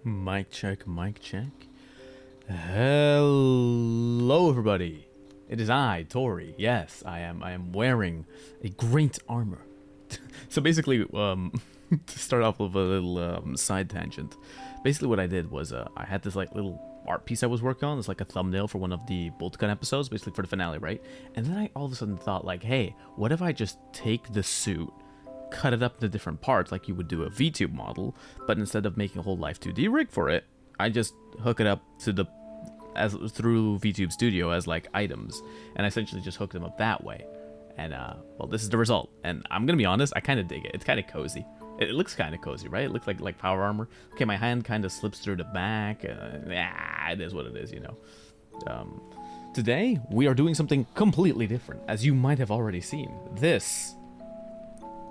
Mic check, mic check. Hello, everybody. It is I, Tori. Yes, I am wearing a great armor. So basically, to start off with a little side tangent, basically what I did was I had this like little art piece I was working on. It's like a thumbnail for one of the Boltgun episodes, basically for the finale, right? And then I all of a sudden thought like, hey, what if I just take the suit, cut it up into different parts like you would do a VTube model, but instead of making a whole live 2D rig for it, I just hook it up to the through VTube Studio as like items, and I essentially just hook them up that way. And well, this is the result, and I'm gonna be honest, I kind of dig it. It's kind of cozy. It looks kind of cozy, right? It looks like power armor. Okay, my hand kind of slips through the back. It is what it is, you know. Today we are doing something completely different, as you might have already seen. This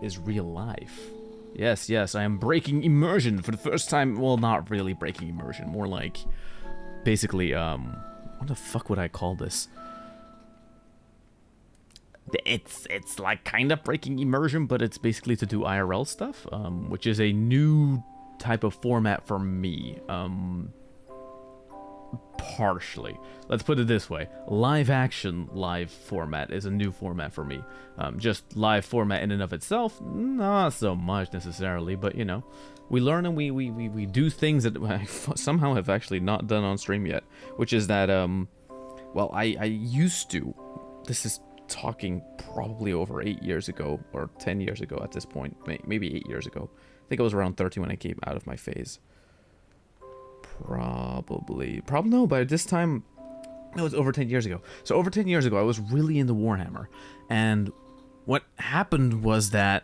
is real life. Yes, I am breaking immersion for the first time. Well, not really breaking immersion, more like basically, what the fuck would I call this? It's like kind of breaking immersion, but it's basically to do IRL stuff, which is a new type of format for me. Partially. Let's put it this way. Live action live format is a new format for me. Just live format in and of itself, not so much necessarily, but you know, we learn and we do things that I somehow have actually not done on stream yet, which is that, well, I used to, this is talking probably over 8 years ago, or 10 years ago at this point, maybe 8 years ago. I think I was around 13 when I came out of my phase. Probably no, but this time, it was over 10 years ago. So over 10 years ago, I was really into Warhammer, and what happened was that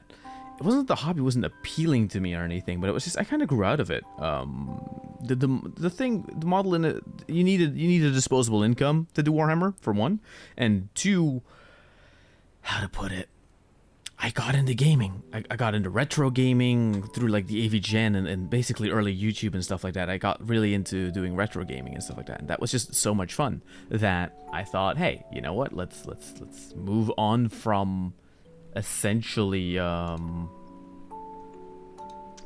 it wasn't the hobby wasn't appealing to me or anything, but it was just I kind of grew out of it. The model in it, you needed a disposable income to do Warhammer for one, and two, how to put it, I got into gaming. I got into retro gaming through like the AV Gen and basically early YouTube and stuff like that. I got really into doing retro gaming and stuff like that, and that was just so much fun that I thought, hey, you know what? Let's move on from essentially what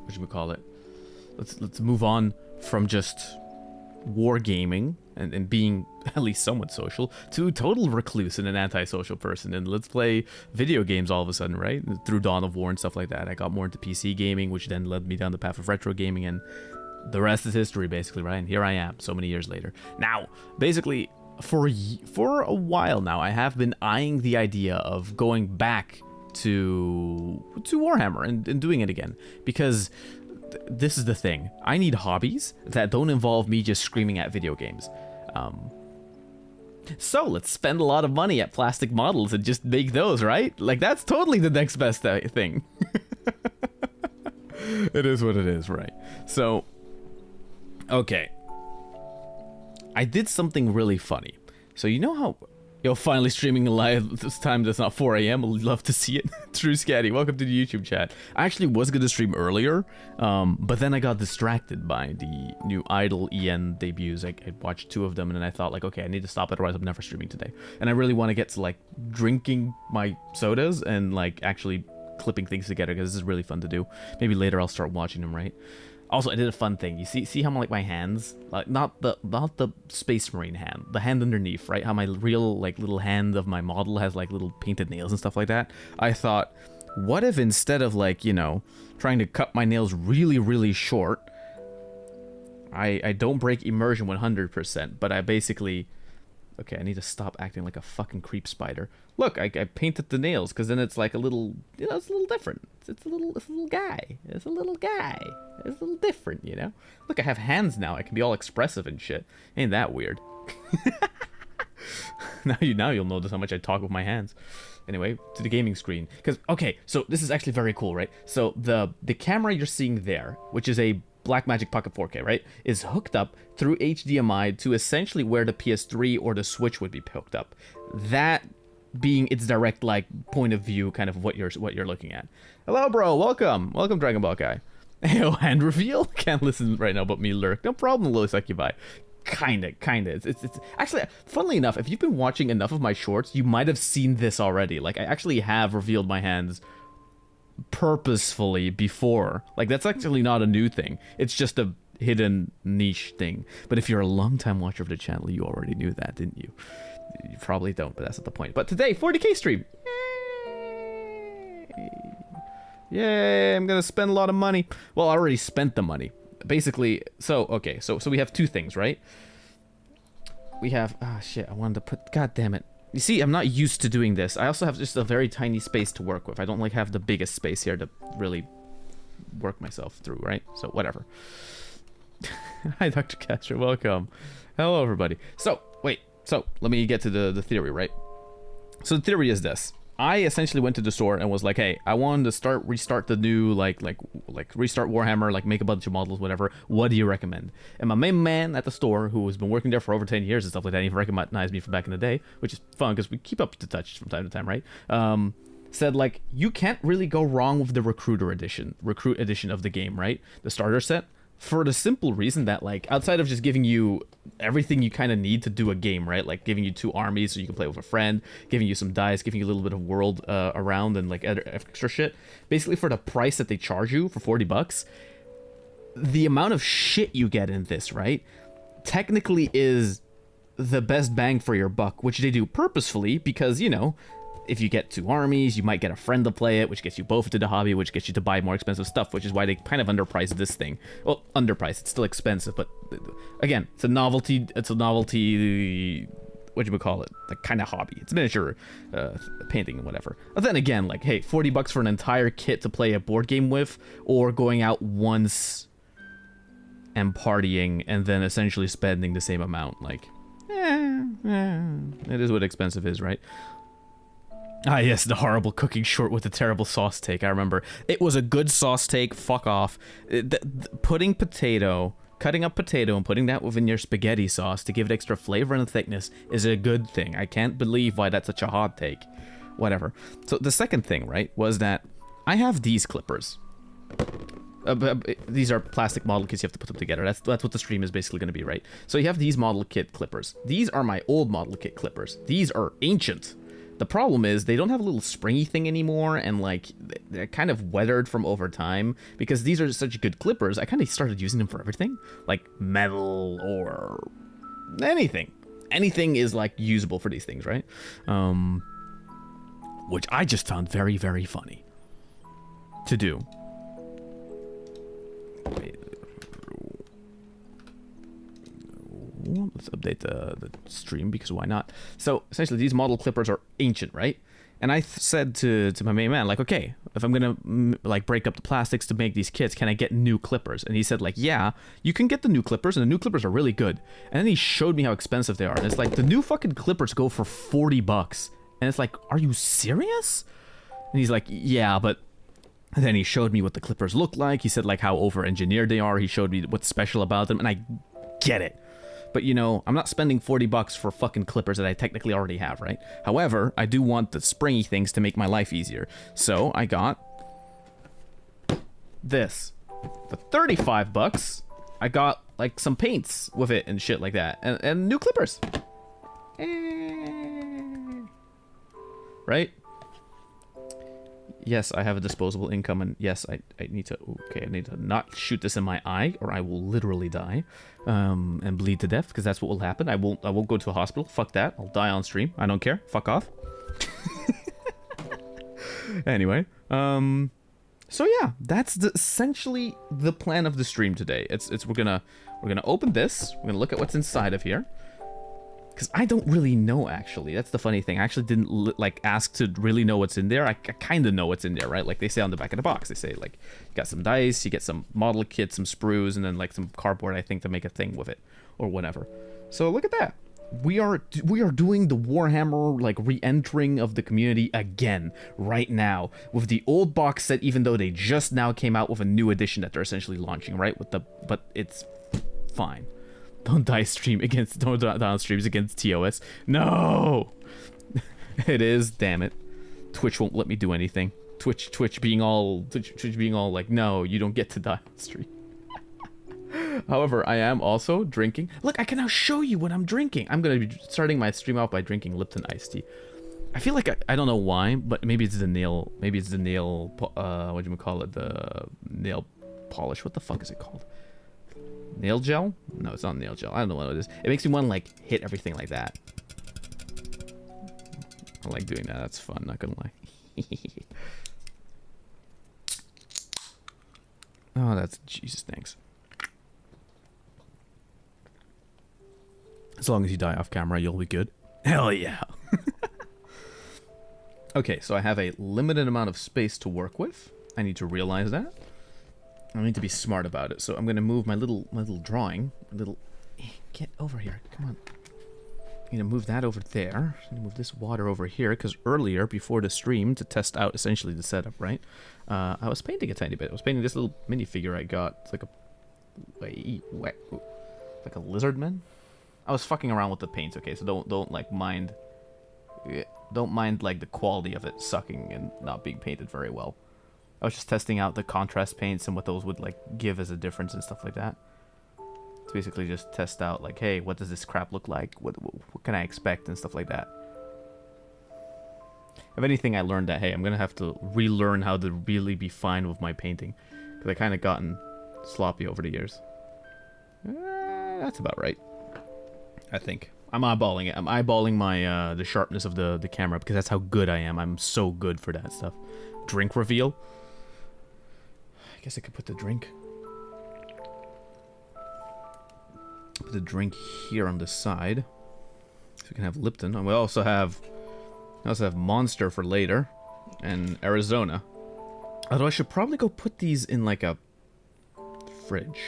should we call it? Let's move on from just wargaming and being at least somewhat social to total recluse and an antisocial person, and let's play video games all of a sudden, right? Through Dawn of War and stuff like that, I got more into PC gaming, which then led me down the path of retro gaming, and the rest is history, basically, right? And here I am so many years later. Now, basically, for a while now, I have been eyeing the idea of going back to Warhammer and doing it again, because this is the thing. I need hobbies that don't involve me just screaming at video games. So let's spend a lot of money at plastic models and just make those, right? Like, that's totally the next best thing. It is what it is, right? So, okay. I did something really funny. So you know how... Yo, finally streaming live this time that's not 4 a.m. I'd love to see it. True Scatty, welcome to the YouTube chat. I actually was going to stream earlier, but then I got distracted by the new Idol EN debuts. I watched 2 of them, and then I thought, like, okay, I need to stop, otherwise I'm never streaming today. And I really want to get to, like, drinking my sodas and, like, actually clipping things together, because this is really fun to do. Maybe later I'll start watching them, right? Also, I did a fun thing. You see how like my hands, like not the Space Marine hand, the hand underneath, right? How my real like little hand of my model has like little painted nails and stuff like that. I thought, what if instead of like, you know, trying to cut my nails really short, I don't break immersion 100%, but I basically, okay, I need to stop acting like a fucking creep spider. Look, I painted the nails, because then it's like a little, you know, it's a little different. It's a little guy. It's a little guy. It's a little different, you know? Look, I have hands now. I can be all expressive and shit. Ain't that weird? Now you'll notice how much I talk with my hands. Anyway, to the gaming screen. Because, okay, so this is actually very cool, right? So the camera you're seeing there, which is a Blackmagic Pocket 4K, right, is hooked up through HDMI to essentially where the PS3 or the Switch would be hooked up. That being its direct like point of view, kind of what you're looking at. Hello, bro. Welcome, Dragon Ball guy. Yo, hand reveal. Can't listen right now, but me lurk. No problem, Lois Akibai. Kinda. It's actually, funnily enough, if you've been watching enough of my shorts, you might have seen this already. Like, I actually have revealed my hands purposefully before. Like, that's actually not a new thing. It's just hidden niche thing. But if you're a long-time watcher of the channel, you already knew that, didn't you? You probably don't, but that's not the point. But today, 40k stream. Yay, I'm gonna spend a lot of money. Well, I already spent the money. Basically, okay, so we have two things, right? We have, shit, I wanted to put, god damn it. You see, I'm not used to doing this. I also have just a very tiny space to work with. I don't like have the biggest space here to really work myself through, right? So, whatever. Hi, Dr. Castro, welcome. Hello, everybody. So, wait, let me get to the theory, right? So the theory is this. I essentially went to the store and was like, hey, I wanted to restart the new, like restart Warhammer, like make a bunch of models, whatever. What do you recommend? And my main man at the store, who has been working there for over 10 years and stuff like that, he recognized me from back in the day, which is fun because we keep up to touch from time to time, right? Said, like, you can't really go wrong with the recruit edition of the game, right? The starter set. For the simple reason that, like, outside of just giving you everything you kind of need to do a game, right? Like giving you 2 armies so you can play with a friend, giving you some dice, giving you a little bit of world around and like extra shit. Basically, for the price that they charge you for 40 bucks, the amount of shit you get in this, right, technically is the best bang for your buck, which they do purposefully because, you know, if you get 2 armies, you might get a friend to play it, which gets you both into the hobby, which gets you to buy more expensive stuff, which is why they kind of underpriced this thing. Well, underpriced, it's still expensive, but again, it's a novelty, what you would call it, like kind of hobby. It's miniature painting and whatever. But then again, like, hey, 40 bucks for an entire kit to play a board game with, or going out once and partying and then essentially spending the same amount, like, it is what expensive is, right? Ah, yes, the horrible cooking short with the terrible sauce take. I remember. It was a good sauce take. Fuck off. Cutting up potato and putting that within your spaghetti sauce to give it extra flavor and thickness is a good thing. I can't believe why that's such a hot take. Whatever. So the second thing, right, was that I have these clippers. These are plastic model kits. You have to put them together. That's what the stream is basically going to be, right? So you have these model kit clippers. These are my old model kit clippers. These are ancient. The problem is they don't have a little springy thing anymore, and like they're kind of weathered from over time. Because these are such good clippers, I kind of started using them for everything, like metal or anything. Anything is like usable for these things, right? Which I just found very, very funny to do. Let's update the stream because why not? So essentially these model clippers are ancient, right? And I said to my main man, like, okay, if I'm gonna like break up the plastics to make these kits, can I get new clippers? And he said, like, yeah, you can get the new clippers, and the new clippers are really good. And then he showed me how expensive they are, and it's like the new fucking clippers go for 40 bucks, and it's like, are you serious? And he's like, yeah, but. And then he showed me what the clippers look like. He said like how over-engineered they are. He showed me what's special about them, and I get it. But, you know, I'm not spending 40 bucks for fucking clippers that I technically already have, right? However, I do want the springy things to make my life easier. So I got this. For 35 bucks, I got, like, some paints with it and shit like that. And new clippers. Right? Yes, I have a disposable income, and yes, I need to... Okay, I need to not shoot this in my eye, or I will literally die and bleed to death, because that's what will happen. I won't go to a hospital. Fuck that. I'll die on stream. I don't care. Fuck off. Anyway, so yeah, that's essentially the plan of the stream today. We're gonna open this. We're gonna look at what's inside of here. Because I don't really know, actually. That's the funny thing. I actually didn't, like, ask to really know what's in there. I kind of know what's in there, right? Like, they say on the back of the box. They say, like, you got some dice, you get some model kit, some sprues, and then, like, some cardboard, I think, to make a thing with it. Or whatever. So, look at that. We are doing the Warhammer, like, re-entering of the community again, right now. With the old box set, even though they just now came out with a new edition that they're essentially launching, right? But it's fine. Don't die streams against TOS. No! It is, damn it. Twitch won't let me do anything. Twitch being all like, no, you don't get to die on stream. However, I am also drinking. Look, I can now show you what I'm drinking. I'm gonna be starting my stream out by drinking Lipton iced tea. I feel like I don't know why, but maybe it's the nail. Maybe it's the nail. What do you call it? The nail polish. What the fuck is it called? Nail gel? No, it's not nail gel. I don't know what it is. It makes me want to, like, hit everything like that. I like doing that. That's fun, not gonna lie. Oh, that's... Jesus, thanks. As long as you die off camera, you'll be good. Hell yeah! Okay, so I have a limited amount of space to work with. I need to realize that. I need to be smart about it. So I'm gonna move my little drawing. Get over here. Come on. I'm gonna move that over there. I'm gonna move this water over here because earlier, before the stream, to test out essentially the setup, right? I was painting a tiny bit. I was painting this little minifigure I got. It's like like a lizard man. I was fucking around with the paint, okay? So don't like mind. Don't mind like the quality of it sucking and not being painted very well. I was just testing out the contrast paints and what those would like give as a difference and stuff like that. To basically just test out like, hey, what does this crap look like? What can I expect and stuff like that. If anything, I learned that, hey, I'm gonna have to relearn how to really be fine with my painting, because I kind of gotten sloppy over the years. That's about right. I think. I'm eyeballing it. I'm eyeballing my the sharpness of the camera because that's how good I am. I'm so good for that stuff. Drink reveal. I guess I could put the drink. Put the drink here on the side, so we can have Lipton. And we also have Monster for later, and Arizona. Although I should probably go put these in like a fridge.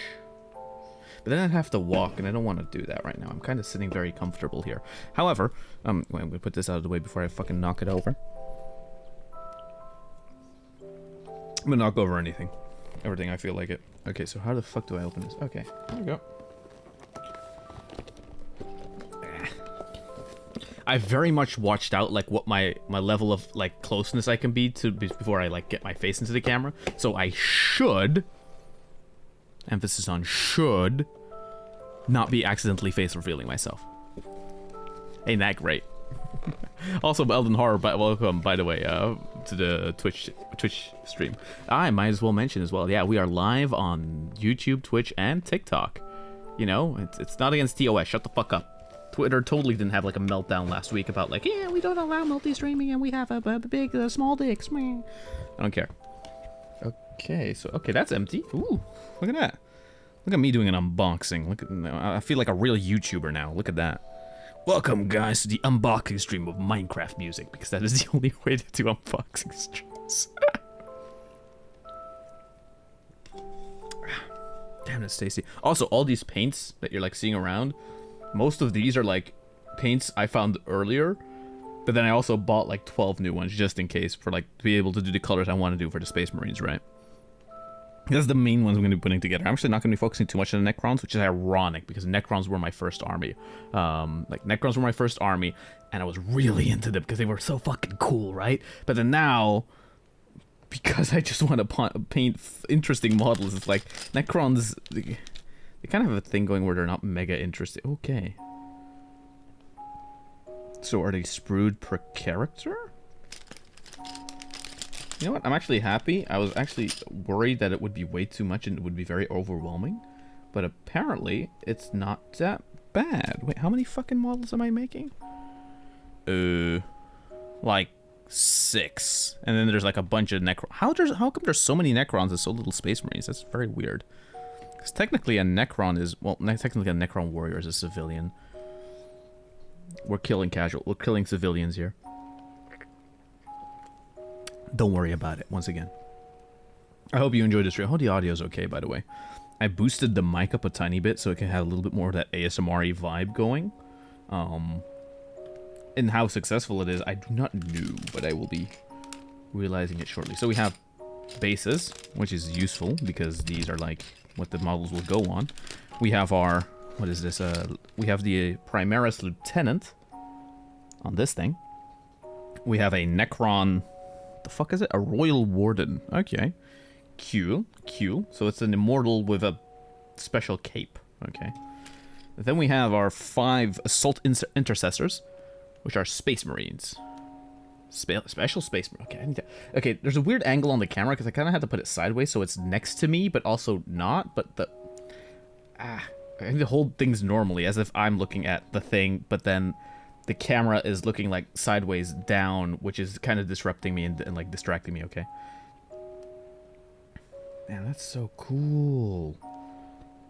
But then I'd have to walk, and I don't want to do that right now. I'm kind of sitting very comfortable here. However, I'm going to put this out of the way before I fucking knock it over. I'm going to knock over anything. Everything I feel like it. Okay, so how the fuck do I open this? Okay, there we go. I very much watched out like what my level of like closeness I can be to before I like get my face into the camera. So I should... emphasis on should not be accidentally face revealing myself. Ain't that great? Also, Elden Horror, welcome by the way to the Twitch stream. I might as well mention as well. Yeah, we are live on YouTube, Twitch, and TikTok. You know, it's not against TOS. Shut the fuck up. Twitter totally didn't have like a meltdown last week about like, yeah, we don't allow multi-streaming and we have a big small dicks. I don't care. Okay, so okay, that's empty. Ooh, look at that. Look at me doing an unboxing. Look at, I feel like a real YouTuber now. Look at that. Welcome, guys, to the unboxing stream of Minecraft music, because that is the only way to do unboxing streams. Damn it, Stacy. Also, all these paints that you're like seeing around, most of these are like paints I found earlier, but then I also bought like 12 new ones just in case for like to be able to do the colors I want to do for the Space Marines, right? That's the main ones I'm going to be putting together. I'm actually not going to be focusing too much on the Necrons, which is ironic because Necrons were my first army. Necrons were my first army, and I was really into them because they were so fucking cool, right? But then now, because I just want to paint interesting models, it's like Necrons, they kind of have a thing going where they're not mega interesting. Okay. So are they sprued per character? You know what? I'm actually happy. I was actually worried that it would be way too much and it would be very overwhelming. But apparently, it's not that bad. Wait, how many fucking models am I making? Like 6. And then there's like a bunch of Necrons. How come there's so many Necrons and so little Space Marines? That's very weird. Because technically a Necron is... Well, technically a Necron warrior is a civilian. We're killing civilians here. Don't worry about it, once again. I hope you enjoyed the stream. I hope the audio's okay, by the way. I boosted the mic up a tiny bit so it can have a little bit more of that ASMR-y vibe going. And how successful it is, I do not know, but I will be realizing it shortly. So we have bases, which is useful because these are like what the models will go on. We have our... What is this? We have the Primaris Lieutenant on this thing. We have a Necron... The fuck is it? A Royal Warden. Okay. Cool. So it's an immortal with a special cape. Okay. Then we have our 5 Assault Intercessors, which are Space Marines. Special Space Marines. Okay, I need to... Okay, there's a weird angle on the camera because I kind of had to put it sideways so it's next to me, but also not. But I need to hold things normally, as if I'm looking at the thing, but then the camera is looking like sideways down, which is kind of disrupting me and like distracting me, okay? Man, that's so cool.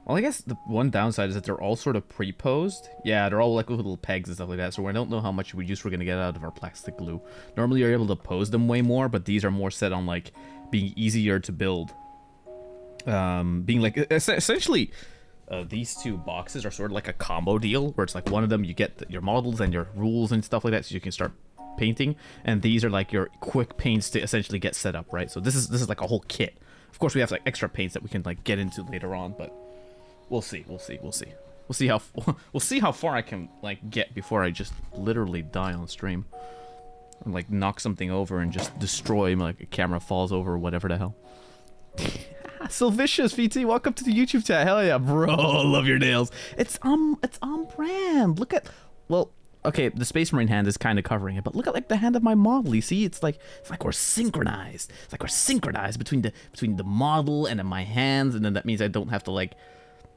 Well, I guess the one downside is that they're all sort of pre-posed. Yeah, they're all like little pegs and stuff like that, so I don't know how much use we're going to get out of our plastic glue. Normally you're able to pose them way more, but these are more set on like being easier to build. Being like, essentially, these two boxes are sort of like a combo deal, where it's like one of them you get your models and your rules and stuff like that, so you can start painting, and these are like your quick paints to essentially get set up, right? So this is like a whole kit. Of course, we have like extra paints that we can like get into later on, but we'll see. We'll see how far I can like get before I just literally die on stream, or like knock something over and just destroy, like a camera falls over or whatever the hell. Silvicious VT, welcome to the YouTube chat. Hell yeah, bro! Love your nails. It's on brand. Look at, well, okay, the Space Marine hand is kind of covering it, but look at like the hand of my model. You see, it's like we're synchronized. It's like we're synchronized between the model and then my hands, and then that means I don't have to like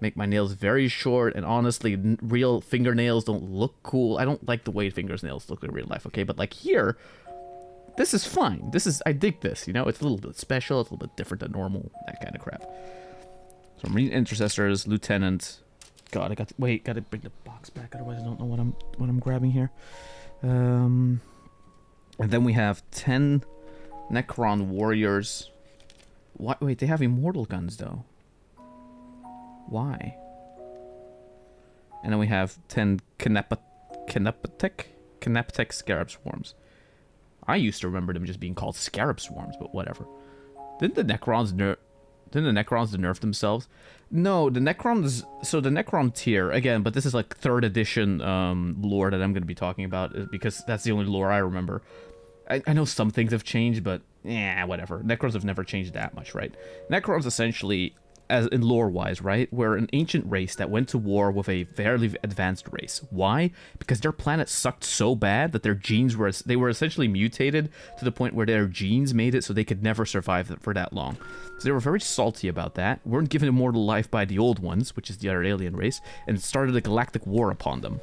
make my nails very short. And honestly, real fingernails don't look cool. I don't like the way fingernails look in real life. Okay, but like here, this is fine. I dig this, you know? It's a little bit special, it's a little bit different than normal, that kind of crap. So Marine Intercessors, Lieutenant. God, gotta bring the box back, otherwise I don't know what I'm grabbing here. And then we have 10 Necron Warriors. What? Wait, they have immortal guns though. Why? And then we have 10 Knapatek Scarab Swarms. I used to remember them just being called Scarab Swarms, but whatever. Didn't the Necrons nerf themselves? No, the Necrons... So the Necron tier, again, but this is like 3rd edition lore that I'm going to be talking about, because that's the only lore I remember. I know some things have changed, but yeah, whatever. Necrons have never changed that much, right? Necrons essentially, as in lore-wise, right, were an ancient race that went to war with a fairly advanced race. Why? Because their planet sucked so bad that their genes were essentially mutated to the point where their genes made it so they could never survive for that long. So they were very salty about that, weren't given immortal life by the old ones, which is the other alien race, and started a galactic war upon them,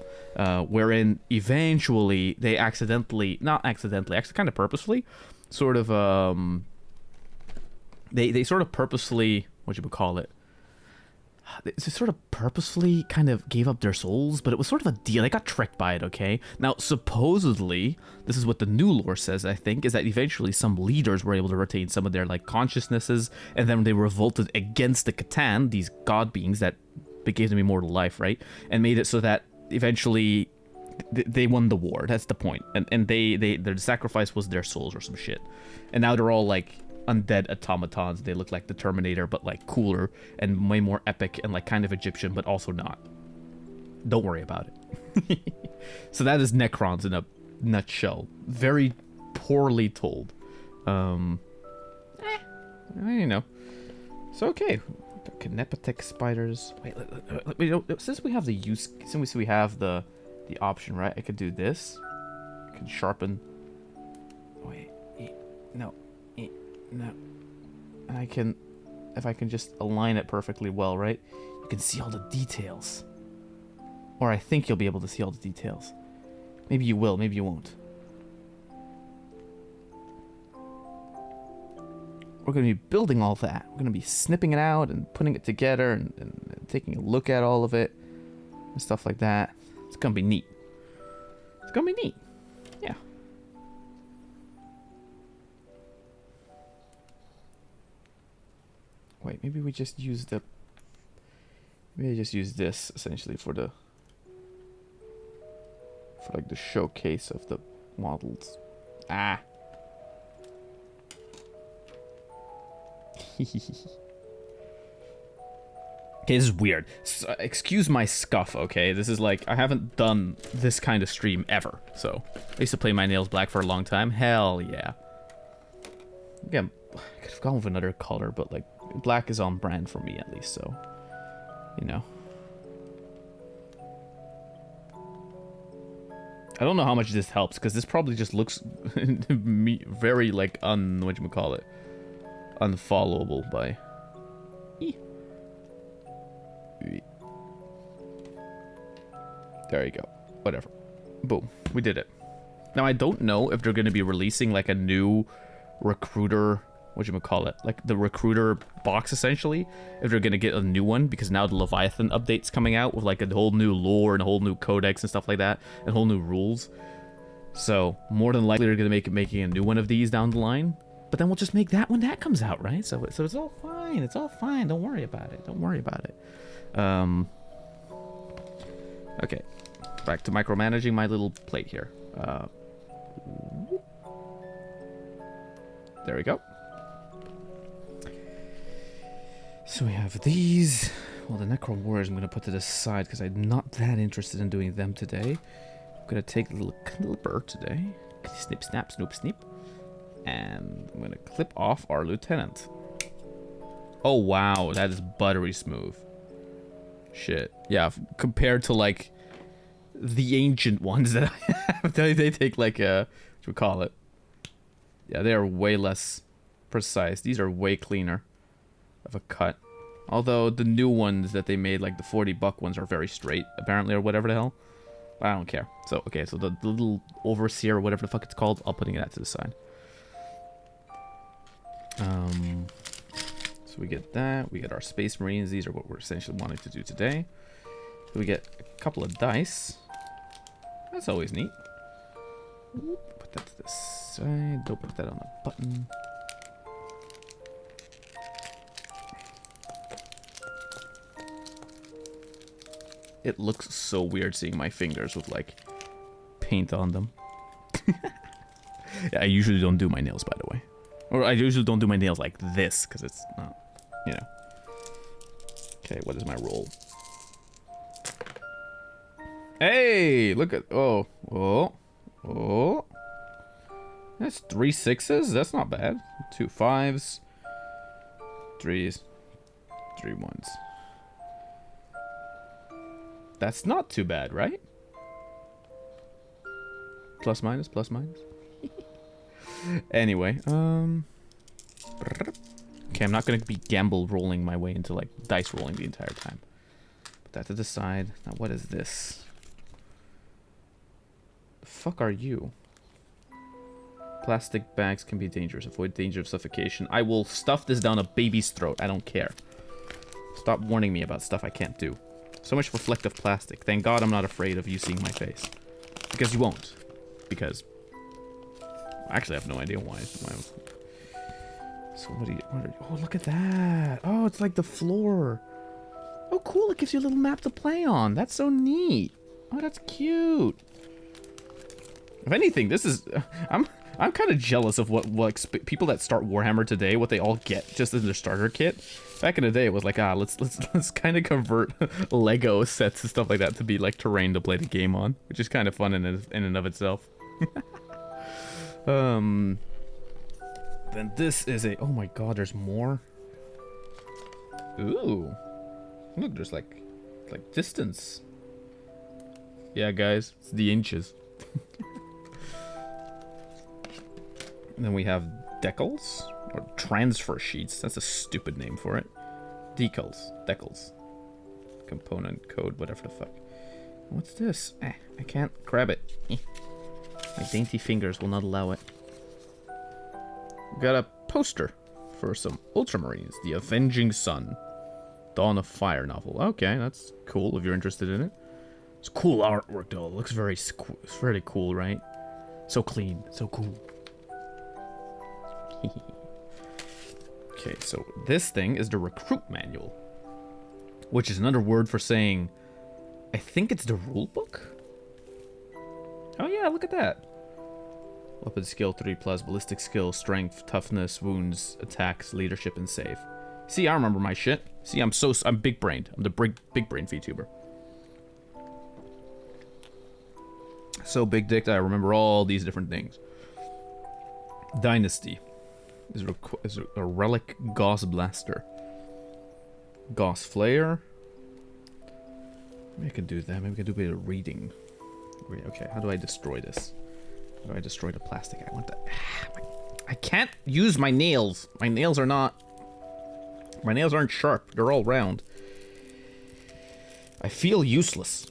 wherein eventually they not accidentally, actually kind of purposefully, sort of, they sort of purposely, what you would call it, they sort of purposefully kind of gave up their souls, but it was sort of a deal. They got tricked by it, okay? Now, supposedly, this is what the new lore says, I think, is that eventually some leaders were able to retain some of their, like, consciousnesses, and then they revolted against the Catan, these god beings that gave them immortal life, right? And made it so that eventually they won the war. That's the point. And their sacrifice was their souls or some shit. And now they're all, like, undead automatons. They look like the Terminator, but like cooler and way more epic and like kind of Egyptian, but also not. Don't worry about it. So that is Necrons in a nutshell. Very poorly told. You know. So okay. Knapatek spiders. Wait, since we have the option, right? I could do this. I can sharpen. Wait, no. No. And I can, if I can just align it perfectly well, right? You can see all the details. Or I think you'll be able to see all the details. Maybe you will, maybe you won't. We're going to be building all that. We're going to be snipping it out and putting it together and taking a look at all of it. And stuff like that. It's going to be neat. It's going to be neat. Yeah. Wait, maybe we just use the... Maybe I just use this, essentially, for the... For, like, the showcase of the models. Ah! Okay, this is weird. So, excuse my scuff, okay? This is like... I haven't done this kind of stream ever, so... I used to play my nails black for a long time. Hell yeah. Again, I could have gone with another color, but, like... Black is on brand for me, at least, so, you know. I don't know how much this helps, because this probably just looks very, like, whatchamacallit, unfollowable by... There you go. Whatever. Boom. We did it. Now, I don't know if they're going to be releasing, like, a new recruiter... whatchamacallit? Like, the recruiter box, essentially. If they're going to get a new one, because now the Leviathan update's coming out with, like, a whole new lore and a whole new codex and stuff like that. And whole new rules. So, more than likely, they're going to making a new one of these down the line. But then we'll just make that when that comes out, right? So it's all fine. It's all fine. Don't worry about it. Don't worry about it. Okay. Back to micromanaging my little plate here. There we go. So we have these. Well, the Necro Warriors I'm going to put to the side because I'm not that interested in doing them today. I'm going to take the little clipper today. Snip, snap, snoop, snip. And I'm going to clip off our lieutenant. Oh, wow. That is buttery smooth. Shit. Yeah, compared to, like, the ancient ones that I have. They take, like, what do we call it? Yeah, they are way less precise. These are way cleaner of a cut. Although the new ones that they made, like the 40-buck ones, are very straight, apparently, or whatever the hell. I don't care. So, okay, so the little overseer, or whatever the fuck it's called, I'll putting that to the side. So we get that. We get our Space Marines. These are what we're essentially wanting to do today. We get a couple of dice. That's always neat. Put that to the side. Don't put that on the button. It looks so weird seeing my fingers with, like, paint on them. Yeah, I usually don't do my nails, by the way. Or I usually don't do my nails like this, because it's not, you know. Okay, what is my roll? Hey, look at, oh. That's 3 6s, that's not bad. 2 5s. 3s. 3 1s. That's not too bad, right? Plus minus, plus minus. Anyway, okay, I'm not gonna be gamble rolling my way into, like, dice rolling the entire time. Put that to the side. Now, what is this? The fuck are you? Plastic bags can be dangerous. Avoid danger of suffocation. I will stuff this down a baby's throat. I don't care. Stop warning me about stuff I can't do. So much reflective plastic. Thank God I'm not afraid of you seeing my face. Because you won't. Because... actually, I have no idea why. So what are you... oh, look at that. Oh, it's like the floor. Oh, cool. It gives you a little map to play on. That's so neat. Oh, that's cute. If anything, this is... I'm kind of jealous of what people that start Warhammer today, what they all get just in their starter kit. Back in the day, it was like, let's kind of convert Lego sets and stuff like that to be like terrain to play the game on, which is kind of fun in and of itself. Then this is a... oh my god, there's more. Ooh, look, there's like distance. Yeah, guys, it's the inches. And then we have decals, or transfer sheets. That's a stupid name for it. Decals. Component code, whatever the fuck. What's this? I can't grab it. My dainty fingers will not allow it. We got a poster for some Ultramarines. The Avenging Sun. Dawn of Fire novel. Okay, that's cool if you're interested in it. It's cool artwork though. It looks very cool, right? So clean, so cool. Okay, so this thing is the recruit manual, which is another word for saying, I think it's the rule book. Oh yeah, look at that. Weapon skill 3+, ballistic skill, strength, toughness, wounds, attacks, leadership, and save. See, I remember my shit. See, I'm big brained. I'm the big brain VTuber. So big dick that I remember all these different things. Dynasty. Is a relic Gauss blaster. Gauss flare. Maybe I can do that. Maybe we can do a bit of reading. Okay, how do I destroy this? How do I destroy the plastic? I want that. I can't use my nails. My nails aren't sharp. They're all round. I feel useless.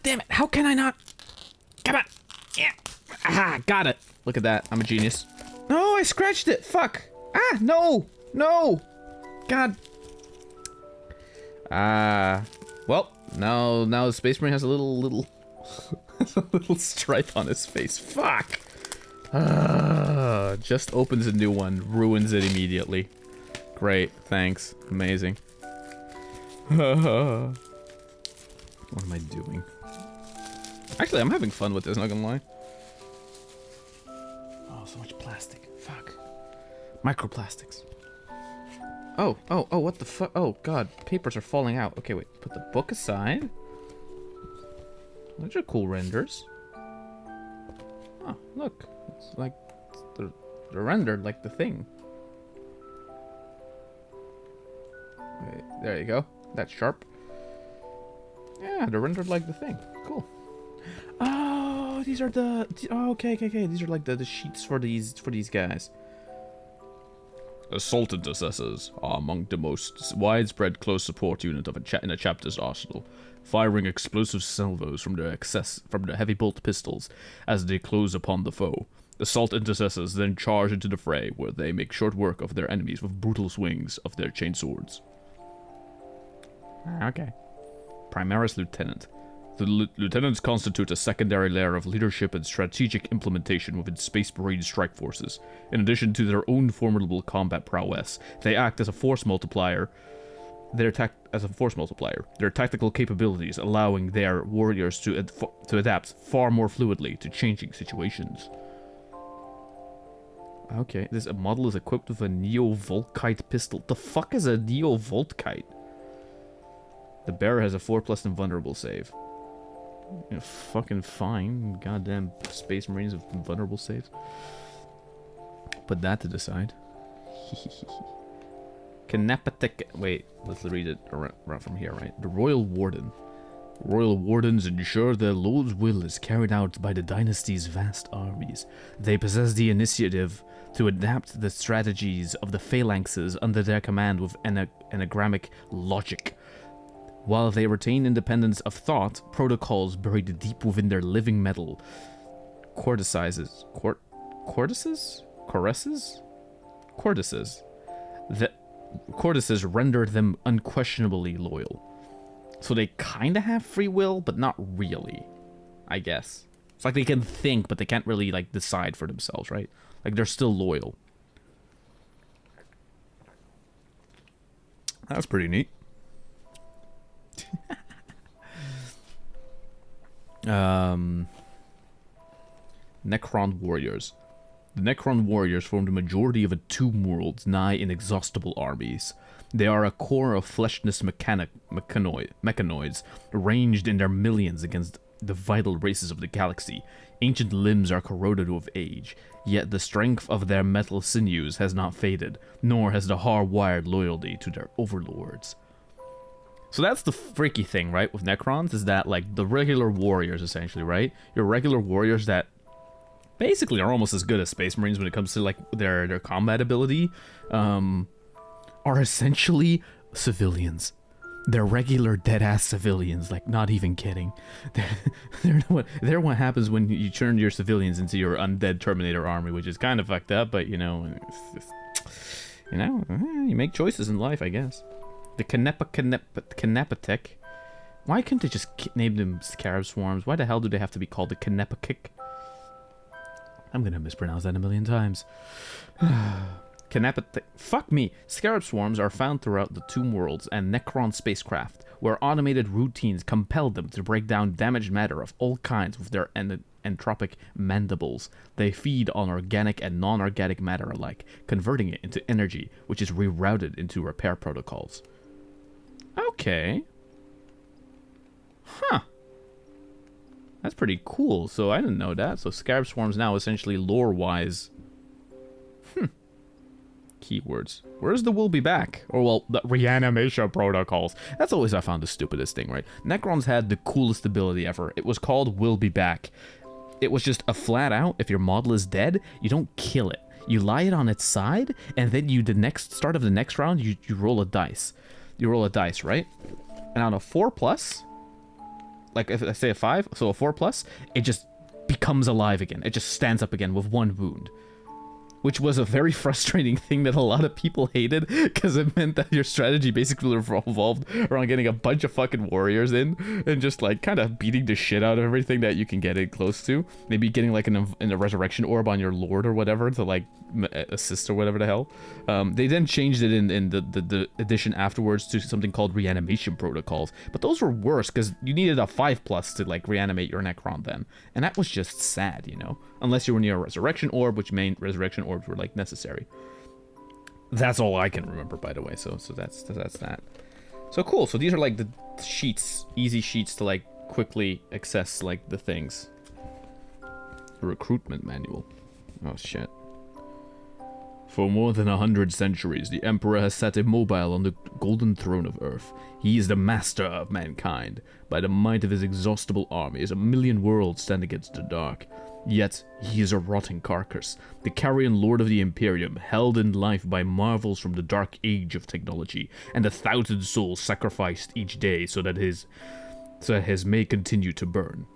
damn it. How can I not? Come on. Yeah. Aha, got it. Look at that. I'm a genius. No, I scratched it. Fuck. Ah, no. No. God. Well, now the Space Marine has a little a little stripe on his face. Fuck. Just opens a new one, ruins it immediately. Great, thanks. Amazing. What am I doing? Actually, I'm having fun with this, not gonna lie. Oh, so much plastic. Fuck. Microplastics. Oh, what the fuck? Oh, God. Papers are falling out. Okay, wait. Put the book aside. Those are cool renders. Oh, look. It's like... They're rendered like the thing. Wait, there you go. That's sharp. Yeah, they're rendered like the thing. Cool. Oh, these are the... Oh, okay. These are like the sheets for these guys. Assault intercessors are among the most widespread close support unit of in a chapter's arsenal, firing explosive salvos from the heavy bolt pistols as they close upon the foe. Assault intercessors then charge into the fray, where they make short work of their enemies with brutal swings of their chainswords. Okay. Primaris Lieutenant. The lieutenants constitute a secondary layer of leadership and strategic implementation within Space Marine strike forces. In addition to their own formidable combat prowess, they act as a force multiplier. Their tactical capabilities allowing their warriors to adapt far more fluidly to changing situations. Okay, this model is equipped with a Neo-Volkite pistol. The fuck is a Neo-Volkite? The bearer has a 4+ invulnerable save. Yeah, fucking fine. Goddamn Space Marines with vulnerable saves. Put that to the side. Knapatek. Wait, let's read it right from here, right? The Royal Warden. Royal Wardens ensure their Lord's will is carried out by the dynasty's vast armies. They possess the initiative to adapt the strategies of the phalanxes under their command with enagrammic logic. While they retain independence of thought, protocols buried deep within their living metal. Courtices? The courtices render them unquestionably loyal. So they kind of have free will, but not really, I guess. It's like they can think, but they can't really, like, decide for themselves, right? Like, they're still loyal. That's pretty neat. Necron Warriors. The Necron Warriors form the majority of a Tomb World's nigh inexhaustible armies. They are a core of fleshless mechanoids, ranged in their millions against the vital races of the galaxy. Ancient limbs are corroded with age, yet the strength of their metal sinews has not faded, nor has the hard-wired loyalty to their overlords. So that's the freaky thing, right, with Necrons, is that, like, the regular warriors, essentially, right? Your regular warriors that basically are almost as good as Space Marines when it comes to, like, their combat ability, are essentially civilians. They're regular dead-ass civilians, like, not even kidding. They're what happens when you turn your civilians into your undead Terminator army, which is kind of fucked up, but, you know, you make choices in life, I guess. The Knapatek. Why couldn't they just name them Scarab Swarms? Why the hell do they have to be called the Knapatek? I'm gonna mispronounce that a million times. Knapatek. Fuck me. Scarab Swarms are found throughout the Tomb Worlds and Necron spacecraft, where automated routines compel them to break down damaged matter of all kinds with their entropic mandibles. They feed on organic and non-organic matter alike, converting it into energy, which is rerouted into repair protocols. Okay. Huh. That's pretty cool. So I didn't know that. So Scarab Swarms now essentially lore-wise. Keywords. Where's the will be back? Or, well, the reanimation protocols. That's always I found the stupidest thing, right? Necrons had the coolest ability ever. It was called will be back. It was just a flat out, if your model is dead, you don't kill it. You lie it on its side, and then start of the next round, you roll a dice. You roll a dice, right? And on a 4+, like if I say a 5, so a 4+, it just becomes alive again. It just stands up again with 1 wound. Which was a very frustrating thing that a lot of people hated, because it meant that your strategy basically revolved around getting a bunch of fucking warriors in, and just like kind of beating the shit out of everything that you can get in close to. Maybe getting like a resurrection orb on your lord or whatever to like assist or whatever the hell. They then changed it in the edition afterwards to something called reanimation protocols, but those were worse because you needed a 5+ to like reanimate your Necron then, and that was just sad, you know, unless you were near a resurrection orb, which main resurrection orbs were like necessary. That's all I can remember, by the way. So that's that. So cool. So these are like the sheets, easy sheets to like quickly access like the things. A recruitment manual. Oh shit. For more than 100 centuries, the Emperor has sat immobile on the golden throne of Earth. He is the master of mankind. By the might of his exhaustible armies, 1,000,000 worlds stand against the dark. Yet, he is a rotting carcass, the carrion lord of the Imperium, held in life by marvels from the dark age of technology, and 1,000 souls sacrificed each day so that his may continue to burn.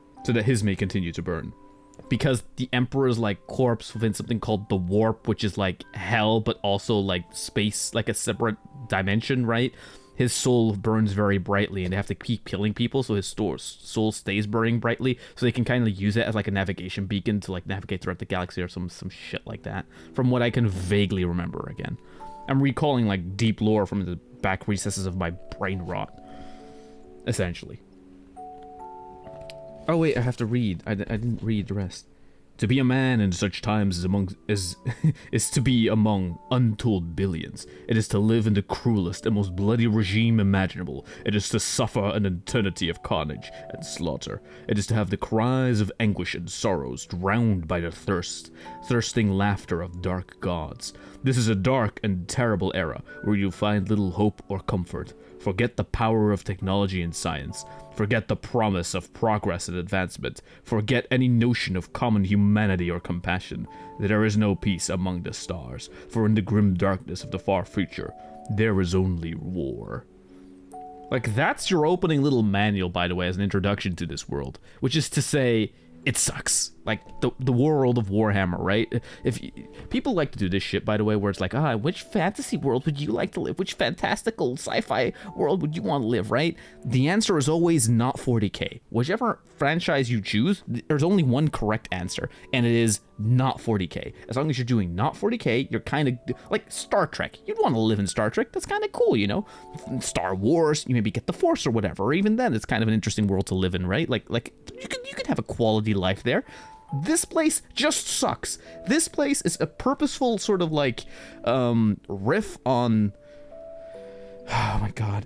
Because the Emperor's like corpse within something called the Warp, which is like hell, but also like space, like a separate dimension, right? His soul burns very brightly, and they have to keep killing people, so his soul stays burning brightly, so they can kind of use it as like a navigation beacon to like navigate throughout the galaxy or some shit like that. From what I can vaguely remember again. I'm recalling like deep lore from the back recesses of my brain rot, essentially. Oh wait, I have to read. I didn't read the rest. To be a man in such times is to be among untold billions. It is to live in the cruelest and most bloody regime imaginable. It is to suffer an eternity of carnage and slaughter. It is to have the cries of anguish and sorrows drowned by the thirsting laughter of dark gods. This is a dark and terrible era where you find little hope or comfort. Forget the power of technology and science. Forget the promise of progress and advancement. Forget any notion of common humanity or compassion. There is no peace among the stars, for in the grim darkness of the far future, there is only war. Like, that's your opening little manual, by the way, as an introduction to this world, which is to say, it sucks. Like, the world of Warhammer, right? People like to do this shit, by the way, where it's like, which fantasy world would you like to live? Which fantastical sci-fi world would you want to live, right? The answer is always not 40k. Whichever franchise you choose, there's only one correct answer, and it is not 40k. As long as you're doing not 40k, you're kind of like Star Trek. You'd want to live in Star Trek. That's kind of cool, you know? Star Wars, you maybe get the Force or whatever. Or even then, it's kind of an interesting world to live in, right? Like you could have a quality life there. This place just sucks. This place is a purposeful sort of like riff on, oh my god,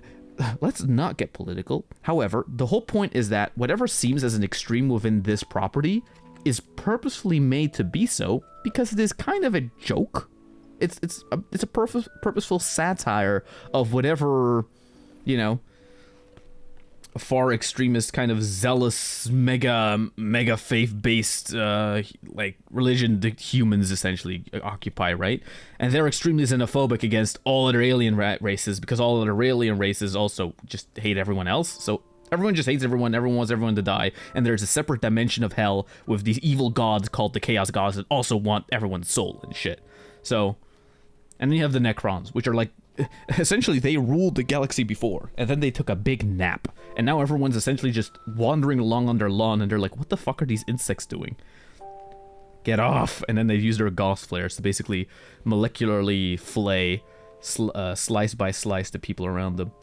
let's not get political. However, the whole point is that whatever seems as an extreme within this property is purposefully made to be so because it is kind of a joke. It's a purposeful satire of whatever, you know, far extremist kind of zealous mega faith-based like religion that humans essentially occupy, right? And they're extremely xenophobic against all other alien races because all other alien races also just hate everyone else. So everyone just hates everyone wants everyone to die, and there's a separate dimension of hell with these evil gods called the Chaos Gods that also want everyone's soul and shit. So, and then you have the Necrons, which are like, essentially they ruled the galaxy before, and then they took a big nap, and now everyone's essentially just wandering along on their lawn, and they're like, what the fuck are these insects doing? Get off! And then they use their Gauss flares to basically molecularly flay slice by slice the people around them.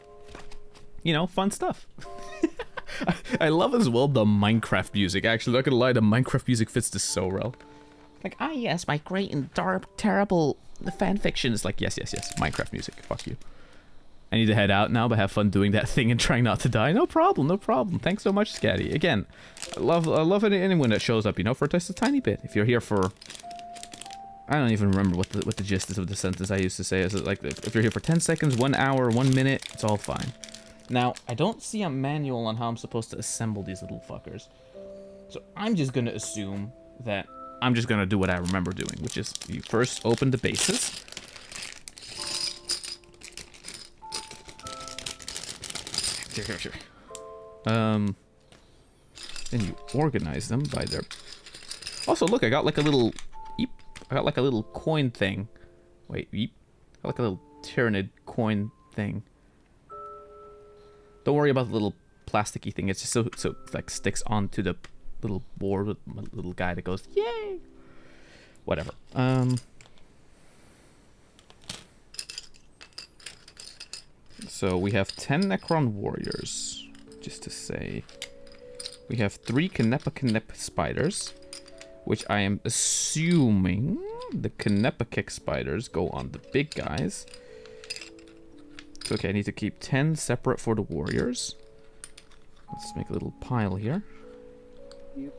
You know, fun stuff. I love as well the Minecraft music. Actually, not gonna lie, the Minecraft music fits this so well. Like, yes, my great and terrible fanfiction. It's like, yes, Minecraft music. Fuck you. I need to head out now, but have fun doing that thing and trying not to die. No problem. Thanks so much, Scatty. Again, I love anyone that shows up, you know, for just a tiny bit. If you're here for, I don't even remember what the gist is of the sentence I used to say. Is it like, if you're here for 10 seconds, 1 hour, 1 minute, it's all fine. Now, I don't see a manual on how I'm supposed to assemble these little fuckers. So I'm just gonna assume that I'm just gonna do what I remember doing, which is you first open the bases. Sure. Then you organize them by their... Also, look, I got like a little... Eep. I got like a little coin thing. Wait, eep. I got like a little Tyranid coin thing. Don't worry about the little plasticky thing. It's just so it like sticks onto the little board with my little guy that goes, yay! Whatever. So we have 10 Necron warriors. Just to say... We have 3 Kneppa spiders, which I am assuming the Kneppa spiders go on the big guys. So, okay, I need to keep 10 separate for the warriors. Let's make a little pile here. Yep.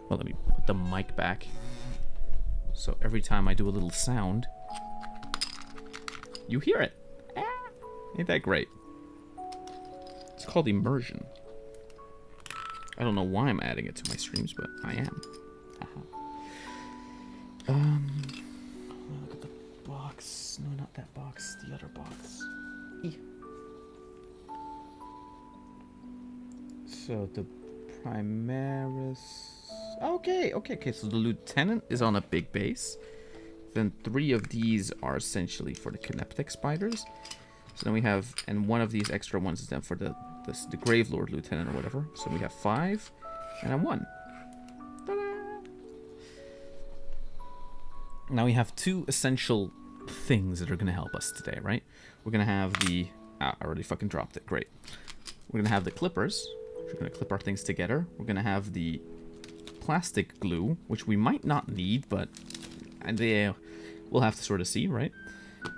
Well, let me put the mic back. So every time I do a little sound, you hear it. Ah, ain't that great? It's called immersion. I don't know why I'm adding it to my streams, but I am. Look at the box. No, not that box. The other box. So the Primaris... Okay. So the Lieutenant is on a big base. Then 3 of these are essentially for the Kineptic spiders. So then we have... And one of these extra ones is then for the Gravelord Lieutenant or whatever. So we have 5 and I'm 1. Ta-da! Now we have 2 essential things that are going to help us today, right? We're going to have the... Ah, I already fucking dropped it. Great. We're going to have the clippers. We're going to clip our things together. We're going to have the plastic glue, which we might not need, but we'll have to sort of see, right?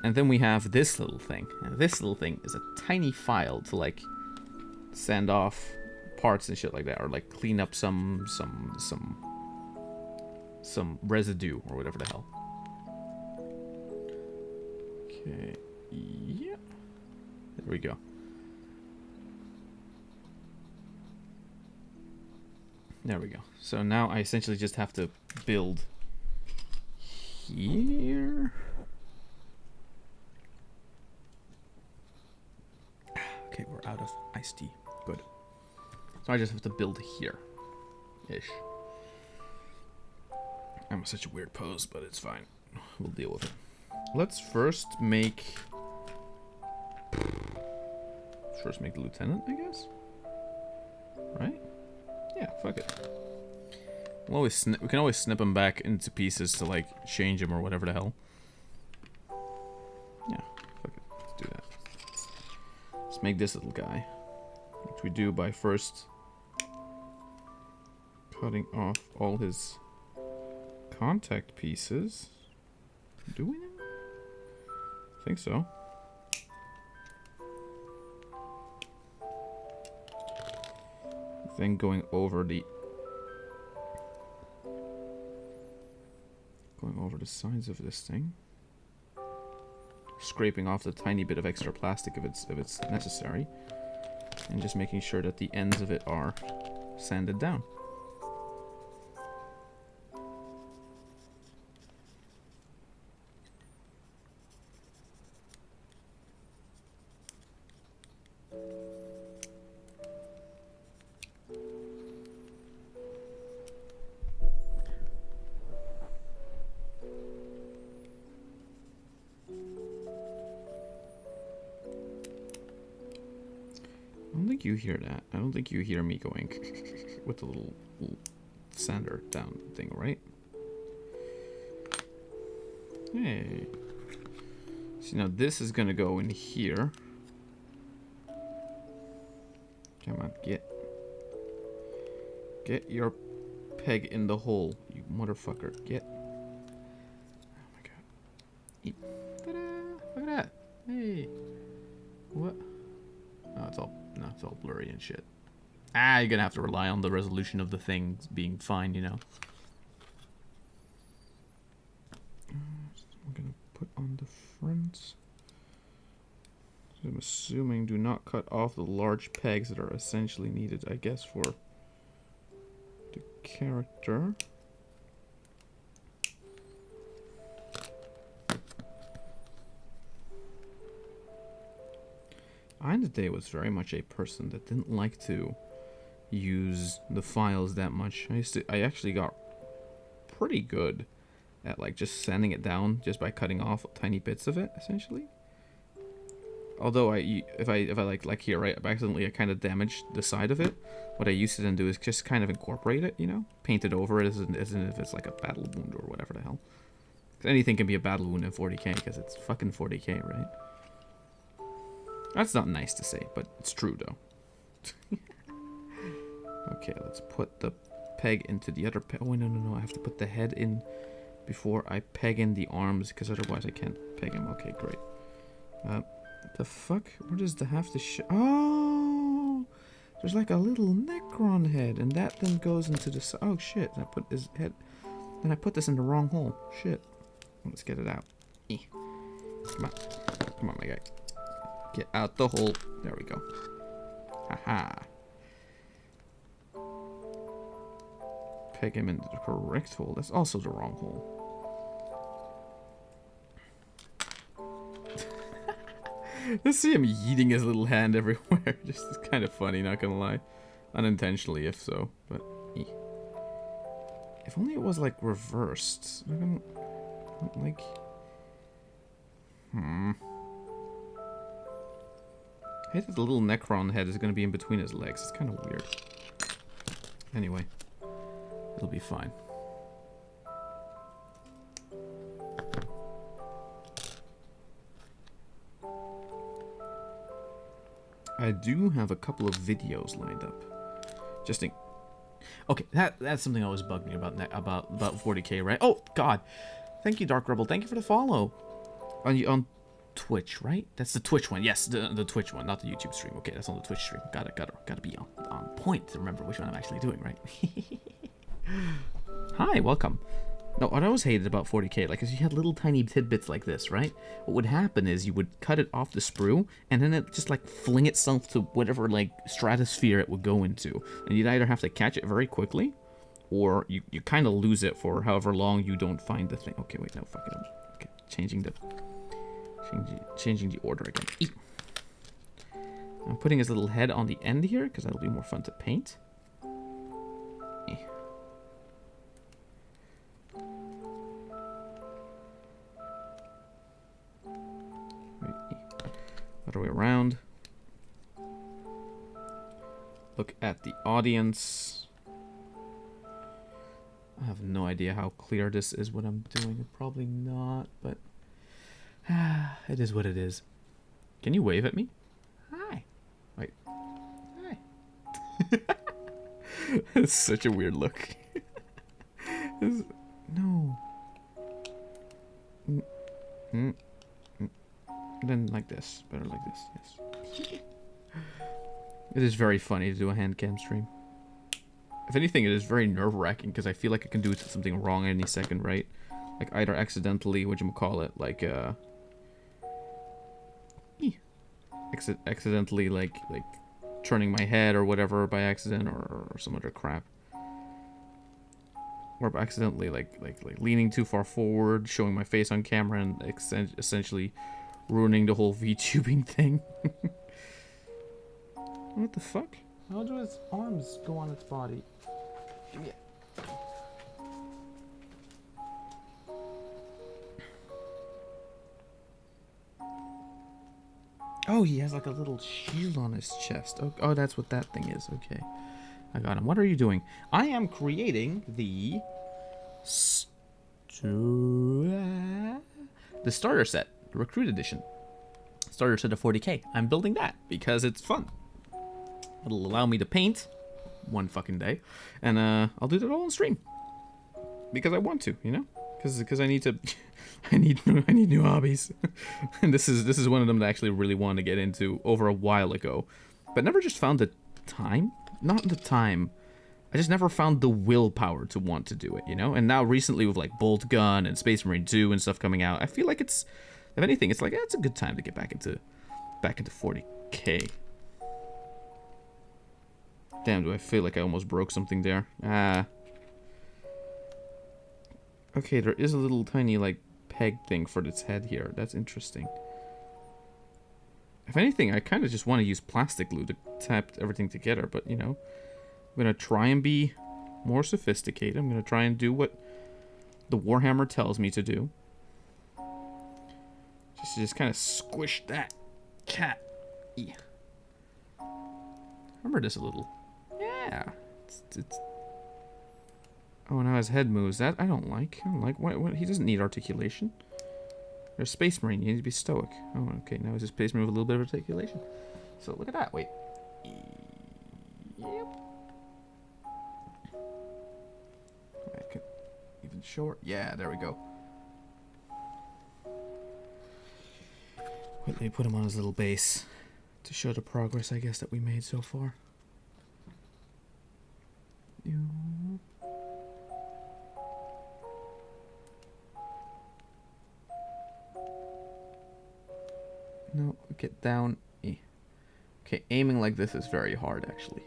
And then we have this little thing. And this little thing is a tiny file to, like, sand off parts and shit like that, or like clean up some residue or whatever the hell. Okay, yeah, there we go. There we go. So now I essentially just have to build here. Okay, we're out of iced tea. Good. So I just have to build here-ish. I'm in such a weird pose, but it's fine. We'll deal with it. Let's first make the Lieutenant, I guess? Right? Yeah, fuck it. We can always snip him back into pieces to, like, change him or whatever the hell. Yeah, fuck it. Let's do that. Let's make this little guy. Which we do by first cutting off all his contact pieces. Do we now? I think so. Then going over the sides of this thing, scraping off the tiny bit of extra plastic if it's necessary, and just making sure that the ends of it are sanded down. You hear that? I don't think you hear me going with the little sander down thing, right? Hey. So now this is gonna go in here. Come on, get your peg in the hole, you motherfucker. Get. Oh my god. Ta-da! Look at that. Hey. What? Oh, it's all blurry and shit. Ah, you're gonna have to rely on the resolution of the thing being fine, you know. So I'm gonna put on the fronts. So I'm assuming do not cut off the large pegs that are essentially needed, I guess, for the character. I in the day was very much a person that didn't like to use the files that much. I actually got pretty good at like just sanding it down just by cutting off tiny bits of it, essentially. Although if I like here, right, I kind of damaged the side of it. What I used to then do is just kind of incorporate it, you know, paint it over it as if it's like a battle wound or whatever the hell. 'Cause anything can be a battle wound in 40k because it's fucking 40k, right? That's not nice to say, but it's true though. Okay, let's put the peg into the other peg. Oh, no. I have to put the head in before I peg in the arms, because otherwise I can't peg him. Okay, great. The fuck? Where does the have to Oh! There's like a little Necron head, and that then goes into the... Oh, shit. I put his head... Then I put this in the wrong hole. Shit. Let's get it out. Come on. Come on, my guy. Get out the hole. There we go. Haha. Peg him into the correct hole. That's also the wrong hole. Let's see him yeeting his little hand everywhere. Just it's kind of funny, not gonna lie. Unintentionally, if so. But if only it was like reversed. I don't like. I hate that the little Necron head is gonna be in between his legs. It's kind of weird. Anyway, it'll be fine. I do have a couple of videos lined up. Just in... Okay, that's something always bugged me about 40k, right? Oh God, thank you, Dark Rebel. Thank you for the follow on Twitch, right? That's the Twitch one. Yes, the Twitch one, not the YouTube stream. Okay, that's on the Twitch stream. Gotta be on point to remember which one I'm actually doing, right? Hi, welcome. No, what I always hated about 40k, like, is you had little tiny tidbits like this, right? What would happen is you would cut it off the sprue, and then it just, like, fling itself to whatever, like, stratosphere it would go into. And you'd either have to catch it very quickly, or you kind of lose it for however long you don't find the thing. Okay, wait, no, fuck it. Okay, changing the order again. I'm putting his little head on the end here, because that'll be more fun to paint. Other way around. Look at the audience. I have no idea how clear this is what I'm doing. Probably not, but it is what it is. Can you wave at me? Hi. Wait. Hi. It's such a weird look. No. Then like this. Better like this, yes. It is very funny to do a hand cam stream. If anything, it is very nerve-wracking because I feel like I can do something wrong any second, right? Like either accidentally, whatchamacallit, like accidentally like turning my head or whatever by accident or some other crap. Or by accidentally like leaning too far forward, showing my face on camera and essentially ruining the whole VTubing thing. What the fuck? How do his arms go on its body? Give me it. Oh, he has like a little shield on his chest. Oh, that's what that thing is. Okay. I got him. What are you doing? I am creating the starter set. Recruit edition. Starter set of 40k. I'm building that because it's fun. It'll allow me to paint one fucking day, and I'll do that all on stream because I want to, you know, because I need to. I need new hobbies, and this is one of them that I actually really wanted to get into over a while ago, but never just found the time. Not the time. I just never found the willpower to want to do it, you know. And now recently with like Bolt Gun and Space Marine 2 and stuff coming out, I feel like it's. If anything, it's like, it's a good time to get back into 40k. Damn, do I feel like I almost broke something there? Okay, there is a little tiny, like, peg thing for its head here. That's interesting. If anything, I kind of just want to use plastic glue to tap everything together, but, you know, I'm gonna try and be more sophisticated. I'm gonna try and do what the Warhammer tells me to do. Just kind of squish that cat. Yeah. Remember this a little. Yeah. It's... Oh, now his head moves. That I don't like. What? He doesn't need articulation. You're a space marine. You need to be stoic. Oh, okay. Now he's a space marine with a little bit of articulation. So look at that. Wait. Yep. I can even short. Yeah, there we go. Wait, let me put him on his little base to show the progress, I guess, that we made so far. No, get down. Okay, aiming like this is very hard, actually.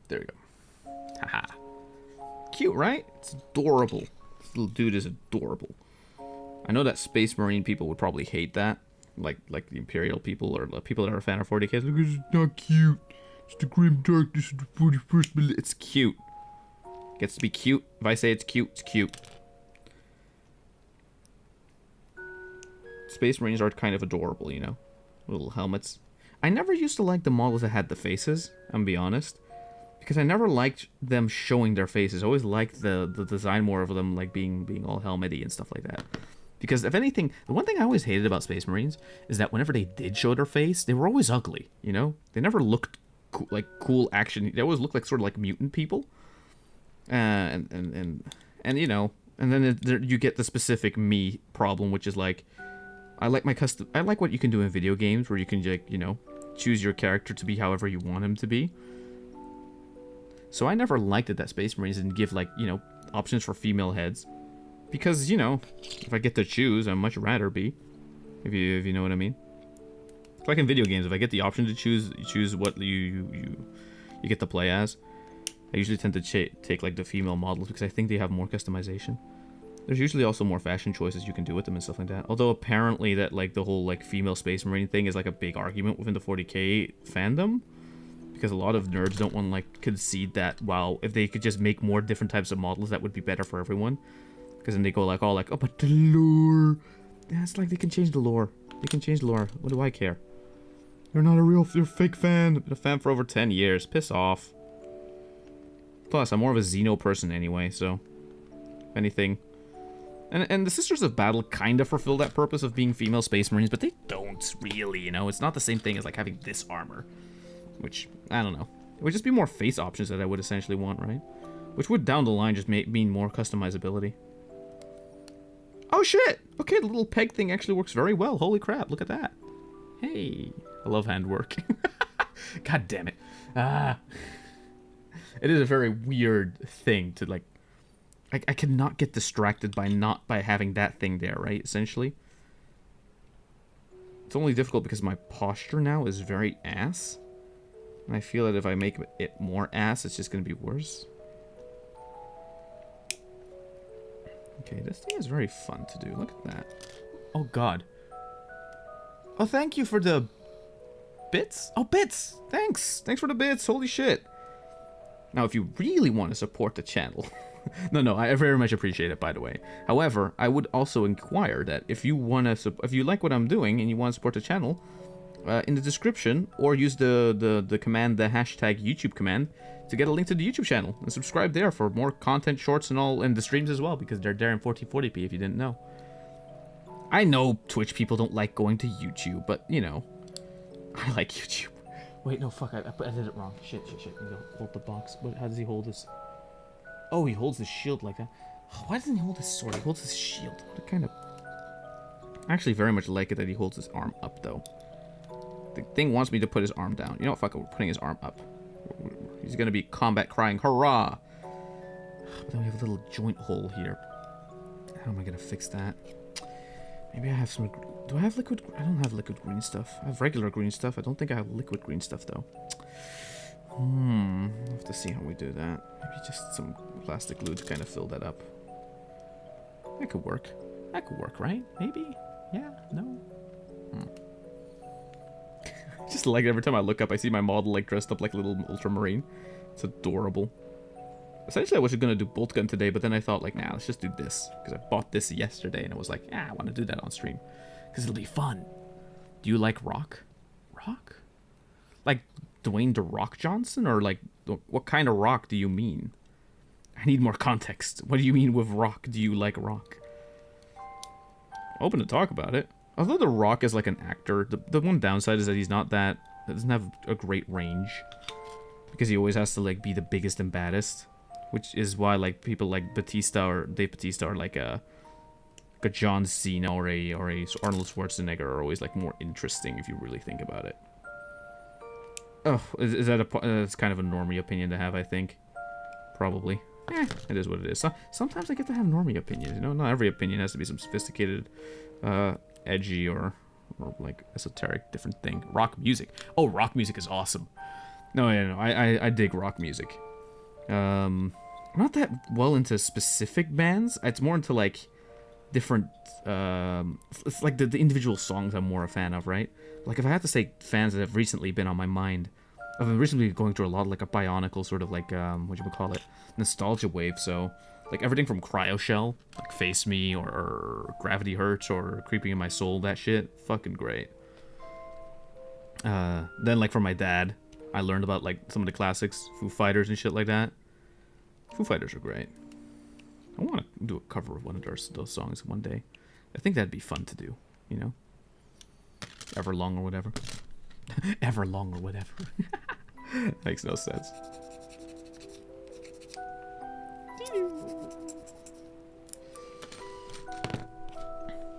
There we go. Haha. Cute, right? It's adorable. This little dude is adorable. I know that Space Marine people would probably hate that. Like the Imperial people or people that are a fan of 40k. Like, it's not cute. It's the grim darkness of the 41st millennium. It's cute. Gets to be cute. If I say it's cute, it's cute. Space Marines are kind of adorable, you know? Little helmets. I never used to like the models that had the faces, I'm gonna be honest. Because I never liked them showing their faces. I always liked the design more of them like being all helmety and stuff like that. Because if anything, the one thing I always hated about Space Marines is that whenever they did show their face, they were always ugly, you know? They never looked like cool action. They always looked like sort of like mutant people. And you know, and then you get the specific me problem, which is like, I like what you can do in video games where you can, like, you know, choose your character to be however you want him to be. So I never liked it that Space Marines didn't give, like, you know, options for female heads. Because, you know, if I get to choose, I'd much rather be. If you know what I mean. It's like in video games, if I get the option to choose what you get to play as, I usually tend to take, like, the female models because I think they have more customization. There's usually also more fashion choices you can do with them and stuff like that. Although apparently that, like, the whole, like, female Space Marine thing is, like, a big argument within the 40k fandom. Because a lot of nerds don't want to, like, concede that, wow, if they could just make more different types of models, that would be better for everyone. Because then they go, like, all like, oh, but the lore. Yeah, it's like they can change the lore. They can change the lore. What do I care? You're not you're a fake fan. I've been a fan for over 10 years. Piss off. Plus, I'm more of a Xeno person anyway, so... if anything... And the Sisters of Battle kind of fulfill that purpose of being female Space Marines, but they don't really, you know? It's not the same thing as, like, having this armor. Which, I don't know. It would just be more face options that I would essentially want, right? Which would, down the line, just mean more customizability. Oh, shit! Okay, the little peg thing actually works very well. Holy crap, look at that. Hey. I love handwork. God damn it. It is a very weird thing to, like... I cannot get distracted by having that thing there, right? Essentially. It's only difficult because my posture now is very ass. And I feel that if I make it more ass, it's just going to be worse. Okay, this thing is very fun to do. Look at that. Oh, God. Oh, thank you for the... bits? Oh, bits! Thanks! Thanks for the bits, holy shit. Now, if you really want to support the channel... no, I very much appreciate it, by the way. However, I would also inquire that if you want to... if you like what I'm doing and you want to support the channel... in the description, or use the command, the hashtag YouTube command, to get a link to the YouTube channel, and subscribe there for more content, shorts, and all, and the streams as well, because they're there in 1440p if you didn't know. I know Twitch people don't like going to YouTube, but, you know, I like YouTube. Wait, no, fuck, I did it wrong. Shit. You hold the box. How does he hold his... oh, he holds his shield like that. Why doesn't he hold his sword? He holds his shield. What kind of... I actually very much like it that he holds his arm up, though. The thing wants me to put his arm down. You know what? Fuck it. We're putting his arm up. He's gonna be combat crying, hurrah! But then we have a little joint hole here. How am I gonna fix that? Maybe I have some Do I have liquid? I don't have liquid green stuff. I have regular green stuff. I don't think I have liquid green stuff though. I'll have to see how we do that. Maybe just some plastic glue to kind of fill that up. That could work. That could work, right? Maybe? Yeah? No? Just like every time I look up, I see my model like dressed up like a little ultramarine. It's adorable. Essentially, I was gonna do bolt gun today, but then I thought like, nah, let's just do this. Because I bought this yesterday and I was like, yeah, I want to do that on stream. Because it'll be fun. Do you like rock? Rock? Like Dwayne "The Rock" Johnson? Or like, what kind of rock do you mean? I need more context. What do you mean with rock? Do you like rock? Open to talk about it. Although The Rock is like an actor, the one downside is that he's not that... doesn't have a great range. Because he always has to like be the biggest and baddest. Which is why like people like Batista or Dave Batista are like a John Cena or a Arnold Schwarzenegger are always like more interesting if you really think about it. Oh, is that it's kind of a normie opinion to have, I think. Probably. It is what it is. So, sometimes I get to have normie opinions, you know? Not every opinion has to be some sophisticated, edgy or like esoteric different thing. Rock music. Oh, rock music is awesome. No, I dig rock music. I'm not that well into specific bands. It's more into like different, it's like the individual songs I'm more a fan of, right? Like if I have to say fans that have recently been on my mind, I've been recently going through a lot of like a Bionicle sort of like, whatchamacallit, nostalgia wave, so like everything from Cryoshell, like Face Me, or Gravity Hurts, or Creeping in My Soul, that shit, fucking great. Then like from my dad, I learned about like some of the classics, Foo Fighters and shit like that. Foo Fighters are great. I want to do a cover of one of those songs one day. I think that'd be fun to do, you know? Everlong or whatever. Everlong or whatever. Makes no sense.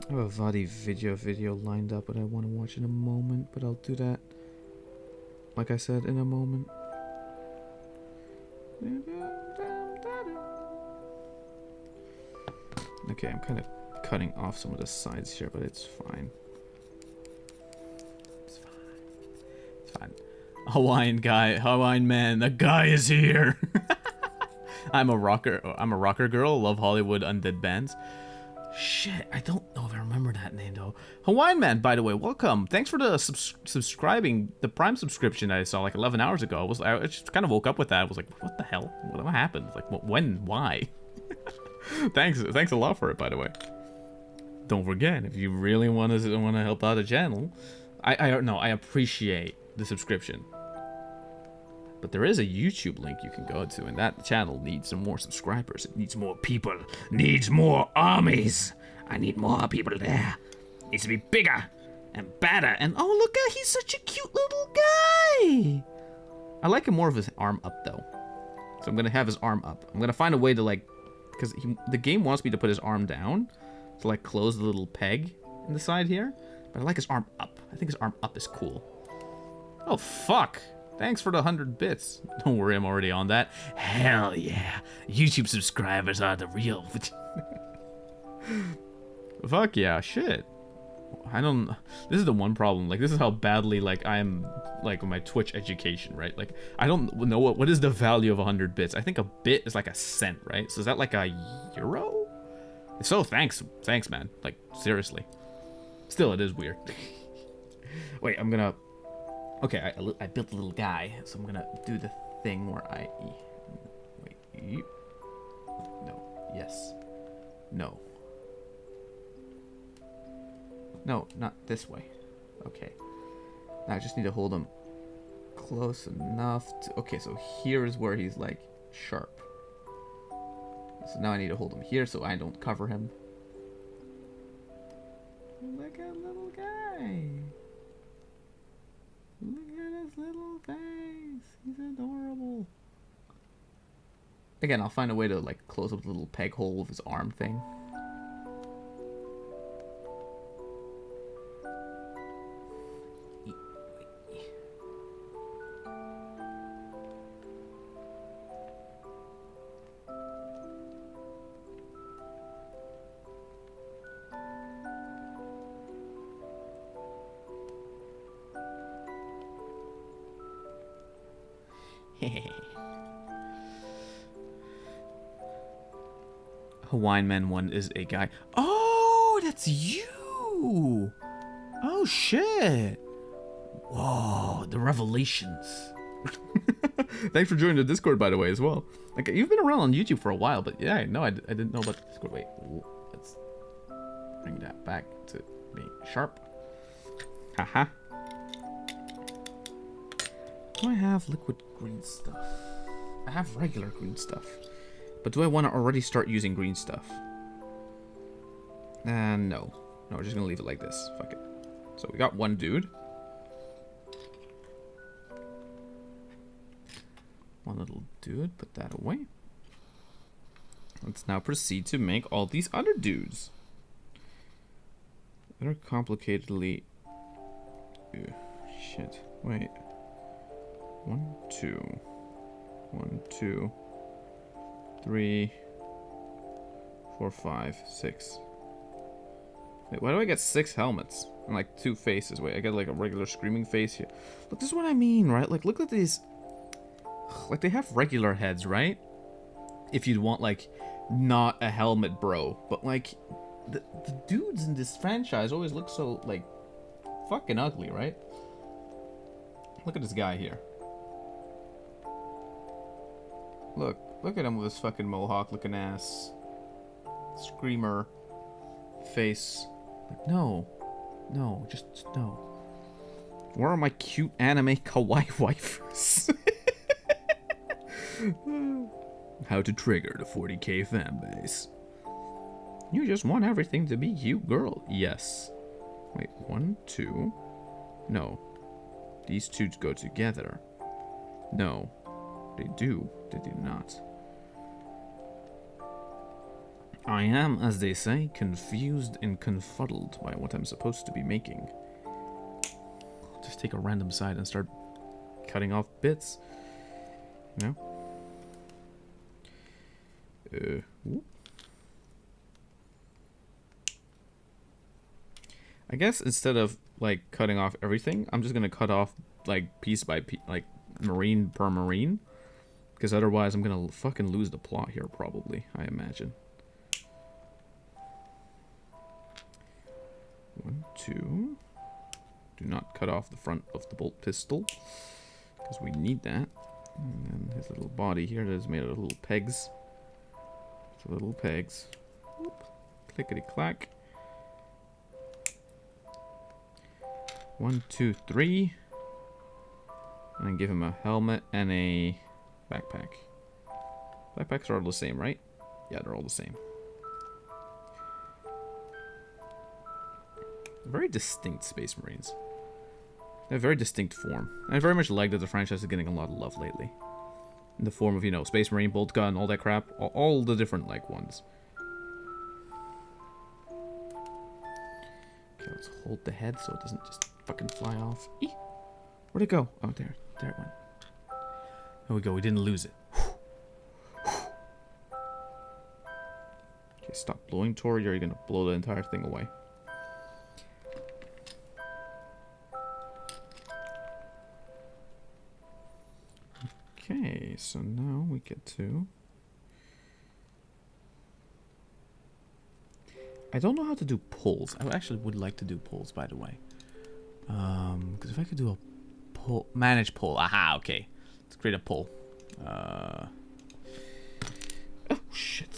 I have a Vadi video lined up that I want to watch in a moment, but I'll do that, like I said, in a moment. Okay, I'm kind of cutting off some of the sides here, but it's fine. It's fine. It's fine. Hawaiian guy, Hawaiian man, the guy is here. I'm a rocker girl, love Hollywood undead bands. Shit, I don't know if I remember that name though. Hawaiian man, by the way, welcome. Thanks for the subscribing, the Prime subscription I saw like 11 hours ago. I just kind of woke up with that. I was like, what the hell? What happened? Like, when? Why? Thanks a lot for it, by the way. Don't forget, if you really want to help out the channel, I appreciate the subscription. But there is a YouTube link you can go to, and that channel needs some more subscribers. It needs more people. Needs more armies. I need more people there. Needs to be bigger and badder. And oh, look at, he's such a cute little guy. I like him more of his arm up though. So I'm gonna have his arm up. I'm gonna find a way to like, because the game wants me to put his arm down to like close the little peg in the side here. But I like his arm up. I think his arm up is cool. Oh fuck. Thanks for the 100 bits. Don't worry, I'm already on that. Hell yeah. YouTube subscribers are the real... Fuck yeah, shit. I don't... This is the one problem. Like, this is how badly, like, I'm... Like, with my Twitch education, right? Like, I don't know what is the value of 100 bits. I think a bit is like a cent, right? So is that like a euro? If so, thanks. Thanks, man. Like, seriously. Still, it is weird. Wait, I'm gonna... Okay, I built a little guy, so I'm gonna do the thing where I... Wait, no, yes, no. No, not this way. Okay. Now I just need to hold him close enough to... Okay, so here is where he's, like, sharp. So now I need to hold him here so I don't cover him. Look at little guy. Look at his little face. He's adorable. Again, I'll find a way to like close up the little peg hole with his arm thing. Hawaiian Man 1 is a guy. Oh, that's you! Oh, shit! Whoa, the revelations. Thanks for joining the Discord, by the way, as well. Like, you've been around on YouTube for a while, but yeah, no, I didn't know about the Discord. Wait, let's bring that back to being sharp. Haha. Do I have liquid green stuff? I have regular green stuff. But do I want to already start using green stuff? No. No, we're just going to leave it like this. Fuck it. So we got one dude. One little dude. Put that away. Let's now proceed to make all these other dudes. That are complicatedly... Ew, shit. Wait. 1, 2. 1, 2. 3, 4, 5, 6. Wait, why do I get 6 helmets? And like 2 faces. Wait, I get like a regular screaming face here. Look, this is what I mean, right? Like, look at these. Like, they have regular heads, right? If you'd want, like, not a helmet bro. But, like, the dudes in this franchise always look so, like, fucking ugly, right? Look at this guy here. Look at him with his fucking mohawk looking ass. Screamer. Face. Like, no. No, just no. Where are my cute anime kawaii waifus? How to trigger the 40k fanbase. You just want everything to be you, girl. Yes. Wait, 1, 2. No. These two go together. No. They do. They do not. I am, as they say, confused and confuddled by what I'm supposed to be making. Just take a random side and start cutting off bits. You know? I guess instead of like cutting off everything, I'm just gonna cut off like piece by piece, like marine per marine, because otherwise I'm gonna fucking lose the plot here probably, I imagine. 1, 2. Do not cut off the front of the bolt pistol, because we need that. And then his little body here that is made out of little pegs. So little pegs. Whoop. Clickety clack. 1, 2, 3. And then give him a helmet and a backpack. Backpacks are all the same, right? Yeah, they're all the same. Very distinct Space Marines. They have a very distinct form. And I very much like that the franchise is getting a lot of love lately. In the form of, you know, Space Marine, Bolt Gun, all that crap. All the different, like, ones. Okay, let's hold the head so it doesn't just fucking fly off. Eee! Where'd it go? Oh, there. There it went. There we go. We didn't lose it. Okay, stop blowing, Tori, or you're gonna blow the entire thing away. Okay, so now we get to... I don't know how to do pulls. I actually would like to do pulls, by the way. Because if I could do a pull... Manage pull. Aha, okay. Let's create a pull. Oh, shit.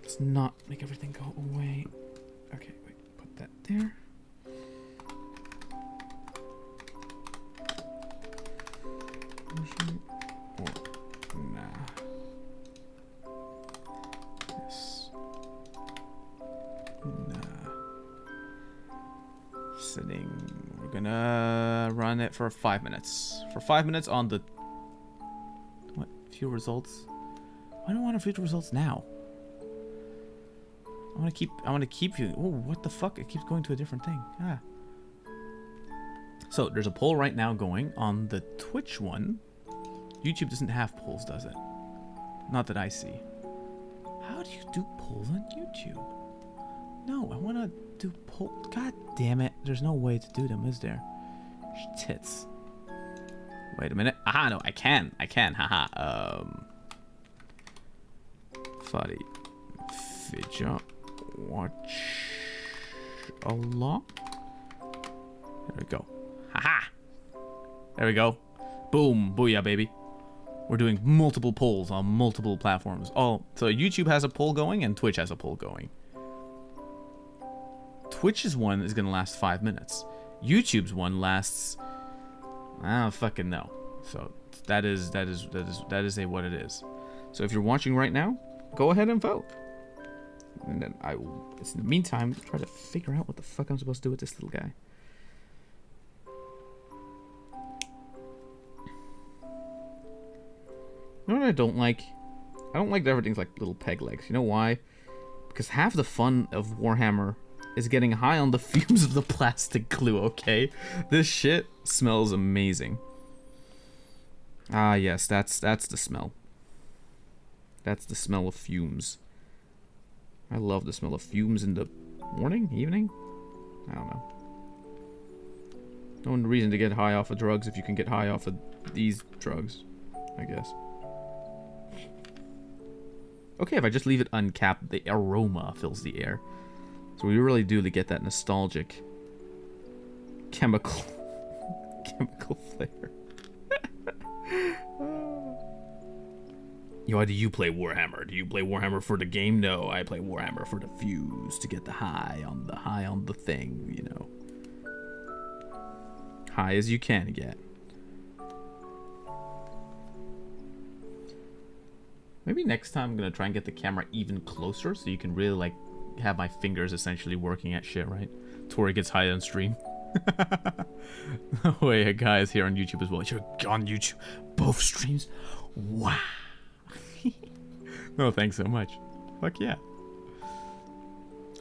Let's not make everything go away. Okay, wait. Put that there. Sitting. We're gonna run it for 5 minutes. For 5 minutes on the... What? View results? Why do I want to view the results now? I want to keep viewing. Oh, what the fuck? It keeps going to a different thing. Ah. So, there's a poll right now going on the Twitch one. YouTube doesn't have polls, does it? Not that I see. How do you do polls on YouTube? No, I want to do polls. God damn it. There's no way to do them, is there? Tits. Wait a minute. Aha, no, I can. Haha. Fuddy. Fidget. Watch. Along. There we go. Haha. There we go. Boom. Booyah, baby. We're doing multiple polls on multiple platforms. Oh, so YouTube has a poll going and Twitch has a poll going. Twitch's one is gonna last 5 minutes. YouTube's one lasts, I don't fucking know. So that is what it is. So if you're watching right now, go ahead and vote. And then I will, in the meantime, try to figure out what the fuck I'm supposed to do with this little guy. You know what I don't like? I don't like that everything's like little peg legs. You know why? Because half the fun of Warhammer is getting high on the fumes of the plastic glue, okay? This shit smells amazing. Ah, yes, that's the smell. That's the smell of fumes. I love the smell of fumes in the morning, evening? I don't know. No reason to get high off of drugs if you can get high off of these drugs, I guess. Okay, if I just leave it uncapped, the aroma fills the air. So we really do get that nostalgic chemical flavor. Yo, do you play Warhammer? Do you play Warhammer for the game? No, I play Warhammer for the fuse to get the high on the thing, you know. High as you can get. Maybe next time I'm gonna try and get the camera even closer so you can really like have my fingers essentially working at shit, right? Tori gets high on stream. Oh yeah, guys here on YouTube as well. You're on YouTube, both streams. Wow. No, thanks so much. Fuck yeah.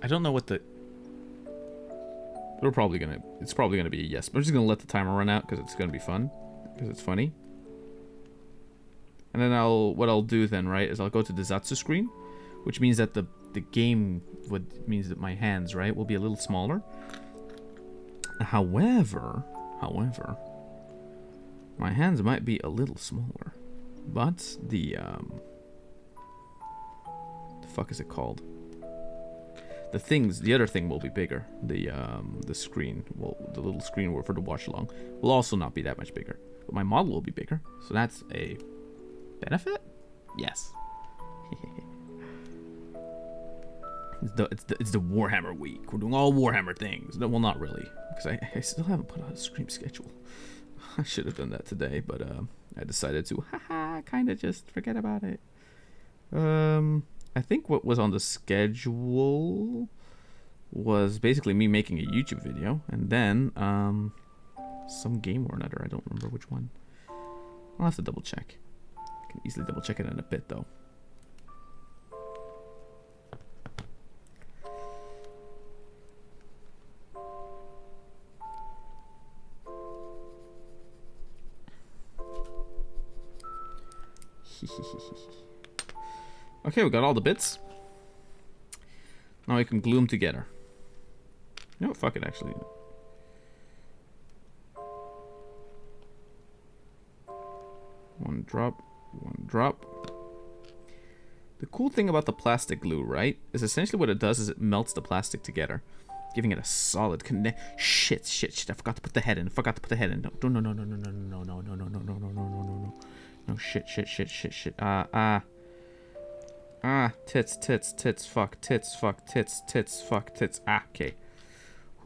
I don't know what the. It's probably gonna be a yes, but I'm just gonna let the timer run out because it's gonna be fun, because it's funny. And then what I'll do then, right, is I'll go to the Zatsu screen, which means that the game means that my hands, right, will be a little smaller. However, my hands might be a little smaller, but the fuck is it called? The other thing will be bigger. The screen, the little screen for the watch along will also not be that much bigger, but my model will be bigger, so that's a benefit? Yes. It's the Warhammer week. We're doing all Warhammer things. No, well, not really, because I still haven't put out a stream schedule. I should have done that today, but I decided to kind of just forget about it. I think what was on the schedule was basically me making a YouTube video, and then some game or another. I don't remember which one. I'll have to double check. I can easily double check it in a bit though. Okay, we got all the bits. Now we can glue them together. No, fuck it, actually. One drop. The cool thing about the plastic glue, right, is essentially what it does is it melts the plastic together, giving it a solid connect. Shit! I forgot to put the head in. No, shit. Tits, fuck, tits. Ah, okay.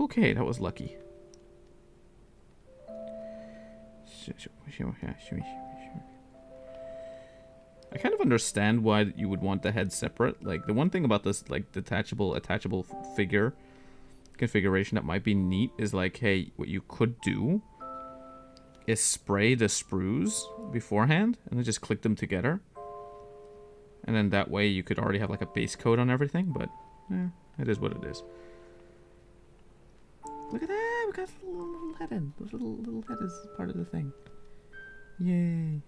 Okay, that was lucky. I kind of understand why you would want the head separate. Like, the one thing about this, like, attachable figure configuration that might be neat is, like, hey, what you could do is spray the sprues beforehand and then just click them together. And then that way you could already have, like, a base coat on everything, but, it is what it is. Look at that! We got a little head in. Those little head is part of the thing. Yay.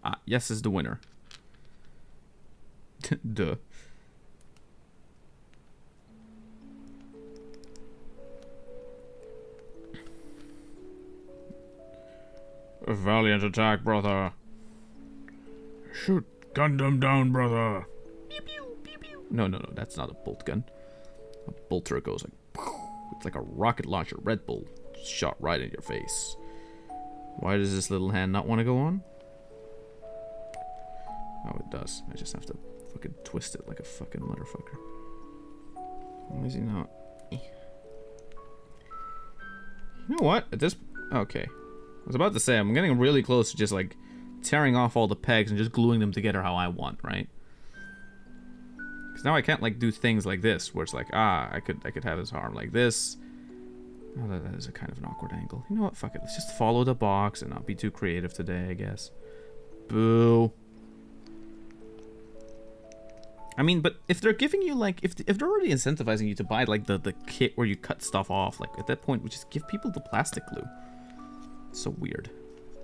Ah, yes is the winner. Duh. A valiant attack, brother. Shoot Gundam down, brother. Pew, pew, pew, pew. No, that's not a bolt gun. A bolter goes like... It's like a rocket launcher. Red Bull shot right in your face. Why does this little hand not want to go on? Oh, it does. I just have to fucking twist it like a fucking motherfucker. Why is he not? You know what? At this... Okay. I was about to say, I'm getting really close to just, like, tearing off all the pegs and just gluing them together how I want, right? Because now I can't, like, do things like this, where it's like, I could have his arm like this. Oh, that is a kind of an awkward angle. You know what? Fuck it. Let's just follow the box and not be too creative today, I guess. Boo. I mean, but if they're giving you, like, if they're already incentivizing you to buy, like, the kit where you cut stuff off, like, at that point, we just give people the plastic glue. It's so weird.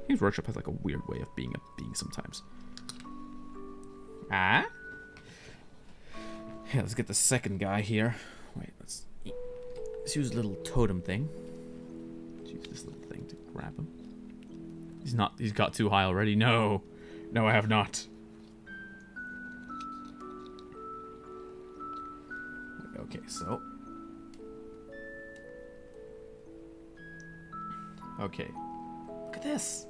Games Workshop has, like, a weird way of being sometimes. Ah? Yeah, let's get the second guy here. Wait, let's use a little totem thing. Let's use this little thing to grab him. He's got too high already. No, I have not. Okay, so. Okay. Look at this.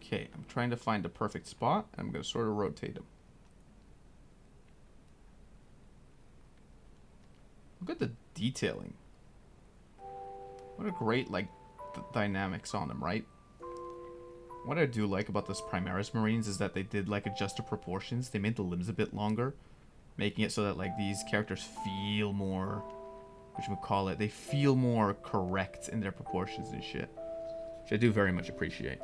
Okay, I'm trying to find the perfect spot, and I'm going to sort of rotate them. Look at the detailing. What a great, like, dynamics on them, right? What I do like about this Primaris Marines is that they did, like, adjust the proportions. They made the limbs a bit longer, making it so that, like, these characters feel more, whatchamacallit, they feel more correct in their proportions and shit. Which I do very much appreciate.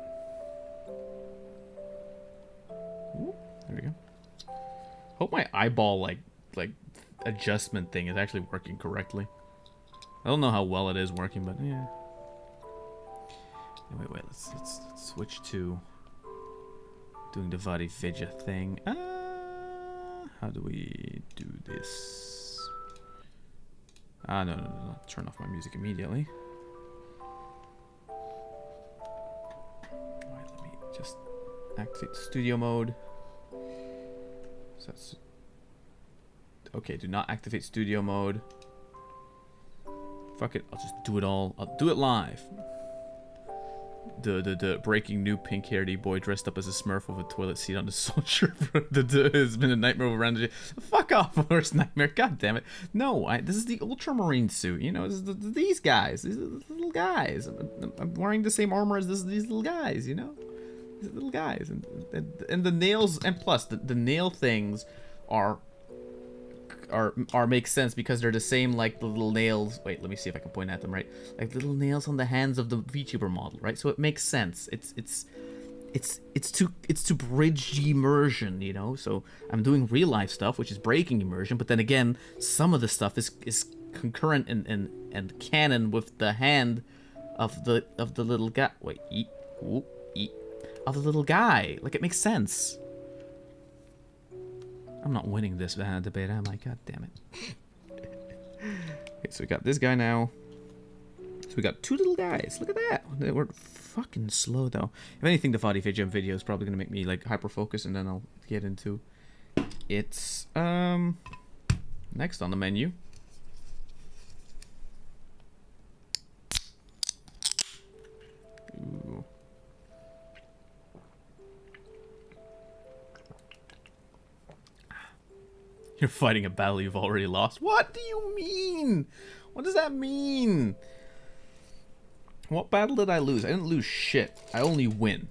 Ooh, there we go. Hope my eyeball, like adjustment thing is actually working correctly. I don't know how well it is working, but yeah. Wait, let's switch to doing the Vadi Vidya thing. How do we do this? No. Turn off my music immediately. Alright, let me just activate the studio mode. So that's... Okay, do not activate studio mode. Fuck it, I'll just do it all. I'll do it live. The breaking new pink-haired boy dressed up as a Smurf with a toilet seat on his soldier. It's been a nightmare around the... Fuck off, worst nightmare. God damn it. No, this is the Ultramarine suit. You know, this is these guys. These are the little guys. I'm wearing the same armor as these little guys, you know? These little guys. And the nails... And plus, the nail things are make sense because they're the same, like, the little nails. Wait, let me see if I can point at them right. Like little nails on the hands of the VTuber model, right? So it makes sense. It's to bridge the immersion, you know. So I'm doing real life stuff, which is breaking immersion, but then again, some of the stuff is concurrent and canon with the hand of the little guy. Wait, eat of the little guy. Like, it makes sense. I'm not winning this debate, am I? God damn it. Okay, so we got this guy now. So we got two little guys. Look at that. They were fucking slow, though. If anything, the Vadi Vidya video is probably going to make me, like, hyper-focus, and then I'll get into it. Next on the menu. Ooh. You're fighting a battle you've already lost. What do you mean? What does that mean? What battle did I lose? I didn't lose shit. I only win.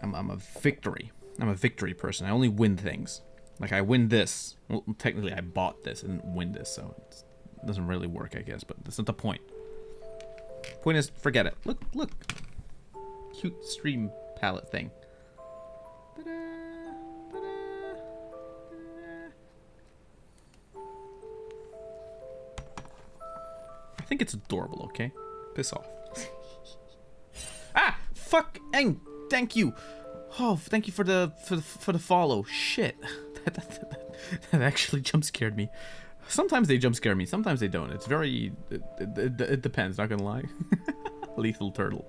I'm a victory. I'm a victory person. I only win things. Like, I win this. Well, technically, I bought this and didn't win this, so it doesn't really work, I guess. But that's not the point. Point is, forget it. Look. Cute stream palette thing. I think it's adorable, okay? Piss off. Ah! Fuck! Thank you! Oh, thank you for the follow. Shit. That actually jump scared me. Sometimes they jump scare me, sometimes they don't. It's very... It depends, not gonna lie. Lethal turtle.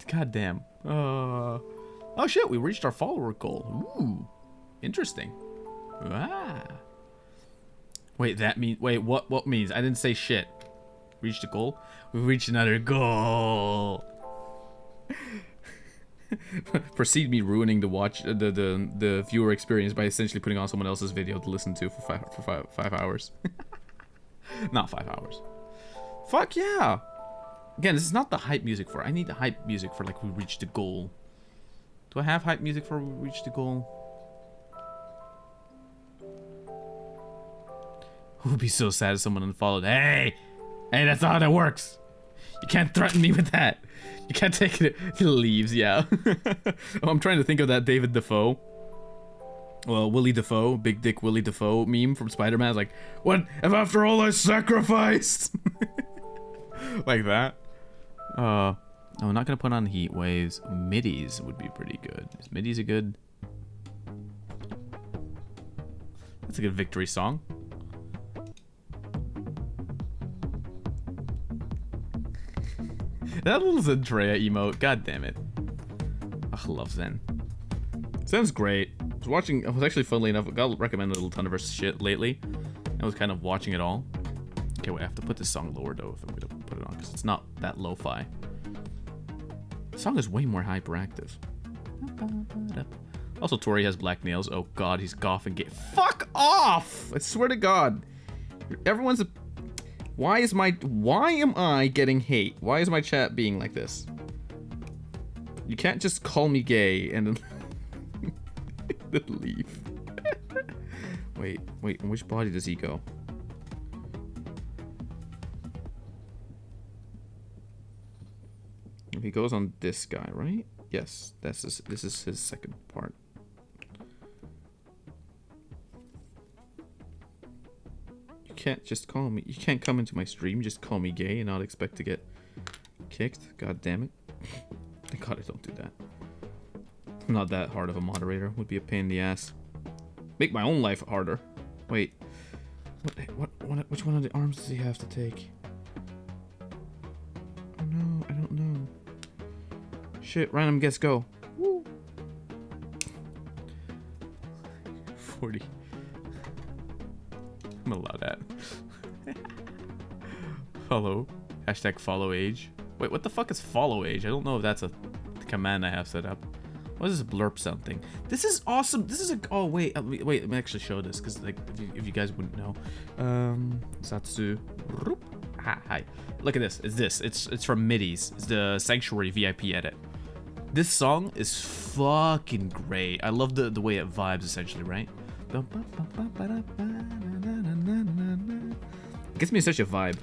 God damn. Oh shit, we reached our follower goal. Ooh. Interesting. Ah. Wait, that mean... Wait, what means? I didn't say shit. Reached a goal? We reached another goal. Proceed me ruining the viewer experience by essentially putting on someone else's video to listen to for five hours. Not 5 hours. Fuck yeah. Again, this is not the hype music for... I need the hype music for like we reached the goal. Do I have hype music for we reached the goal? It would be so sad if someone unfollowed. Hey, that's not how that works. You can't threaten me with that. You can't take it. He leaves, yeah. Oh, I'm trying to think of that David Dafoe. Well, Willie Dafoe, Big Dick Willie Dafoe meme from Spider-Man. It's like, what if after all I sacrificed? Like that. No, I'm not gonna put on heat waves. Middies would be pretty good. Is middies a good... That's a good victory song. That little Zendrea emote, god damn it. Ugh, I love Zen. Zen's great. I was actually, funnily enough, got recommended a little ton of her shit lately. I was kind of watching it all. Okay, wait, I have to put this song lower though if I'm gonna put it on, because it's not that lo-fi. The song is way more hyperactive. Also, Tori has black nails. Oh god, he's goth and gay. Fuck off! I swear to god. Everyone's a... Why am I getting hate? Why is my chat being like this? You can't just call me gay and then leave. Wait, in which body does he go? He goes on this guy, right? Yes, this is his second part. You can't just call me. You can't come into my stream, just call me gay and not expect to get kicked. God damn it. Thank God I don't do that. I'm not that hard of a moderator. Would be a pain in the ass. Make my own life harder. Wait. Which one of the arms does he have to take? Oh no, I don't know. Shit, random guess, go. Woo. 40. I'm gonna allow that. Follow. Hashtag follow age. Wait, what the fuck is follow age? I don't know if that's a command I have set up. What is this blurp something? This is awesome. This is a... Oh, wait. Wait, let me actually show this, because like, if you guys wouldn't know. Satsu. Hi. Look at this. It's this. It's from Middies. It's the Sanctuary VIP edit. This song is fucking great. I love the way it vibes, essentially, right? It gets me in such a vibe.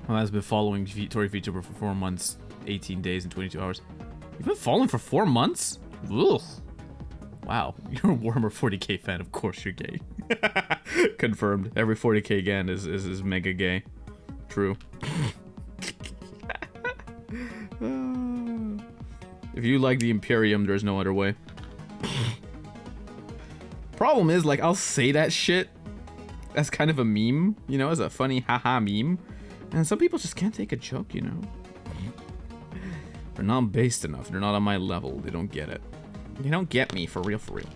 Well, I've been following Tori vtuber for 4 months, 18 days, and 22 hours. You've been following for 4 months? Ugh. Wow, you're a Warhammer 40k fan. Of course you're gay. Confirmed. Every 40k gan is mega gay. True. If you like the Imperium, there's no other way. Problem is, like, I'll say that shit as kind of a meme, you know, as a funny haha meme. And some people just can't take a joke, you know. They're not based enough. They're not on my level. They don't get it. They don't get me, for real, for real.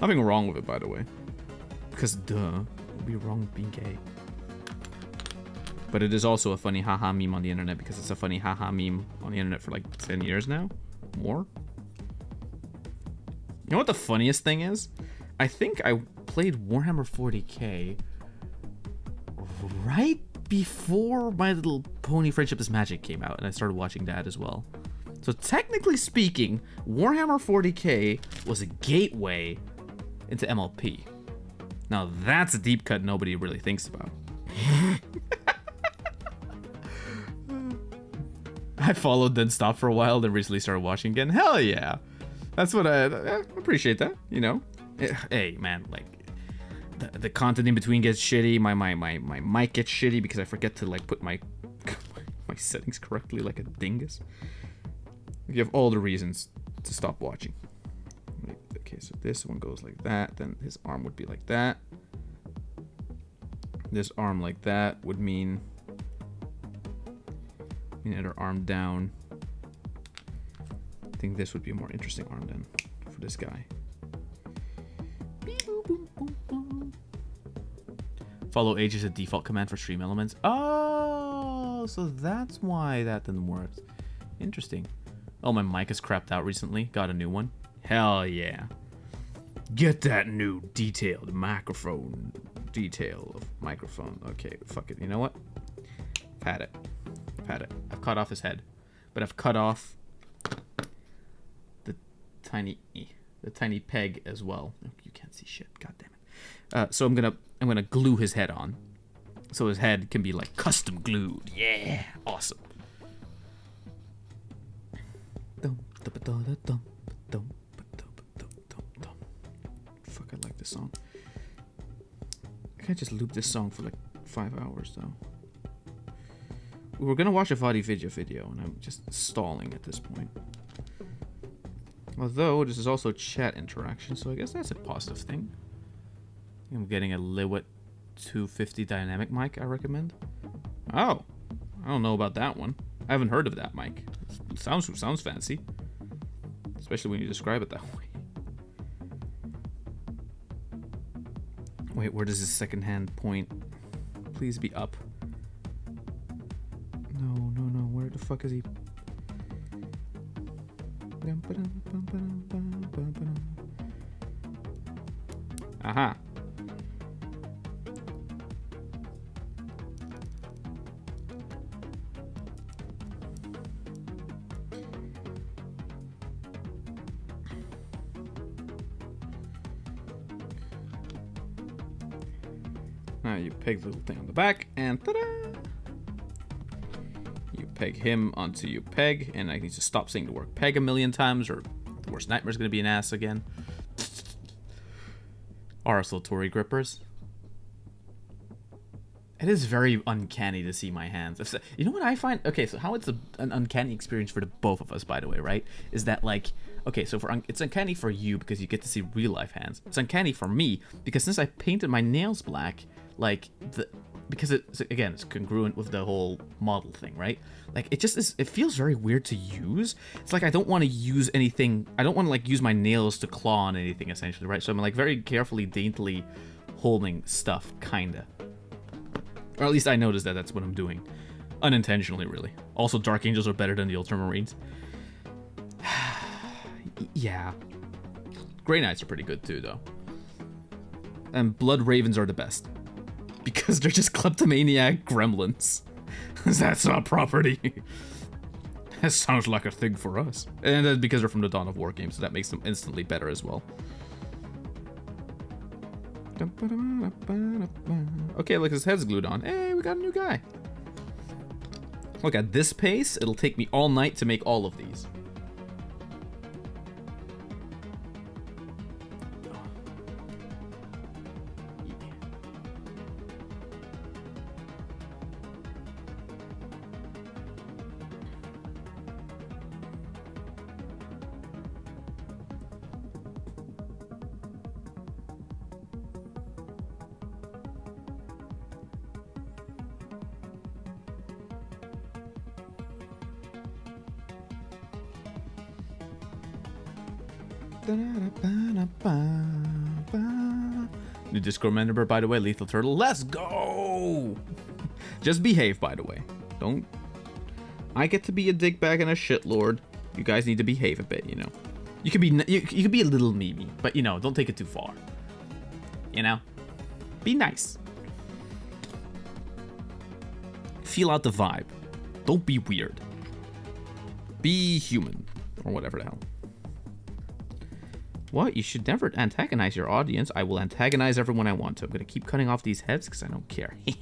Nothing wrong with it, by the way. Because, duh. It'd be wrong with being gay. But it is also a funny haha meme on the internet, because it's a funny haha meme on the internet for like 10 years now. More. You know what the funniest thing is? I think I played Warhammer 40k right before My Little Pony Friendship is Magic came out, and I started watching that as well. So technically speaking, Warhammer 40k was a gateway into MLP. Now that's a deep cut nobody really thinks about. I followed, then stopped for a while, then recently started watching again. Hell yeah. That's what I appreciate that, you know. Hey man, like, the content in between gets shitty. My mic gets shitty because I forget to like put my my settings correctly like a dingus. You have all the reasons to stop watching. Okay, so this one goes like that. Then his arm would be like that. This arm like that would mean her arm down. I think this would be a more interesting arm then for this guy. Follow age is a default command for stream elements. Oh, so that's why that didn't work. Interesting. Oh, my mic has crapped out recently. Got a new one. Hell yeah. Get that new detailed microphone. Detail of microphone. Okay, fuck it. You know what? I've had it. I've cut off his head. But I've cut off the tiny peg as well. You can't see shit. God damn it. So I'm gonna glue his head on. So his head can be like custom glued. Yeah. Awesome. Fuck, I like this song. I can't just loop this song for like 5 hours though. We were gonna watch a video and I'm just stalling at this point. Although this is also chat interaction, so I guess that's a positive thing. I'm getting a Liwit 250 dynamic mic, I recommend. Oh, I don't know about that one. I haven't heard of that mic. It sounds fancy. Especially when you describe it that way. Wait, where does this second hand point? Please be up. No, where the fuck is he? Aha. Now you peg the little thing on the back, and ta-da! You peg him onto your peg, and I need to stop saying the word peg a million times, or the worst nightmare's gonna be an ass again. Arsehole Tori grippers. It is very uncanny to see my hands. You know what I find? Okay, so how it's an uncanny experience for the both of us, by the way, right? Is that like, okay, so it's uncanny for you because you get to see real life hands. It's uncanny for me because since I painted my nails black, like because it's congruent with the whole model thing, right? Like it just is. It feels very weird to use. It's like I don't want to use anything. I don't want to like use my nails to claw on anything, essentially, right? So I'm like very carefully, daintily holding stuff, kinda. Or at least I noticed that that's what I'm doing. Unintentionally, really. Also, Dark Angels are better than the Ultramarines. Yeah. Grey Knights are pretty good too, though. And Blood Ravens are the best. Because they're just kleptomaniac gremlins. That's not property. That sounds like a thing for us. And that's because they're from the Dawn of War game, so that makes them instantly better as well. Okay, look, his head's glued on. Hey, we got a new guy. Look, at this pace, it'll take me all night to make all of these. New Discord member, by the way, Lethal Turtle. Let's go! Just behave, by the way. Don't. I get to be a dickbag and a shitlord. You guys need to behave a bit, you know. You could be you could be a little memey, but you know, don't take it too far. You know, be nice. Feel out the vibe. Don't be weird. Be human, or whatever the hell. What? You should never antagonize your audience. I will antagonize everyone I want to. I'm gonna keep cutting off these heads because I don't care. You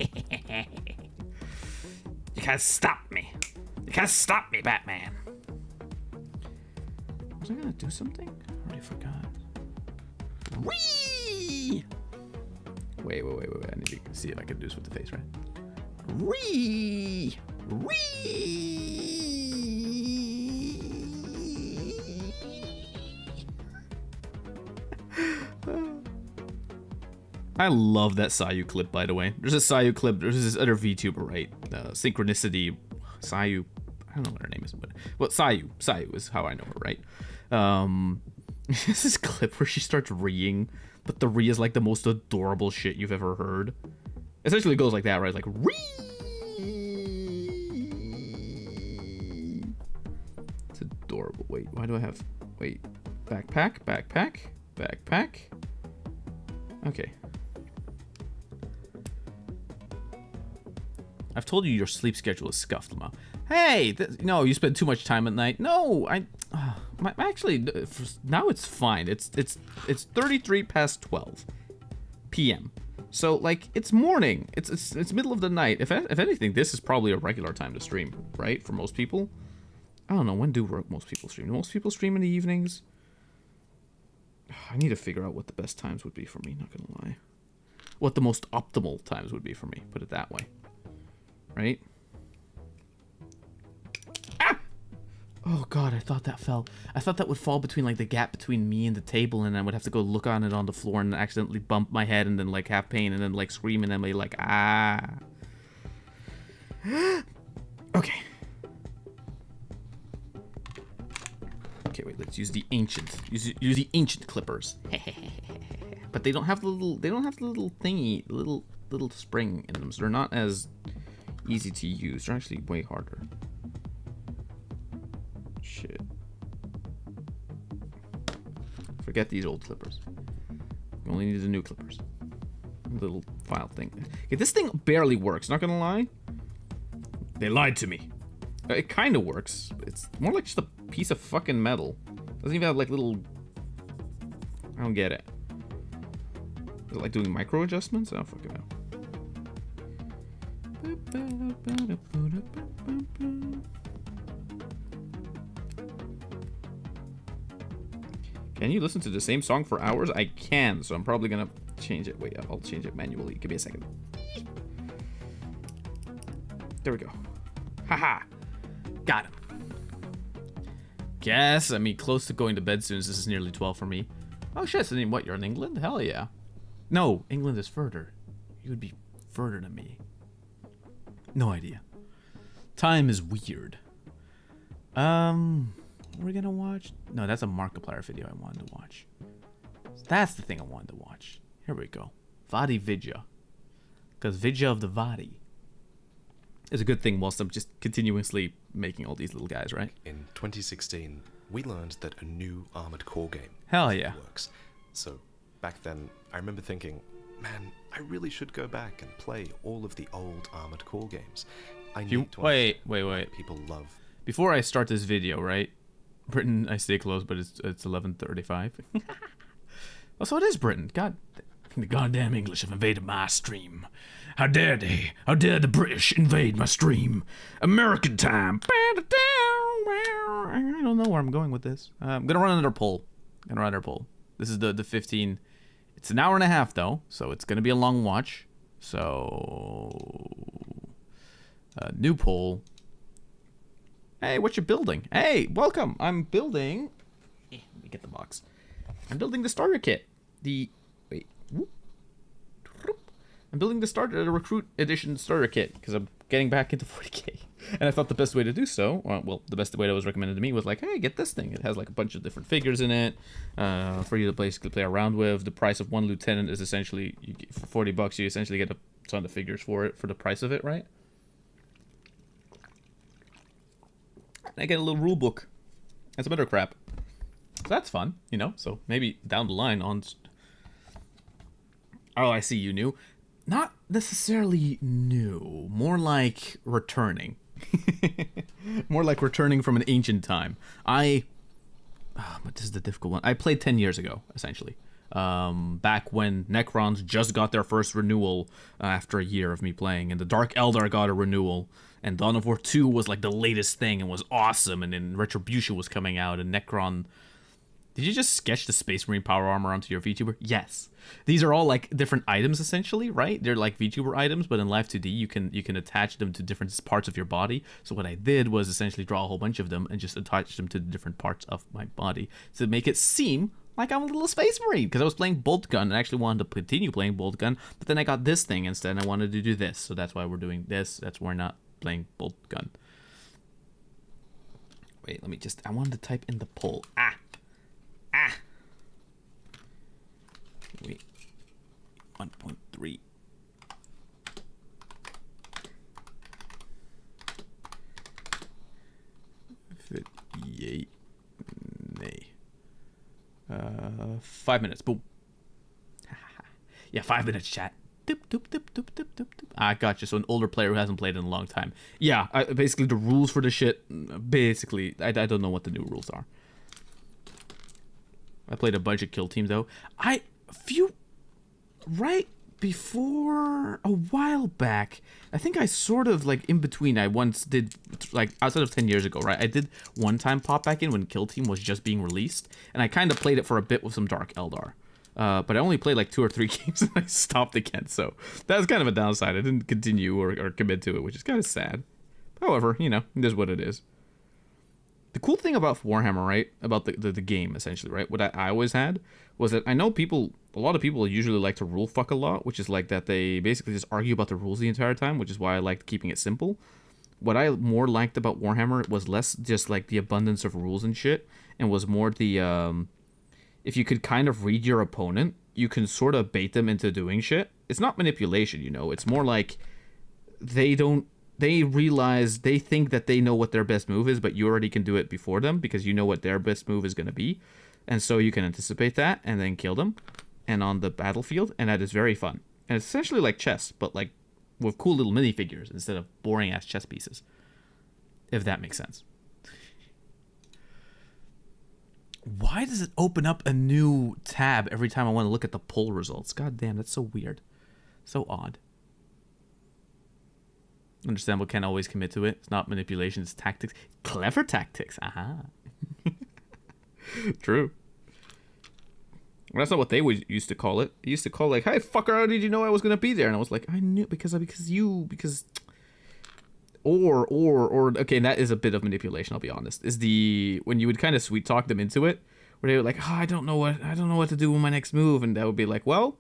can't stop me. You can't stop me, Batman. Was I gonna do something? I already forgot. Whee! Wait. I need to see if I can do this with the face, right? Ree! I love that Sayu clip, by the way. There's a Sayu clip. There's this other VTuber, right? Synchronicity. Sayu. I don't know what her name is, but Sayu. Sayu is how I know her, right? There's this clip where she starts reeing, but the ree is like the most adorable shit you've ever heard. Essentially, it goes like that, right? Like ree. It's adorable. Wait, why do I have? Wait, backpack. Okay. I've told you your sleep schedule is scuffed, Lamau. Hey, no, you spend too much time at night. No, actually, now it's fine. It's 33 past 12 p.m. So like it's morning. It's middle of the night. If anything, this is probably a regular time to stream, right? For most people. I don't know, when do most people stream? Do most people stream in the evenings? I need to figure out what the best times would be for me, not gonna lie. What the most optimal times would be for me, put it that way. Right? Ah! Oh god, I thought that fell. I thought that would fall between like the gap between me and the table, and I would have to go look on it on the floor and accidentally bump my head and then like have pain and then like scream and then be like, ah. Okay. Okay, wait, let's use the ancient. Use the ancient clippers. But they don't have the little thingy, the little spring in them, so they're not as easy to use. They're actually way harder. Shit. Forget these old clippers. You only need the new clippers. Little file thing. Okay, this thing barely works, not gonna lie. They lied to me. It kind of works. It's more like just a piece of fucking metal. Doesn't even have like little... I don't get it. Is it like doing micro adjustments? I don't fucking know. Can you listen to the same song for hours? I can, so I'm probably gonna change it. Wait, I'll change it manually. Give me a second. There we go. Haha. Got him. Guess, I mean, close to going to bed soon, as this is nearly 12 for me. Oh shit, so then what, you're in England? Hell yeah. No, England is further. You would be further than me. No idea. Time is weird. We're gonna watch... No, that's a Markiplier video I wanted to watch. That's the thing I wanted to watch. Here we go. Vadi Vidya. Because Vidya of the Vadi is a good thing whilst I'm just continuously making all these little guys, right? In 2016, we learned that a new Armored Core game Hell yeah. works. So back then, I remember thinking, man, I really should go back and play all of the old Armored Core games. I need to wait. people love. Before I start this video, right? Britain, I stay close, but it's 11:35. Oh, so it is Britain. God, the goddamn English have invaded my stream. How dare they? How dare the British invade my stream? American time. I don't know where I'm going with this. I'm gonna run another poll. This is the 15. It's an hour and a half though, so it's gonna be a long watch. So, new poll. Hey, what you building? Hey, welcome. I'm building. Let me get the box. I'm building the starter kit. I'm building the recruit edition starter kit because I'm getting back into 40k, and I thought the best way to do so, well, the best way that was recommended to me was like, hey, get this thing. It has like a bunch of different figures in it for you to basically play around with. The price of one lieutenant is essentially for $40. You essentially get a ton of figures for it for the price of it, right? I get a little rule book and some other crap. So that's fun, you know? So maybe down the line on... Oh, I see you new. Not necessarily new. More like returning. More like returning from an ancient time. But this is the difficult one. I played 10 years ago, essentially. Back when Necrons just got their first renewal after a year of me playing. And the Dark Eldar got a renewal. And Dawn of War 2 was like the latest thing and was awesome. And then Retribution was coming out. And Necron Did you just sketch the Space Marine power armor onto your VTuber? Yes. These are all like different items essentially, right? They're like VTuber items, but in Live 2D you can attach them to different parts of your body. So what I did was essentially draw a whole bunch of them and just attach them to the different parts of my body to make it seem like I'm a little Space Marine, because I was playing Bolt Gun and actually wanted to continue playing Bolt Gun, but then I got this thing instead and I wanted to do this. So that's why we're doing this. That's why we're not playing Bolt Gun. Wait, I wanted to type in the poll. Wait. 1.3. Yay. Nay. 5 minutes. Boom. Yeah, 5 minutes, chat. Doop, doop, doop, doop, doop, doop, doop. I gotcha. So an older player who hasn't played in a long time. Yeah, basically the rules for the shit. Basically, I don't know what the new rules are. I played a bunch of kill teams though. Right before a while back, I think I sort of like in between. I once did like outside of 10 years ago, right? I did one time pop back in when Kill Team was just being released, and I kind of played it for a bit with some Dark Eldar. But I only played like 2 or 3 games and I stopped again. So that's kind of a downside. I didn't continue or commit to it, which is kind of sad. However, you know, it is what it is. The cool thing about Warhammer, right, about the game, essentially, right, what I always had was that I know a lot of people usually like to rule fuck a lot, which is like that they basically just argue about the rules the entire time, which is why I liked keeping it simple. What I more liked about Warhammer was less just like the abundance of rules and shit, and was more the, if you could kind of read your opponent, you can sort of bait them into doing shit. It's not manipulation, you know, it's more like they realize, they think that they know what their best move is, but you already can do it before them because you know what their best move is going to be. And so you can anticipate that and then kill them and on the battlefield. And that is very fun. And it's essentially like chess, but like with cool little minifigures instead of boring ass chess pieces. If that makes sense. Why does it open up a new tab every time I want to look at the poll results? God damn, that's so weird. So odd. Understandable, can't always commit to it. It's not manipulation, it's tactics. Clever tactics. Aha. True. Well, that's not what they used to call it. They used to call like, "Hey fucker, how did you know I was gonna be there?" And I was like, "I knew because or okay, that is a bit of manipulation, I'll be honest. Is the when you would kind of sweet talk them into it, where they were like, "Oh, I don't know what to do with my next move," and that would be like, "Well,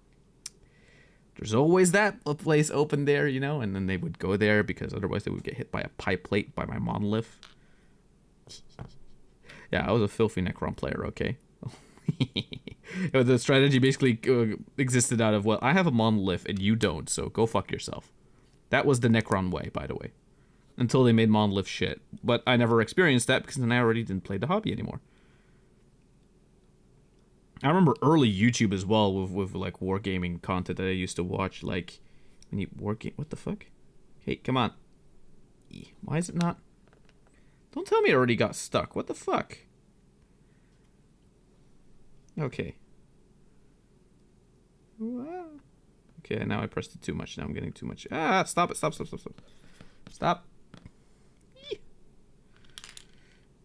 there's always that place open there, you know," and then they would go there because otherwise they would get hit by a pipe plate by my monolith. Yeah, I was a filthy Necron player, okay? The strategy basically existed out of, well, I have a monolith and you don't, so go fuck yourself. That was the Necron way, by the way. Until they made monolith shit. But I never experienced that because then I already didn't play the hobby anymore. I remember early YouTube as well with like wargaming content that I used to watch, like when you wargame. What the fuck? Hey, come on. Why is it not? Don't tell me it already got stuck. What the fuck? Okay. Okay, now I pressed it too much. Now I'm getting too much. Ah, stop it. Stop. Stop.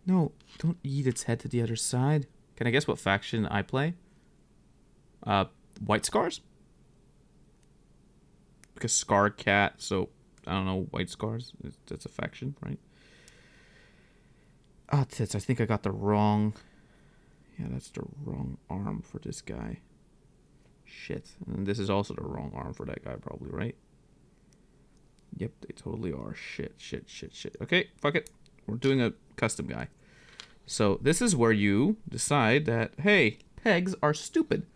No, don't eat its head to the other side. Can I guess what faction I play? White Scars? Because Scar Cat, so I don't know, White Scars. That's a faction, right? Ah, tits, I think I got the wrong... Yeah, that's the wrong arm for this guy. Shit. And this is also the wrong arm for that guy, probably, right? Yep, they totally are. Shit. Okay, fuck it. We're doing a custom guy. So this is where you decide that, hey, pegs are stupid.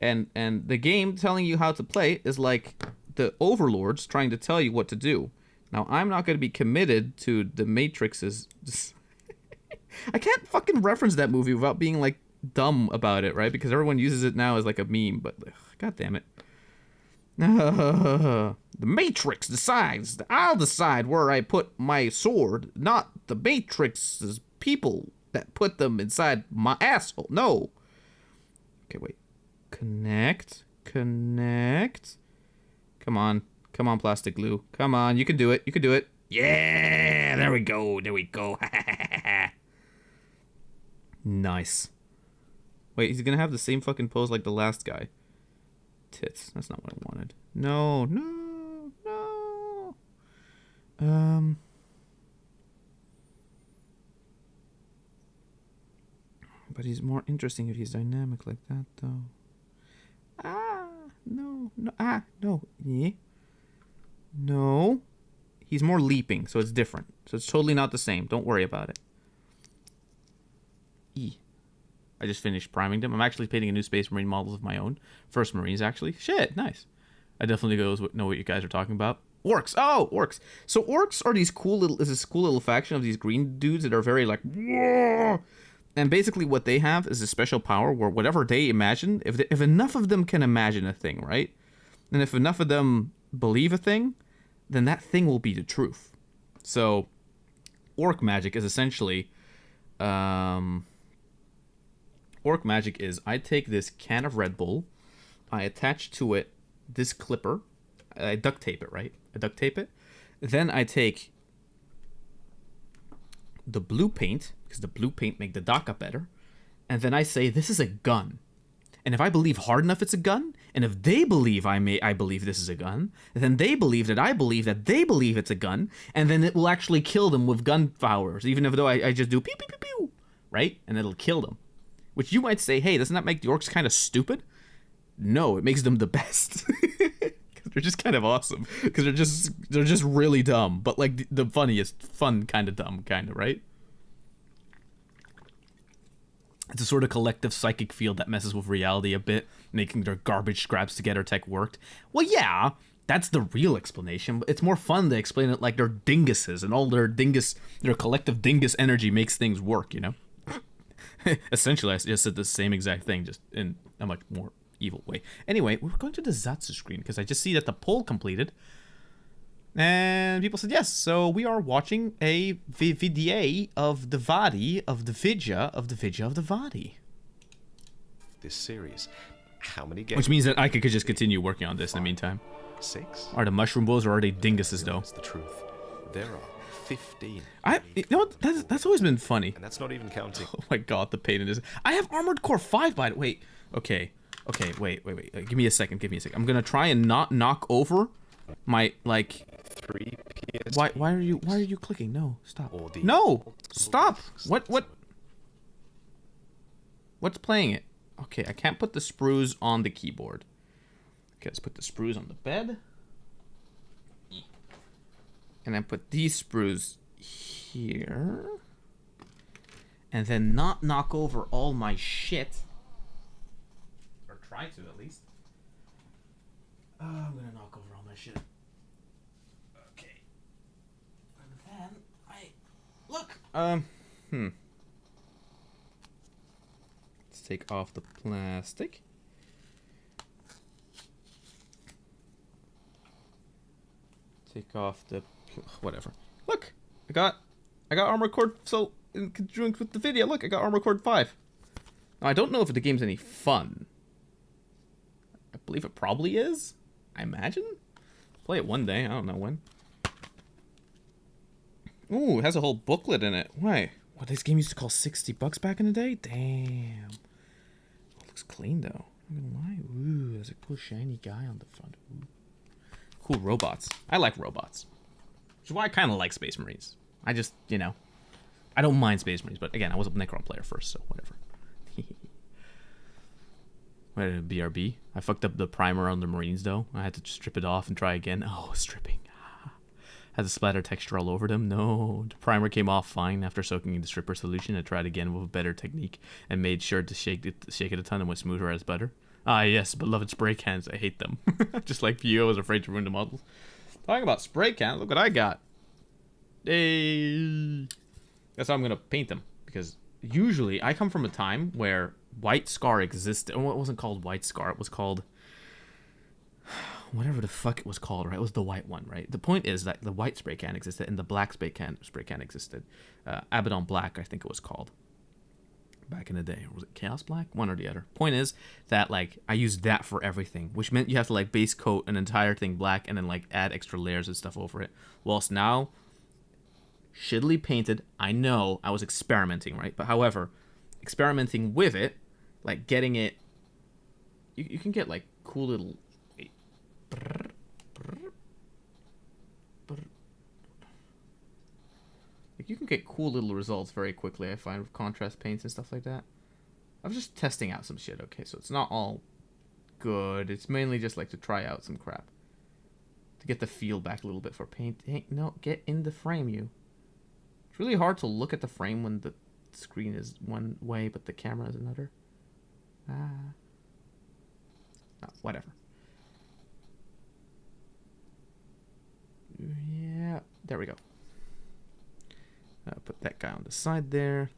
And the game telling you how to play is like the overlords trying to tell you what to do. Now, I'm not going to be committed to the Matrix's... I can't fucking reference that movie without being, like, dumb about it, right? Because everyone uses it now as, like, a meme, but... God damn it. The Matrix decides. I'll decide where I put my sword, not the Matrix's people that put them inside my asshole. No. Okay, wait. Connect. Come on, plastic glue. Come on, you can do it. Yeah, there we go. Nice. Wait, he's gonna have the same fucking pose like the last guy. Tits. That's not what I wanted. No, no, no. But he's more interesting if he's dynamic like that, though. No, no. Yeah. No. He's more leaping, so it's different. So it's totally not the same. Don't worry about it. I just finished priming them. I'm actually painting a new Space Marine models of my own. First Marines, actually. Shit, nice. I definitely know what you guys are talking about. Orcs. Oh, orcs. So orcs are these this cool little faction of these green dudes that are very like, whoa! And basically what they have is a special power where whatever they imagine, if enough of them can imagine a thing, right? And if enough of them believe a thing, then that thing will be the truth. So orc magic is essentially... Orc magic is I take this can of Red Bull, I attach to it this clipper, I duct tape it, right? I duct tape it. Then I take the blue paint, because the blue paint make the DACA better, and then I say this is a gun. And if I believe hard enough it's a gun, and if they believe I believe this is a gun, then they believe that I believe that they believe it's a gun, and then it will actually kill them with gun powers, even if though I just do pew pew pew pew, right? And it'll kill them. Which you might say, hey, doesn't that make the orcs kind of stupid? No, it makes them the best. Because they're just kind of awesome. Because they're just really dumb. But like the funniest, fun kind of dumb, kind of, right? It's a sort of collective psychic field that messes with reality a bit, making their garbage scraps together tech worked. Well, yeah, that's the real explanation. But it's more fun to explain it like they're dinguses, and all their collective dingus energy makes things work, you know? Essentially, I just said the same exact thing, just in a much more evil way. Anyway, we're going to the Zatsu screen, because I just see that the poll completed. And people said yes, so we are watching a video of the Vadi, of the Vidya, of the Vidya of the Vadi. This series. How many games? Which means that I could just continue working on this in the meantime. 6? Are the mushroom bulls or are they dinguses, though? That's the truth. There are 15. You know what? That's always been funny. And that's not even counting. Oh my god, the pain in this. I have Armored Core 5 by the way. Okay, wait. Give me a second. I'm gonna try and not knock over my, like... 3 PS. Why are you clicking? No, stop. No! Stop! What's playing it? Okay, I can't put the sprues on the keyboard. Okay, let's put the sprues on the bed. And then put these sprues here. And then not knock over all my shit. Or try to, at least. I'm gonna knock over all my shit. Okay. And then look! Let's take off the plastic. Take off the... whatever. Look! I got Armored Core, so in conjunct with the video, look, I got Armored Core 5. Now, I don't know if the game's any fun. I believe it probably is. I imagine? Play it one day, I don't know when. Ooh, it has a whole booklet in it. Why? What, this game used to cost $60 back in the day? Damn. Oh, it looks clean, though. I'm not gonna lie. Ooh, there's a cool shiny guy on the front. Ooh. Cool robots. I like robots. Which is why I kind of like Space Marines. I just, you know, I don't mind Space Marines, but again, I was a Necron player first, so whatever. Wait, BRB? I fucked up the primer on the Marines, though. I had to strip it off and try again. Oh, stripping. Had the splatter texture all over them. No, the primer came off fine after soaking in the stripper solution. I tried again with a better technique and made sure to shake it a ton and went smoother as butter. Ah, yes, beloved spray cans. I hate them. Just like Pio was afraid to ruin the models. Talking about spray cans, look what I got. Hey. That's how I'm going to paint them. Because usually I come from a time where White Scar existed. Well, it wasn't called White Scar. It was called... whatever the fuck it was called, right? It was the white one, right? The point is that the white spray can existed and the black spray can existed. Abaddon Black, I think it was called. Back in the day. Or was it Chaos Black? One or the other. Point is that, like, I used that for everything, which meant you have to, like, base coat an entire thing black and then, like, add extra layers and stuff over it. Whilst now, shittily painted, I know I was experimenting, right? But however, experimenting with it like getting it. You can get like cool little. Like you can get cool little results very quickly. I find with contrast paints and stuff like that. I was just testing out some shit. Okay, so it's not all good. It's mainly just like to try out some crap. To get the feel back a little bit for paint. Hey, no, get in the frame, you. It's really hard to look at the frame when the screen is one way, but the camera is another. Oh, whatever. Yeah, there we go. Put that guy on the side there.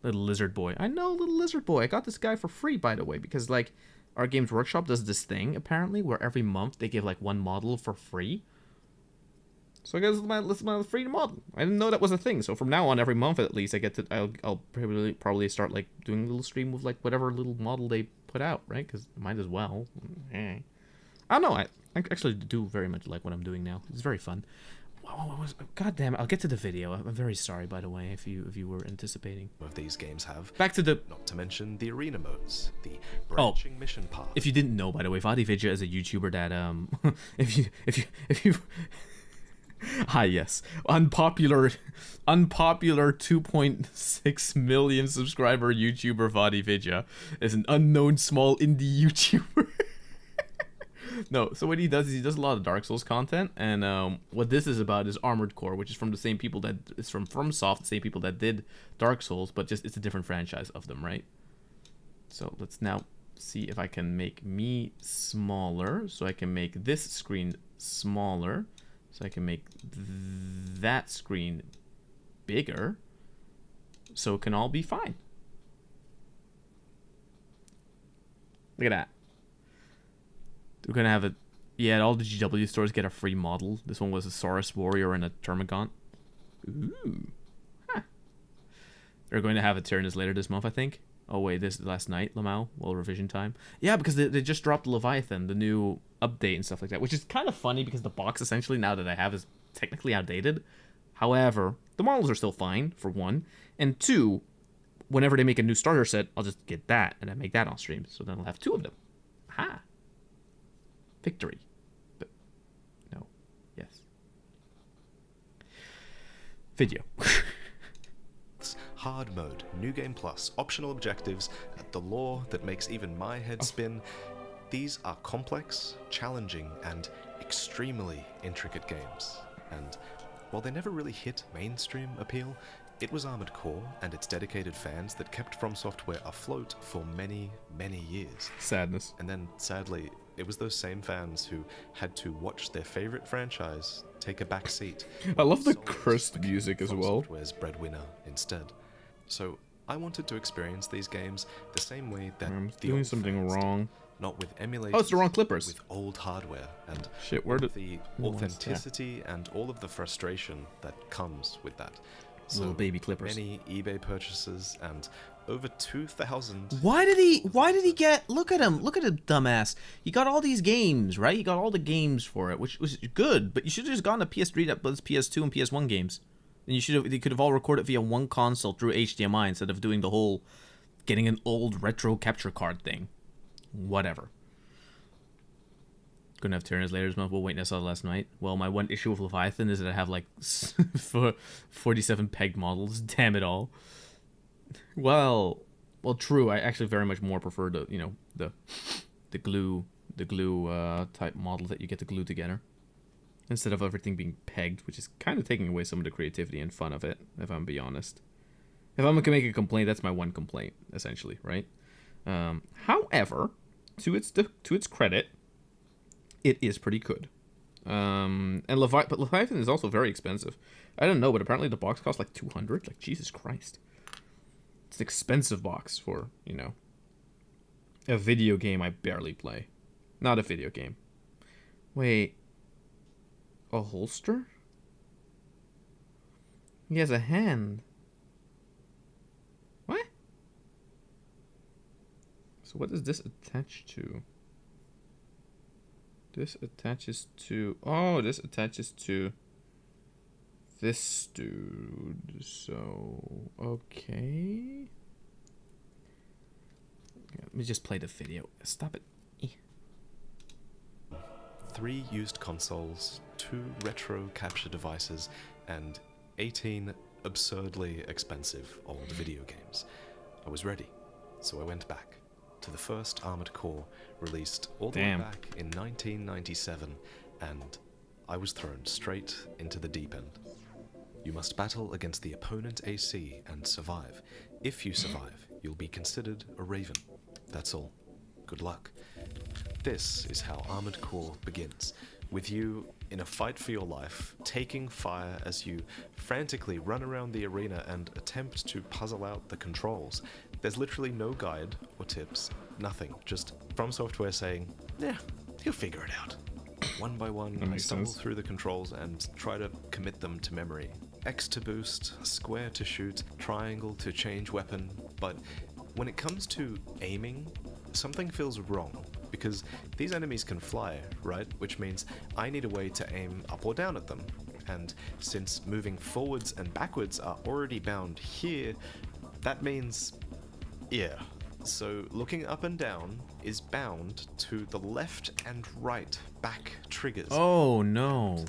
Little lizard boy. I know, little lizard boy. I got this guy for free, by the way, because like our Games Workshop does this thing apparently where every month they give like one model for free. So I guess it's my free model. I didn't know that was a thing. So from now on, every month at least, I get to I'll probably start like doing a little stream with like whatever little model they put out, right? Because might as well. I don't know. I actually do very much like what I'm doing now. It's very fun. God damn it! I'll get to the video. I'm very sorry, by the way, if you were anticipating. Of these games have. Back to the. Not to mention the arena modes, the branching mission path. If you didn't know, by the way, vtuber is a YouTuber that if you. Hi, yes, unpopular 2.6 million subscriber YouTuber vtuber is an unknown small indie YouTuber. No, so what he does is he does a lot of Dark Souls content, and what this is about is Armored Core, which is from the same people that is from FromSoft, the same people that did Dark Souls, but just it's a different franchise of them, right? So let's now see if I can make me smaller, so I can make this screen smaller, so I can make that screen bigger, so it can all be fine. Look at that. We're gonna have all the GW stores get a free model. This one was a Saurus Warrior and a Termagant. Ooh. Huh. They're going to have a Tyrannus later this month, I think. Oh wait, this last night, Lamau, well, revision time. Yeah, because they just dropped Leviathan, the new update and stuff like that, which is kind of funny because the box essentially now that I have is technically outdated. However, the models are still fine, for one. And two, whenever they make a new starter set, I'll just get that and then make that on stream. So then I'll have two of them. Ha! Victory. But no. Yes. Video. Hard mode, new game plus, optional objectives, the lore that makes even my head spin. These are complex, challenging, and extremely intricate games. And while they never really hit mainstream appeal, it was Armored Core and its dedicated fans that kept From Software afloat for many, many years. Sadness. And then, sadly, it was those same fans who had to watch their favorite franchise take a back seat. I love the cursed music as well. Software's breadwinner instead. So I wanted to experience these games the same way that I'm the doing old something fans did. wrong. Not with emulators. Oh, it's the wrong clippers. With old hardware and Shit, where did the authenticity and all of the frustration that comes with that. So little baby clippers. Many eBay purchases and over 2,000. Why did he get? Look at him, dumbass. He got all these games, right? He got all the games for it, which was good. But you should have just gotten a PS3 that was PS2 and PS1 games. And they could have all recorded via one console through HDMI instead of doing the whole getting an old retro capture card thing. Whatever. Couldn't have Tyrannus later this month. We'll wait until I saw it last night. Well, my one issue with Leviathan is that I have like 47 pegged models. Damn it all. Well, true. I actually very much more prefer the glue type model that you get to glue together instead of everything being pegged, which is kind of taking away some of the creativity and fun of it. If I'm being honest, if I'm gonna make a complaint, that's my one complaint essentially, right? However, to its credit, it is pretty good. But Leviathan is also very expensive. I don't know, but apparently the box costs like $200. Like, Jesus Christ. It's an expensive box for, a video game I barely play. Not a video game. Wait. A holster? He has a hand. What? So what does this attach to? This attaches to... Oh, this attaches to this dude. So, okay. Yeah, Let me just play the video. Stop it. 3 used consoles, 2 retro capture devices, and 18 absurdly expensive old video games. I was ready, so I went back to the first Armored Core, released all the way back in 1997, and I was thrown straight into the deep end. You must battle against the opponent AC and survive. If you survive, you'll be considered a Raven. That's all. Good luck. This is how Armored Core begins, with you in a fight for your life, taking fire as you frantically run around the arena and attempt to puzzle out the controls. There's literally no guide or tips, nothing, just From Software saying, yeah, you'll figure it out. One by one, I stumble through the controls and try to commit them to memory. X to boost, square to shoot, triangle to change weapon, but when it comes to aiming, something feels wrong. Because these enemies can fly, right? Which means I need a way to aim up or down at them. And since moving forwards and backwards are already bound here, that means, yeah. So looking up and down is bound to the left and right back triggers. Oh no.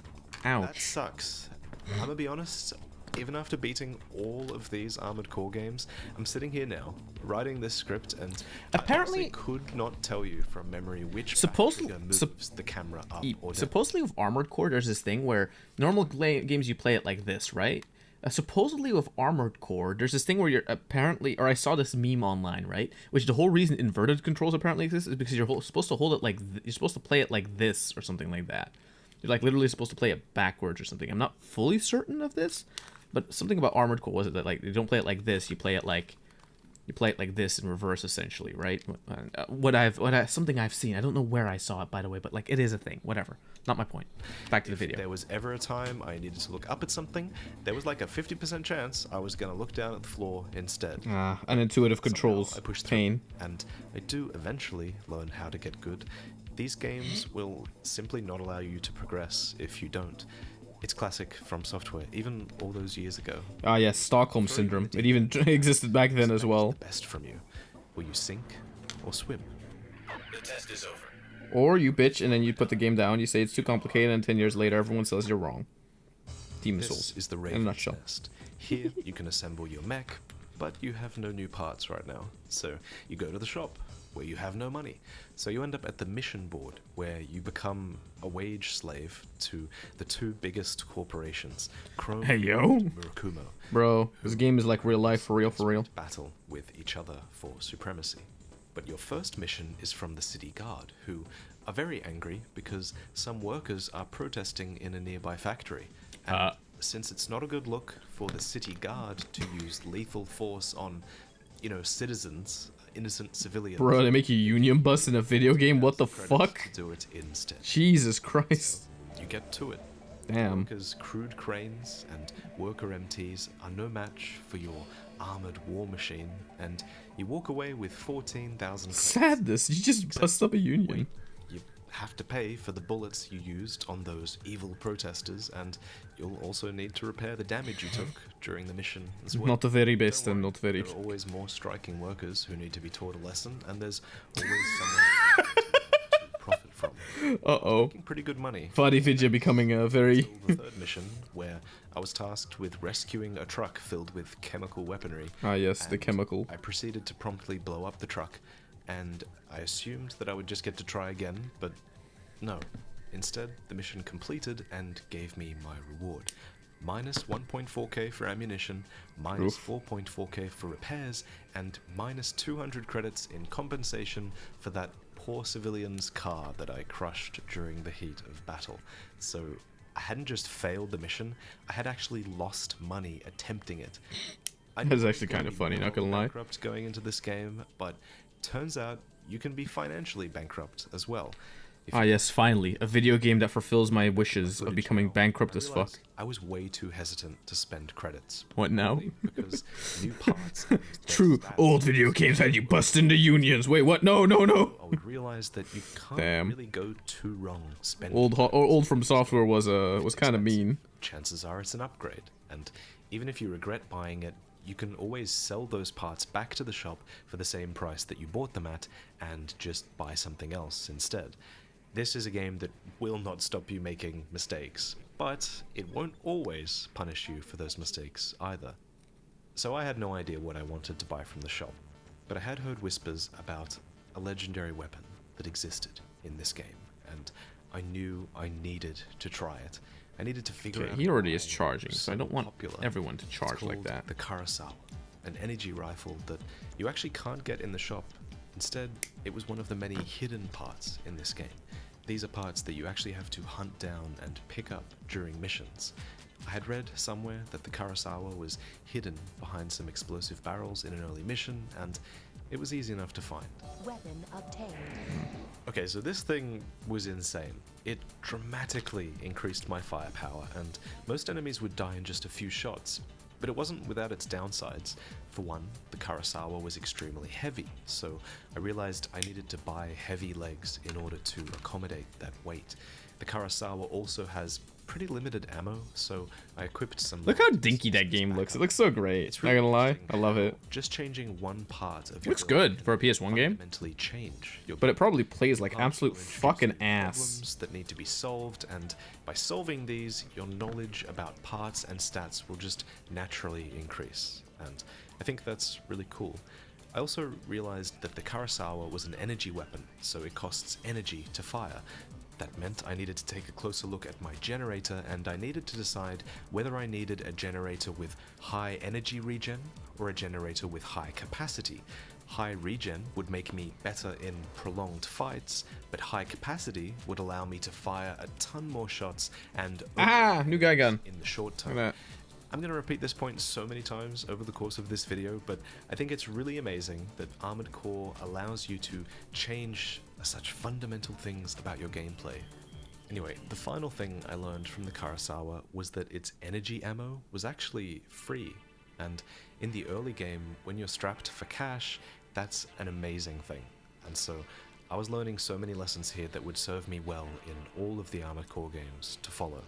Ouch. That sucks. I'm gonna be honest, even after beating all of these Armored Core games, I'm sitting here now, writing this script, and apparently I could not tell you from memory which supposedly moves the camera up or down. Supposedly with Armored Core, there's this thing where normal games you play it like this, right? Supposedly with Armored Core, there's this thing where you're apparently, or I saw this meme online, right? Which the whole reason inverted controls apparently exist is because you're supposed to hold it like, you're supposed to play it like this or something like that. You're like literally supposed to play it backwards or something. I'm not fully certain of this, but something about Armored Core was it that like you don't play it like this, you play it like this in reverse essentially, right? Something I've seen. I don't know where I saw it, by the way, but like it is a thing. Whatever. Not my point. Back to the video. If there was ever a time I needed to look up at something, there was like a 50% chance I was gonna look down at the floor instead. Unintuitive controls. I pushed Pain. through, and I do eventually learn how to get good. These games will simply not allow you to progress if you don't. It's classic From Software, even all those years ago. Ah, yes, Stockholm Syndrome. It even existed back then as well. The best from you. Will you sink or swim? The test is over. Or you bitch and then you put the game down, you say it's too complicated, and 10 years later everyone says you're wrong. Demon Souls. This is the in a Raven nutshell. test. Here you can assemble your mech, but you have no new parts right now. So you go to the shop, where you have no money. So you end up at the mission board, where you become a wage slave to the 2 biggest corporations, Chrome Hey, yo. and Murakumo. Bro, this game is like real life, for real. Battle with each other for supremacy. But your first mission is from the city guard, who are very angry because some workers are protesting in a nearby factory. And since it's not a good look for the city guard to use lethal force on, citizens, innocent civilians. Bro, they make you union bust in a video game? What the fuck? Do it instead. Jesus Christ. You get to it. Damn. Workers' crude cranes and worker MTs are no match for your armored war machine, and you walk away with 14,000 Sadness, you just bust up a union. You have to pay for the bullets you used on those evil protesters, and you'll also need to repair the damage you took during the mission as well. Not the very best Don't and worry, not very... There are always more striking workers who need to be taught a lesson, and there's always someone to profit from. Uh-oh. Making pretty good money. Funny video becoming a very... Until the 3rd mission, where I was tasked with rescuing a truck filled with chemical weaponry. Ah yes, the and chemical. I proceeded to promptly blow up the truck, and I assumed that I would just get to try again, but no. Instead, the mission completed and gave me my reward. Minus 1.4k for ammunition, minus 4.4k for repairs, and minus 200 credits in compensation for that poor civilian's car that I crushed during the heat of battle. So I hadn't just failed the mission, I had actually lost money attempting it. That's actually kind of funny, not gonna lie. Bankrupt going into this game, but turns out you can be financially bankrupt as well. Ah yes, finally, a video game that fulfills my wishes of becoming bankrupt as fuck. I was way too hesitant to spend credits. What now? Probably because new parts and True, stats old video games had you bust into unions. Wait, what? No. I would realize that you can't Damn. really go too wrong spending Old From Software was kind of mean. Chances are it's an upgrade, and even if you regret buying it, you can always sell those parts back to the shop for the same price that you bought them at and just buy something else instead. This is a game that will not stop you making mistakes, but it won't always punish you for those mistakes either. So I had no idea what I wanted to buy from the shop, but I had heard whispers about a legendary weapon that existed in this game, and I knew I needed to try it. I needed to figure out. He already why is charging, it was so I don't want popular. everyone to It's charge like called that. The Kurosawa, an energy rifle that you actually can't get in the shop. Instead, it was one of the many hidden parts in this game. These are parts that you actually have to hunt down and pick up during missions. I had read somewhere that the Kurosawa was hidden behind some explosive barrels in an early mission, and it was easy enough to find. Weapon obtained. Okay, so this thing was insane. It dramatically increased my firepower, and most enemies would die in just a few shots. But it wasn't without its downsides. For one, the Kurosawa was extremely heavy, so I realized I needed to buy heavy legs in order to accommodate that weight. The Kurosawa also has pretty limited ammo, so I equipped some. Look how legs dinky that to game back looks. It up. looks so great. It's Not really gonna lie, I interesting love how it. Just changing one part of your Looks build good for a can PS1 game, fundamentally change your but it probably plays like Parts absolute will introduce fucking new ass. problems that need to be solved, and by solving these, your knowledge about parts and stats will just naturally increase. And I think that's really cool. I also realized that the Kurosawa was an energy weapon, so it costs energy to fire. That meant I needed to take a closer look at my generator, and I needed to decide whether I needed a generator with high energy regen or a generator with high capacity. High regen would make me better in prolonged fights, but high capacity would allow me to fire a ton more shots and Ah, new guy gun. in the short term. Look at that. I'm going to repeat this point so many times over the course of this video, but I think it's really amazing that Armored Core allows you to change such fundamental things about your gameplay. Anyway, the final thing I learned from the Kurosawa was that its energy ammo was actually free, and in the early game, when you're strapped for cash, that's an amazing thing. And so I was learning so many lessons here that would serve me well in all of the Armored Core games to follow.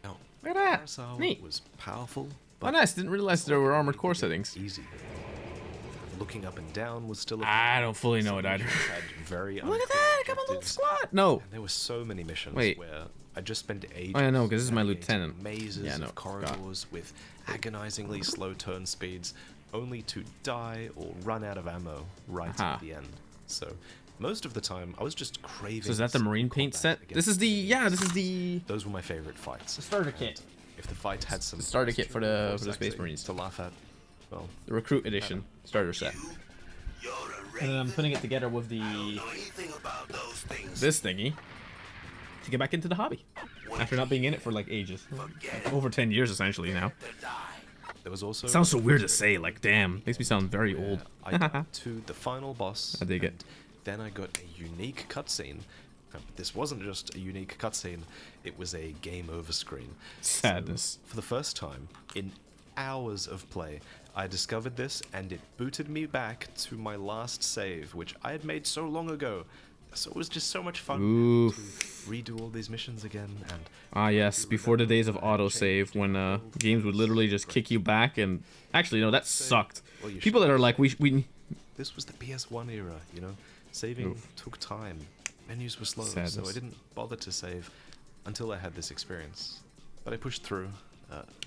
Now, Look at that. Kurosawa Neat. was powerful, Oh, but nice. Didn't realize there were armored core settings. easy. Looking up and down was still a I don't fully know it Some either. missions had very Look at unclear that. I got my little objectives, squad. No. and there were so many missions Wait. where I just spent ages. Oh, yeah, no, 'cause this is my navigating lieutenant. Mazes Yeah, no, of forgot. corridors with agonizingly slow turn speeds, only to die or run out of ammo right Aha. at the end. So most of the time, I was just craving. So is that the simple marine paint combat set? against This is the enemies. yeah. This is the Those were my favorite fights. starter kit. If the fight had some The starter kit for the voice Space acting Marines. to laugh at, well, The recruit edition starter set. You're a And then I'm putting it together with the know anything about those things. this thingy to get back into the hobby after not being in it for like ages, over 10 years essentially now. To die. there was also. Sounds so weird to say. Like, damn, makes me sound very old. I got to the final boss. I dig it. and Then I got a unique cutscene. This wasn't just a unique cutscene; it was a game over screen. Sadness. So, for the first time in hours of play, I discovered this, and it booted me back to my last save, which I had made so long ago. So it was just so much fun Oof. to redo all these missions again. And Ah, yes, before the days of autosave when games would literally just kick you back and actually no, that sucked. Well, you People should- that are like we this was the PS1 era, you know. Saving took time. Menus were slow, so Sadness. I didn't bother to save until I had this experience. But I pushed through.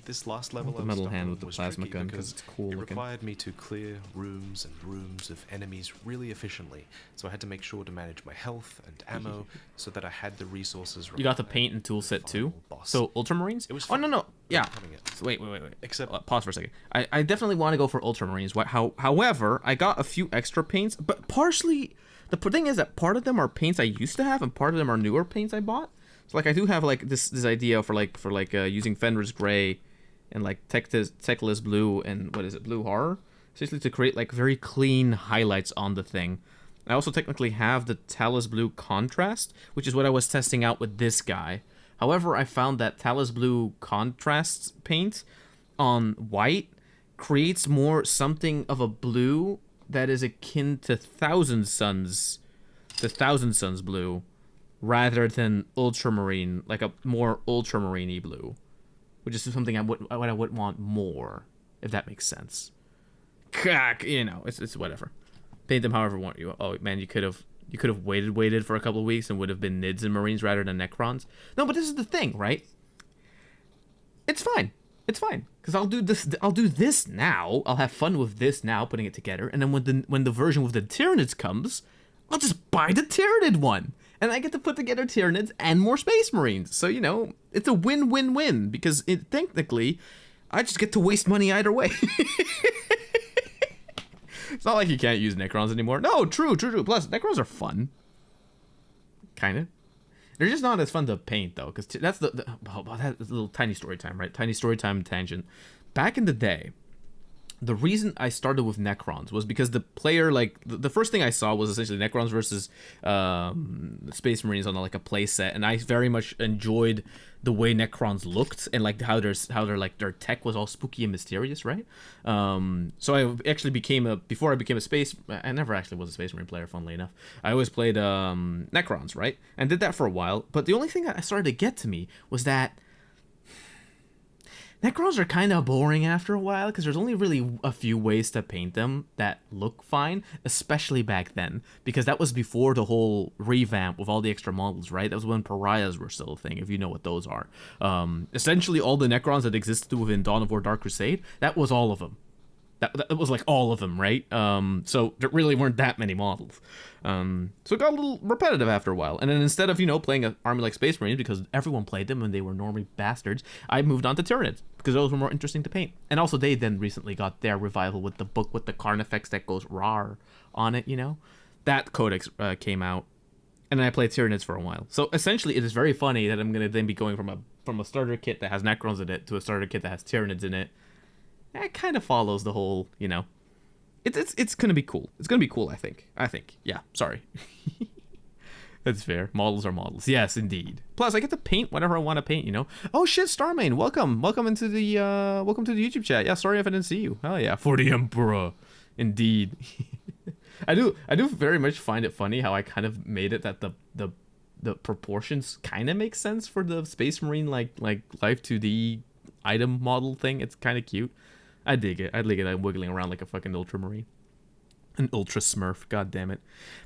This last level the I was metal stuck hand on with the was plasma tricky gun 'cause because it's cool it looking. required me to clear rooms and rooms of enemies really efficiently. So I had to make sure to manage my health and ammo so that I had the resources. you got the required paint and tool for the set too. final boss. So Ultramarines? It was Oh no fun. no. Yeah. Overcoming it. So wait. Except- Pause for a second. I definitely want to go for Ultramarines. However, I got a few extra paints, but partially the thing is that part of them are paints I used to have, and part of them are newer paints I bought. So like I do have like this idea for using Fenrir's Gray and like Teclis Blue and what is it, Blue Horror, essentially to create like very clean highlights on the thing. I also technically have the Talus Blue Contrast, which is what I was testing out with this guy. However, I found that Talus Blue Contrast paint on white creates more something of a blue that is akin to Thousand Suns blue, rather than ultramarine, like a more ultramarine-y blue, which is something I would want more, if that makes sense. You know, it's whatever. Paint them however you want. Oh man, you could have waited for a couple of weeks and would have been Nids and Marines rather than Necrons. No, but this is the thing, right? It's fine. It's fine, because I'll do this now. I'll have fun with this now, putting it together, and then when the version with the Tyranids comes, I'll just buy the Tyranid one, and I get to put together Tyranids and more Space Marines. So, you know, it's a win-win-win, because technically, I just get to waste money either way. It's not like you can't use Necrons anymore. No, true. Plus, Necrons are fun. Kind of. They're just not as fun to paint, though, because that's that's a little tiny story time, right? Tiny story time tangent. Back in the day, the reason I started with Necrons was because the player, like, the first thing I saw was essentially Necrons versus Space Marines on like a play set, and I very much enjoyed the way Necrons looked and like how their tech was all spooky and mysterious, right? So I actually before I became a space, I never actually was a Space Marine player, funnily enough. I always played Necrons, right? And did that for a while, but the only thing that started to get to me was that Necrons are kind of boring after a while, because there's only really a few ways to paint them that look fine, especially back then, because that was before the whole revamp with all the extra models, right? That was when pariahs were still a thing, if you know what those are. Essentially, all the Necrons that existed within Dawn of War Dark Crusade, that was all of them. That was like all of them, right? So there really weren't that many models. So it got a little repetitive after a while. And then instead of, you know, playing an army like Space Marines, because everyone played them and they were normally bastards, I moved on to Tyranids, because those were more interesting to paint. And also they then recently got their revival with the book with the Carnifex that goes rawr on it, you know? That codex came out. And then I played Tyranids for a while. So essentially it is very funny that I'm going to then be going from a starter kit that has Necrons in it to a starter kit that has Tyranids in it. It kind of follows the whole, you know, it's gonna be cool. It's gonna be cool, I think. Yeah, sorry. That's fair. Models are models. Yes, indeed. Plus, I get to paint whatever I want to paint, you know. Oh shit, Starmain, welcome into the welcome to the YouTube chat. Yeah, sorry if I didn't see you. Hell yeah, for the Emperor, indeed. I do very much find it funny how I kind of made it that the proportions kind of make sense for the Space Marine like Life 2D item model thing. It's kind of cute. I dig it. I'm wiggling around like a fucking Ultramarine. An Ultra Smurf, god damn it.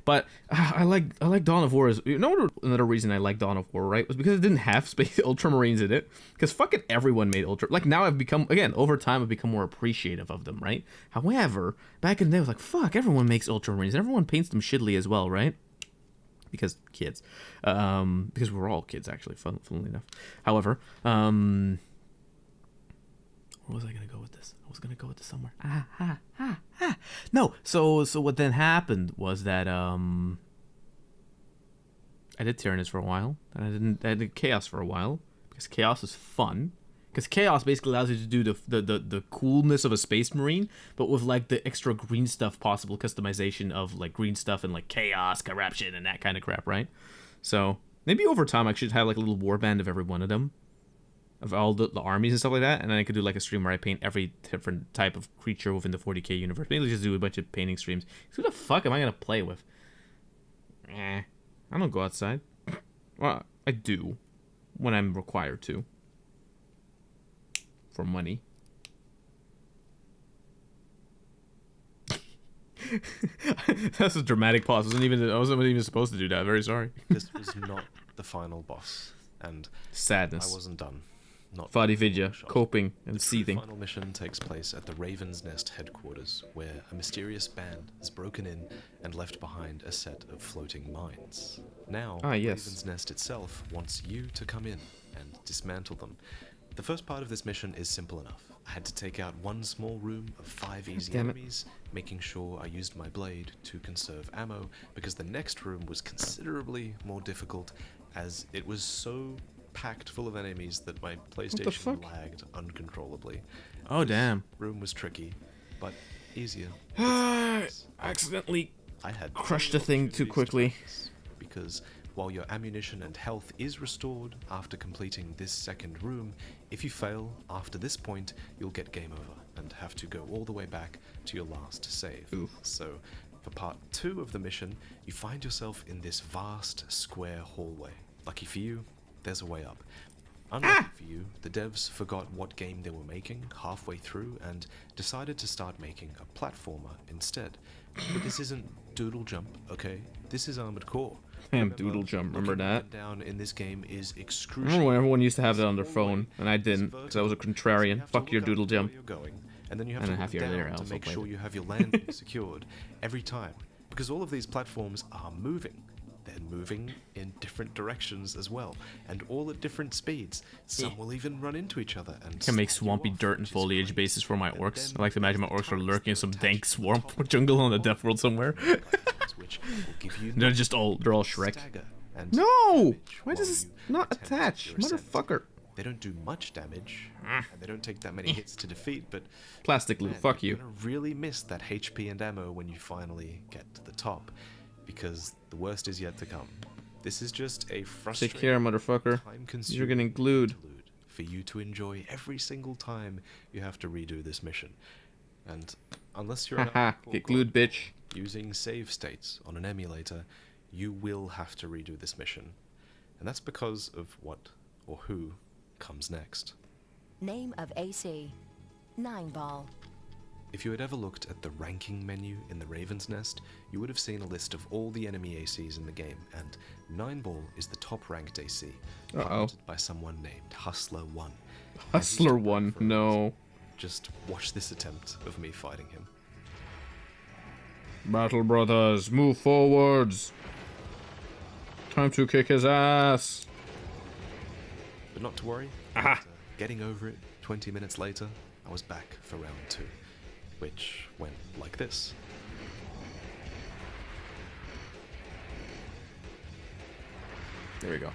But I like Dawn of War. You know another reason I like Dawn of War, right? Was because it didn't have space Ultramarines in it. Because fucking everyone made Ultra. Like now I've become, again, over time I've become more appreciative of them, right? However, back in the day I was like, fuck, everyone makes Ultramarines. Everyone paints them shittily as well, right? Because kids. Because we're all kids, actually, funnily enough. However, where was I gonna go with this? I was gonna go with this somewhere. No. So what then happened was that I did Tyranids for a while, and I did Chaos for a while, because Chaos is fun. Because Chaos basically allows you to do the coolness of a Space Marine, but with like the extra green stuff possible customization of like green stuff and like Chaos, Corruption, and that kind of crap, right? So maybe over time I should have like a little warband of every one of them, of all the armies and stuff like that, and then I could do like a stream where I paint every different type of creature within the 40k universe. Maybe just do a bunch of painting streams. Who the fuck am I gonna play with? I don't go outside. Well, I do when I'm required to, for money. That's a dramatic pause. I wasn't even supposed to do that. Very sorry. This was not the final boss, and sadness. I wasn't done. Not Fadi Vidya, coping and the seething. Final mission takes place at the Raven's Nest headquarters, where a mysterious band has broken in and left behind a set of floating mines. Now, yes. Raven's Nest itself wants you to come in and dismantle them. The first part of this mission is simple enough. I had to take out one small room of 5 easy enemies, making sure I used my blade to conserve ammo, because the next room was considerably more difficult, as it was so packed full of enemies that my PlayStation lagged uncontrollably. Oh damn. Room was tricky, but easier. Accidentally I had crushed the thing too quickly. Because while your ammunition and health is restored after completing this second room, if you fail after this point, you'll get game over and have to go all the way back to your last save. Oof. So for part 2 of the mission, you find yourself in this vast square hallway. Lucky for you, there's a way up. Unlucky for you, the devs forgot what game they were making halfway through and decided to start making a platformer instead. But this isn't Doodle Jump, okay? This is Armored Core. Damn, Doodle Jump, remember looking that? up and down in this game is I excruciating. remember when everyone used to have that on their phone, and I didn't, because I was a contrarian. Fuck your Doodle Jump. You're going, and then you have And to a half look year later, down I to also make played sure it. you have your landing secured every time, because all of these platforms are moving. They're moving in different directions as well, and all at different speeds. Some will even run into each other and Can make slag you swampy off, dirt and which is foliage great. bases for my And orcs. then I like to imagine my there's orcs are the lurking in turrets some that dank attach to the swamp top of jungle on the the death world somewhere. platforms, which will give you They're just all, they're all Shrek. stagger and No! damage Why does while this you not attempt attach? your ascent. Motherfucker. They don't do much damage, and they don't take that many hits to defeat, but Plastic glue, man, fuck you're you. gonna really miss that HP and ammo when you finally get to the top, because the worst is yet to come. This is just a Take frustrating, care, motherfucker. time-consuming You're getting glued. interlude for you to enjoy every single time you have to redo this mission. And unless you're an Haha, hardcore get glued, god bitch. using save states on an emulator, you will have to redo this mission. And that's because of what or who comes next. Name of AC. 9-ball. If you had ever looked at the ranking menu in the Raven's Nest, you would have seen a list of all the enemy ACs in the game, and 9-ball is the top ranked AC, piloted by someone named Hustler 1. Hustler 1, no. Just watch this attempt of me fighting him. Battle Brothers, move forwards. Time to kick his ass. But not to worry, Aha. after getting over it 20 minutes later, I was back for round 2, which went like this. There we go.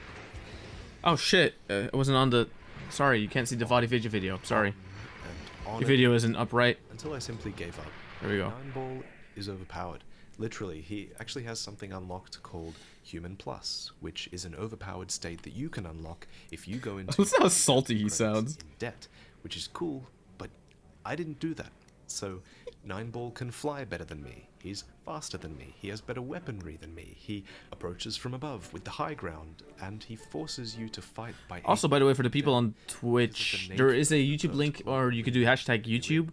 Oh shit, it wasn't on the... Sorry, you can't see the Vadi video. Sorry. And on Your it video isn't upright. until I simply gave up. There we go. 9-ball is overpowered. Literally, he actually has something unlocked called Human Plus, which is an overpowered state that you can unlock if you go into Listen how salty he credits sounds. in debt, which is cool, but I didn't do that. So 9-ball can fly better than me. He's faster than me. He has better weaponry than me. He approaches from above with the high ground, and he forces you to fight by. Also, by the way, for the people on This Twitch, is the there nature is a of YouTube link, vertical or you could do hashtag YouTube,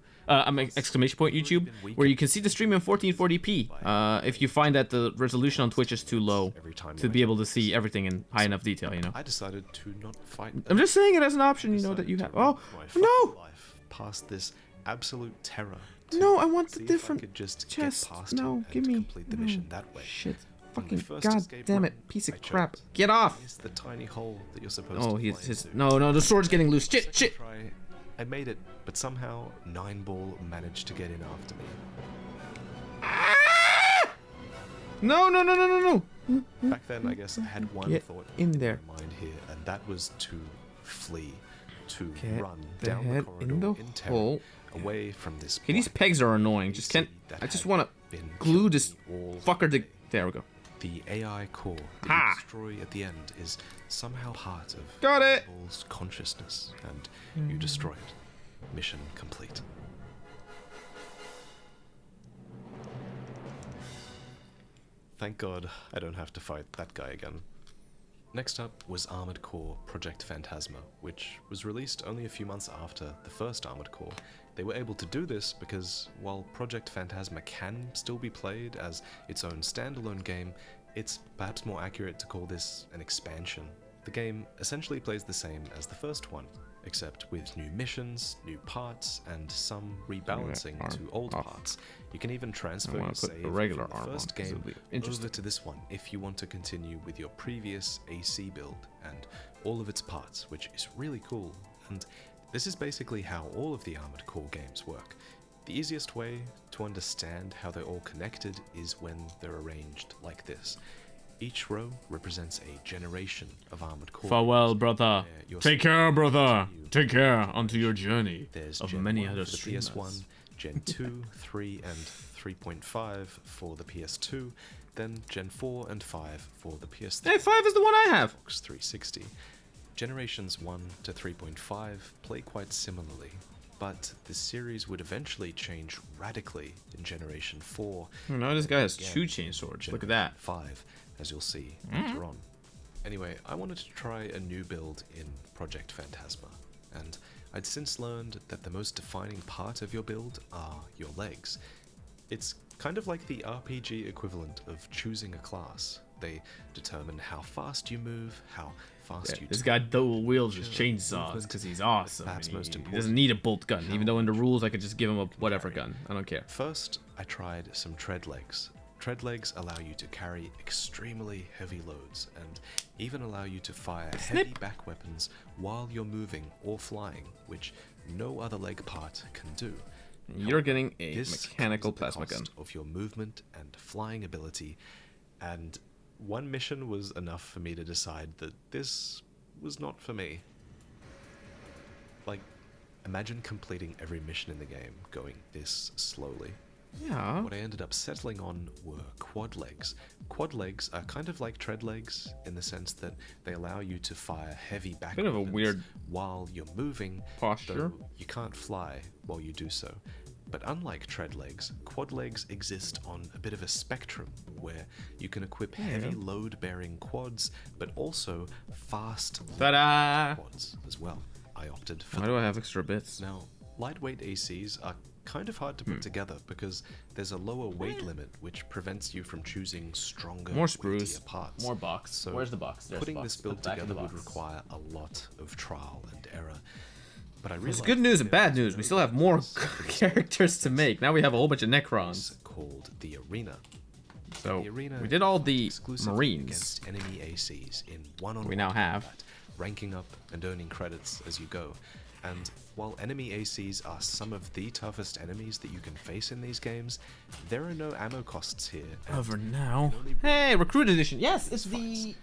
exclamation point YouTube, where you can see the stream in 1440p. If you find that the resolution on Twitch is too low every time to be able to see everything in high enough detail, you know. I decided to not fight. I'm just saying it as an option, you know, that you have. Oh, My fucking no! life past this absolute terror. No, I want see the if I different could just chest. Get past No, him give and me. complete the No. mission that way. Shit. On my Fucking first god escape damn run, it. Piece I of crap. chose Get off! It's the tiny hole that you're supposed Oh, to he's fly his. into. No, the sword's getting loose. Shit, Second shit. try, I made it, but somehow 9-ball managed to get in after me. No. Back then, I guess I had one Get thought in there. my mind here, and that was to flee, to Get run the down the head corridor in the terror, hole. away from this. Okay, these blight pegs are annoying. Just can't. that I just had want to been glue this killing me all fucker to. day. There we go. The AI core that Ha! you destroy at the end is somehow part of Got it! Ball's consciousness, and you destroy it. Mission complete. Thank God I don't have to fight that guy again. Next up was Armored Core Project Phantasma, which was released only a few months after the first Armored Core. They were able to do this because while Project Phantasma can still be played as its own standalone game, it's perhaps more accurate to call this an expansion. The game essentially plays the same as the first one, except with new missions, new parts, and some rebalancing arm to old off. parts. You can even transfer wanna your put save the regular from the arm first on, 'cause game it'll be interesting. over to this one if you want to continue with your previous AC build and all of its parts, which is really cool. And this is basically how all of the Armored Core games work. The easiest way to understand how they're all connected is when they're arranged like this. Each row represents a generation of Armored Core. Farewell, brother. you're Take supposed care, brother. to continue. Take care onto your journey There's of Gen many 1 other for the streamers. PS1, Gen 2, 3, and 3.5 for the PS2, then Gen 4 and 5 for the PS3. Hey, 5 is the one I have. Xbox 360. Generations 1 to 3.5 play quite similarly, but the series would eventually change radically in Generation 4. Oh, no, this guy has Again, 2 chain swords. Look at Generation that. 5, as you'll see later on. Anyway, I wanted to try a new build in Project Phantasma, and I'd since learned that the most defining part of your build are your legs. It's kind of like the RPG equivalent of choosing a class. They determine how fast you move, how fast you This turn, guy double wields his your chainsaws movement, because he's awesome. perhaps and most he important, doesn't need a bolt gun, even though in the how rules I could just give him a whatever gun. I don't care. First, I tried some tread legs. Tread legs allow you to carry extremely heavy loads and even allow you to fire heavy back weapons while you're moving or flying, which no other leg part can do. You're getting a This mechanical comes at the plasma gun. cost of your movement and flying ability, and one mission was enough for me to decide that this was not for me. Like, imagine completing every mission in the game going this slowly. Yeah. What I ended up settling on were quad legs. Quad legs are kind of like tread legs in the sense that they allow you to fire heavy back Bit of a weapons weird while you're moving, posture. though you can't fly while you do so. But unlike tread legs, quad legs exist on a bit of a spectrum where you can equip heavy load-bearing quads, but also fast Ta-da! quads as well. I opted for Why do I have extra bits? now, lightweight ACs are kind of hard to put together because there's a lower weight limit which prevents you from choosing stronger, More sprues, weightier parts. more box. So Where's the box? There's putting the box. this build Put it back in together the would box. require a lot of trial and error. But I There's realized good news and there bad was news. We no still have more separate characters to make. Now we have a whole bunch of Necrons. space called the Arena. So The Arena we did all is the exclusive Marines. against enemy ACs in one-on-one We now have. combat, ranking up and earning credits as you go. And while enemy ACs are some of the toughest enemies that you can face in these games, there are no ammo costs here. and Over now. only Hey, Recruit Edition. Yes, it's the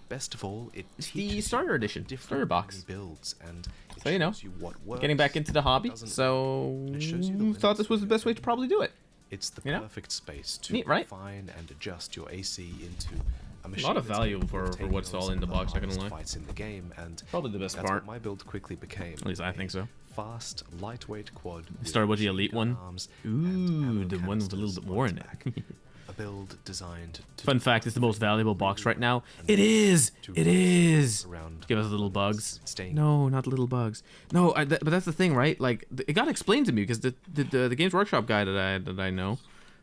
best of all, it It's the teaches you starter edition, different starter box. enemy builds, and it So, you know, shows you what works, getting back into the hobby. doesn't So work, and it shows you the thought this limits was of the your best way to probably do it. It's the you know? perfect space to Neat, right? refine and adjust your AC into a machine lot of that's value capable of for taking what's on all some in the of box, not gonna hardest lie. fights in the game, and Probably the best that's part. what my build quickly became. At least I think so. Fast, lightweight quad. Started with the elite machine gun one. arms Ooh, and ammo the one with a little canisters bit more on in its it. back. A build designed to Fun fact, it's the most valuable box right now. and It is! to It is! around Give us little bugs. staying No, not little bugs. No, but that's the thing, right? Like, it got explained to me because the Games Workshop guy that I know,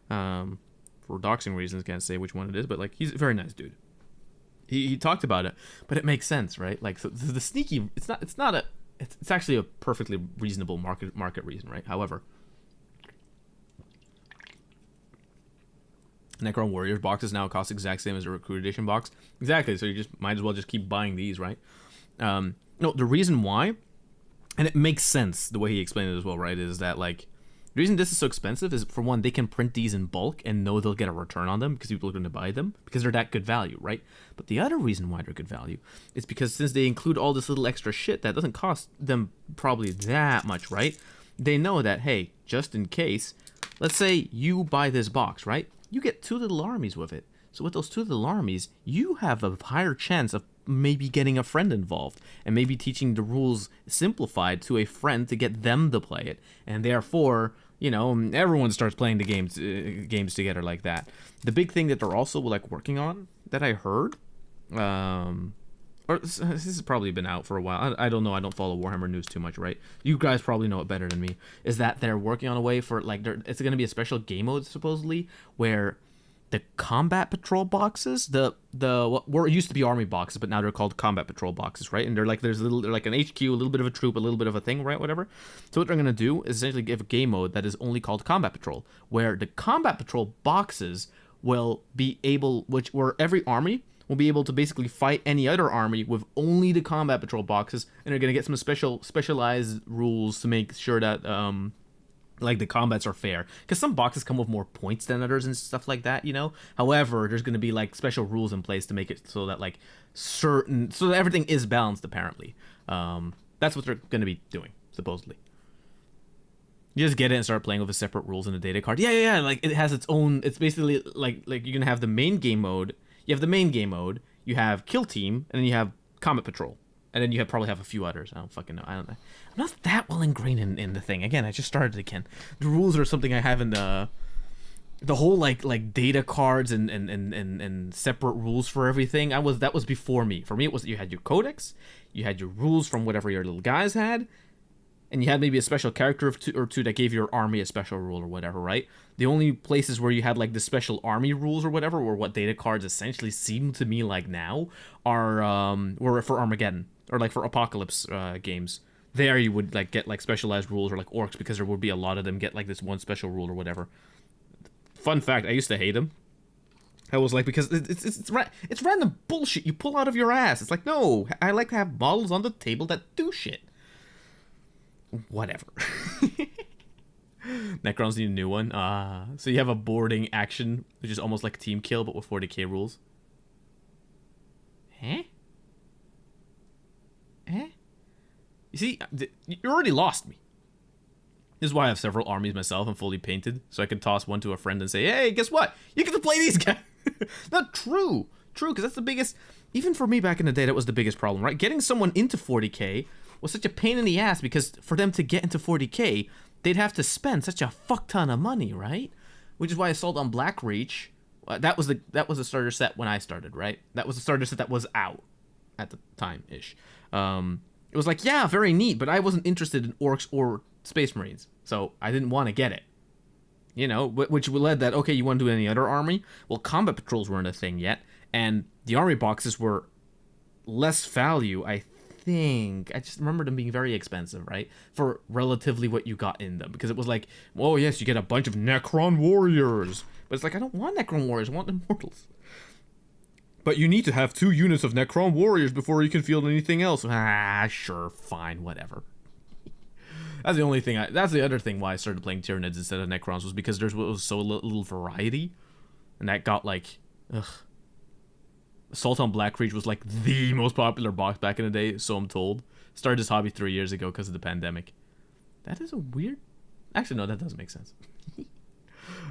for doxing reasons, can't say which one it is, but like he's a very nice dude. He talked about it, but it makes sense, right? Like, so the sneaky, it's actually a perfectly reasonable market reason, right? However, Necron Warriors boxes now cost the exact same as a Recruit Edition box. Exactly, so you just might as well just keep buying these, right? No, the reason why, and it makes sense the way he explained it as well, right, is that, like, the reason this is so expensive is, for one, they can print these in bulk and know they'll get a return on them because people are going to buy them because they're that good value, right? But the other reason why they're good value is because since they include all this little extra shit that doesn't cost them probably that much, right? They know that, hey, just in case, let's say you buy this box, right? You get 2 little armies with it. So with those 2 little armies, you have a higher chance of maybe getting a friend involved and maybe teaching the rules simplified to a friend to get them to play it. And therefore, you know, everyone starts playing the games together like that. The big thing that they're also like working on that I heard, or this has probably been out for a while. I don't know. I don't follow Warhammer news too much, right? You guys probably know it better than me. Is that they're working on a way for, like, it's going to be a special game mode supposedly where the combat patrol boxes, what were used to be army boxes, but now they're called combat patrol boxes, right? And they're like, they're like an HQ, a little bit of a troop, a little bit of a thing, right? Whatever. So what they're gonna do is essentially give a game mode that is only called combat patrol, where the combat patrol boxes will be able, where every army will be able to basically fight any other army with only the combat patrol boxes, and they're gonna get some specialized rules to make sure that like the combats are fair, because some boxes come with more points than others and stuff like that, you know. However, there's going to be like special rules in place to make it so that like so that everything is balanced. Apparently, that's what they're going to be doing supposedly. You just get it and start playing with the separate rules in the data card. Yeah. Like, it has its own. It's basically like you're gonna have the main game mode. You have the main game mode. You have kill team, and then you have combat patrol. And then you probably have a few others. I don't fucking know. I'm not that well ingrained in the thing. Again, I just started again. The rules are something I haven't the whole like data cards and separate rules for everything. That was before me. For me, it was you had your codex, you had your rules from whatever your little guys had, and you had maybe a special character or two that gave your army a special rule or whatever, right? The only places where you had like the special army rules or whatever, or what data cards essentially seem to me like now, were for Armageddon or like for Apocalypse games. There you would like get like specialized rules, or like orcs, because there would be a lot of them get like this one special rule or whatever. Fun fact, I used to hate them. I was like, because it's random bullshit you pull out of your ass. It's like, no, I like to have models on the table that do shit. Whatever. Necrons need a new one. So you have a boarding action, which is almost like team kill, but with 40k rules. Huh? Eh? You see, you already lost me. This is why I have several armies myself and fully painted, so I can toss one to a friend and say, hey, guess what? You get to play these guys. Not true. True, because that's the biggest... Even for me back in the day, that was the biggest problem, right? Getting someone into 40k was such a pain in the ass, because for them to get into 40k, they'd have to spend such a fuck ton of money, right? Which is why Assault on Blackreach, that was the starter set when I started, right? That was the starter set that was out at the time-ish. It was like, yeah, very neat, but I wasn't interested in orcs or Space Marines, so I didn't want to get it. You know, which led that, okay, you want to do any other army? Well, combat patrols weren't a thing yet, and the army boxes were less value, I think. I just remember them being very expensive, right? For relatively what you got in them, because it was like, oh yes, you get a bunch of Necron warriors. But it's like, I don't want Necron warriors, I want Immortals. But you need to have 2 units of Necron warriors before you can field anything else. Sure, fine, whatever. That's the only thing. That's the other thing why I started playing Tyranids instead of Necrons, was because there was so little variety, and that got like, ugh. Assault on Blackreach was like the most popular box back in the day, so I'm told. Started this hobby 3 years ago because of the pandemic. That is a weird. Actually, no, that doesn't make sense.